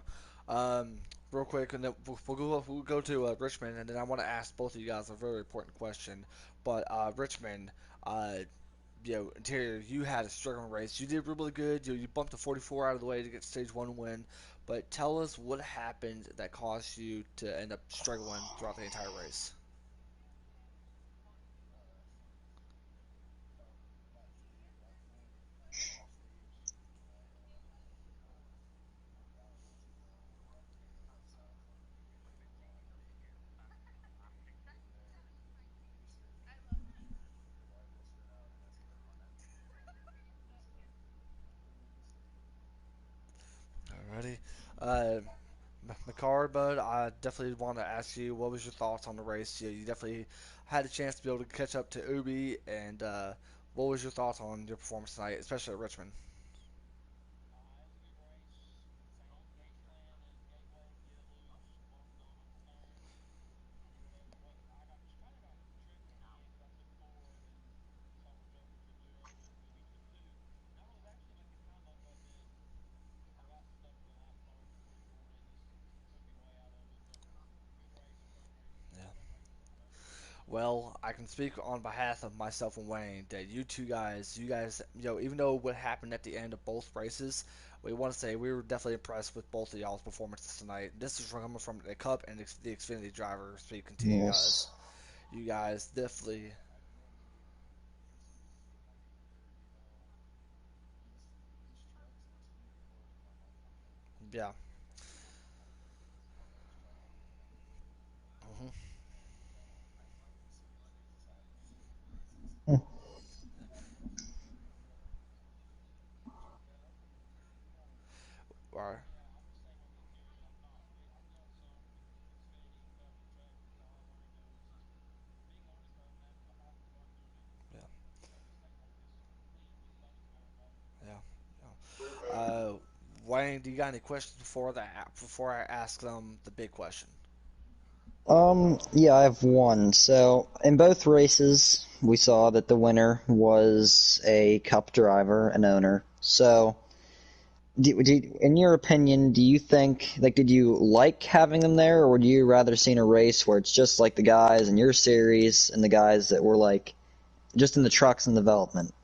Um, Real quick, and then we'll go to Richmond, and then I want to ask both of you guys a very important question. But Richmond, uh, Interior, you had a struggling race. You did really good. You bumped to 44 out of the way to get stage one win. But tell us what happened that caused you to end up struggling throughout the entire race. Alrighty. Uh, McCard, bud, I definitely want to ask you what was your thoughts on the race? You definitely had a chance to be able to catch up to Ubi, and what was your thoughts on your performance tonight, especially at Richmond? Yeah. Well, I can speak on behalf of myself and Wayne that you guys, even though what happened at the end of both races, we want to say we were definitely impressed with both of y'all's performances tonight. This is coming from the Cup and the Xfinity driver speaking to you guys. Yes. You guys definitely, yeah. Hmm. Hmm. All right. Yeah. Yeah. Yeah. Wayne, do you got any questions before I ask them the big question? Yeah, I have one. So, in both races, we saw that the winner was a cup driver, an owner. So, in your opinion, do you think, like, did you like having them there, or would you rather seen a race where it's just like the guys in your series and the guys that were like just in the trucks and development?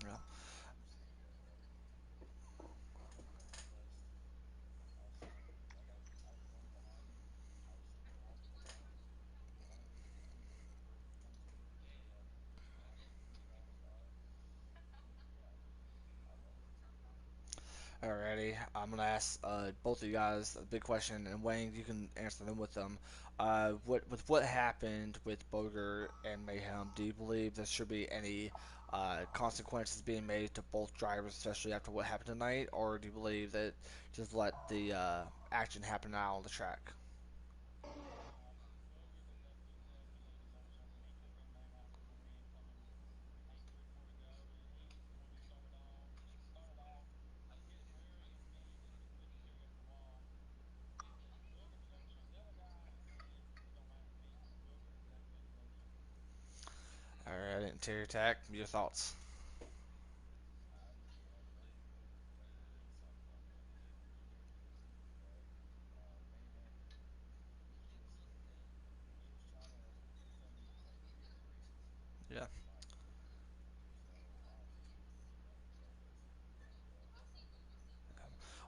Yeah. Alrighty, I'm gonna ask both of you guys a big question, and Wayne, you can answer them with them. What happened with Boger and Mayhem? Do you believe there should be any consequences being made to both drivers, especially after what happened tonight, or do you believe that just let the action happen out on the track? Alright, interior attack, your thoughts? Yeah,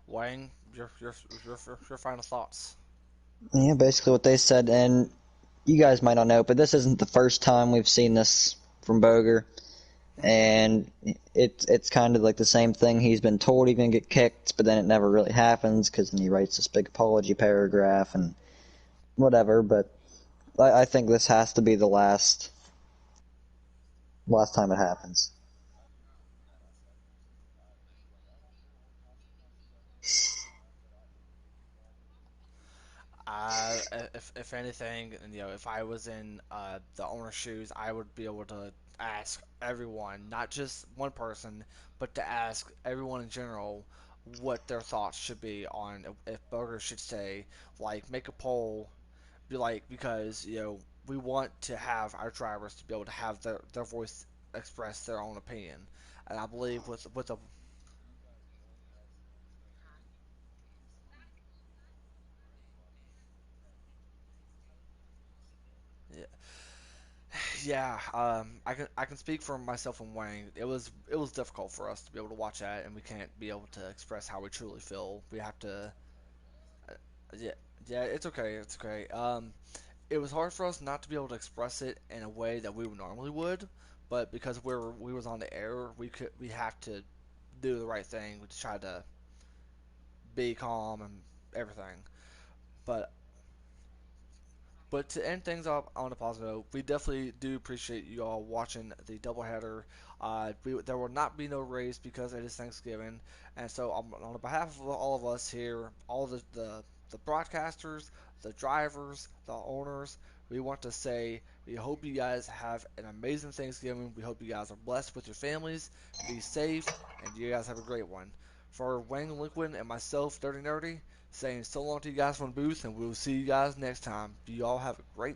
Wayne, your final thoughts. Yeah, basically what they said, and you guys might not know, but this isn't the first time we've seen this from Boger, and it's kind of like the same thing. He's been told he's gonna get kicked, but then it never really happens because then he writes this big apology paragraph and whatever. But I think this has to be the last time it happens. If anything, and, if I was in the owner's shoes, I would be able to ask everyone, not just one person, but to ask everyone in general what their thoughts should be on if Burger should say, like, make a poll, be like, because we want to have our drivers to be able to have their voice express their own opinion, and I believe with a yeah, I can speak for myself and Wayne. It was difficult for us to be able to watch that, and we can't be able to express how we truly feel. We have to, uh, yeah, yeah. It's okay. It's okay. It was hard for us not to be able to express it in a way that we would normally would, but because we was on the air, we have to do the right thing. We try to be calm and everything. But But to end things up on a positive note, we definitely do appreciate you all watching the doubleheader. There will not be no race because it is Thanksgiving, and so on behalf of all of us here, all the broadcasters, the drivers, the owners, we want to say we hope you guys have an amazing Thanksgiving. We hope you guys are blessed with your families, be safe, and you guys have a great one. For Wayne Liquid and myself, Dirty Nerdy, saying so long to you guys from the booth, and we'll see you guys next time. You all have a great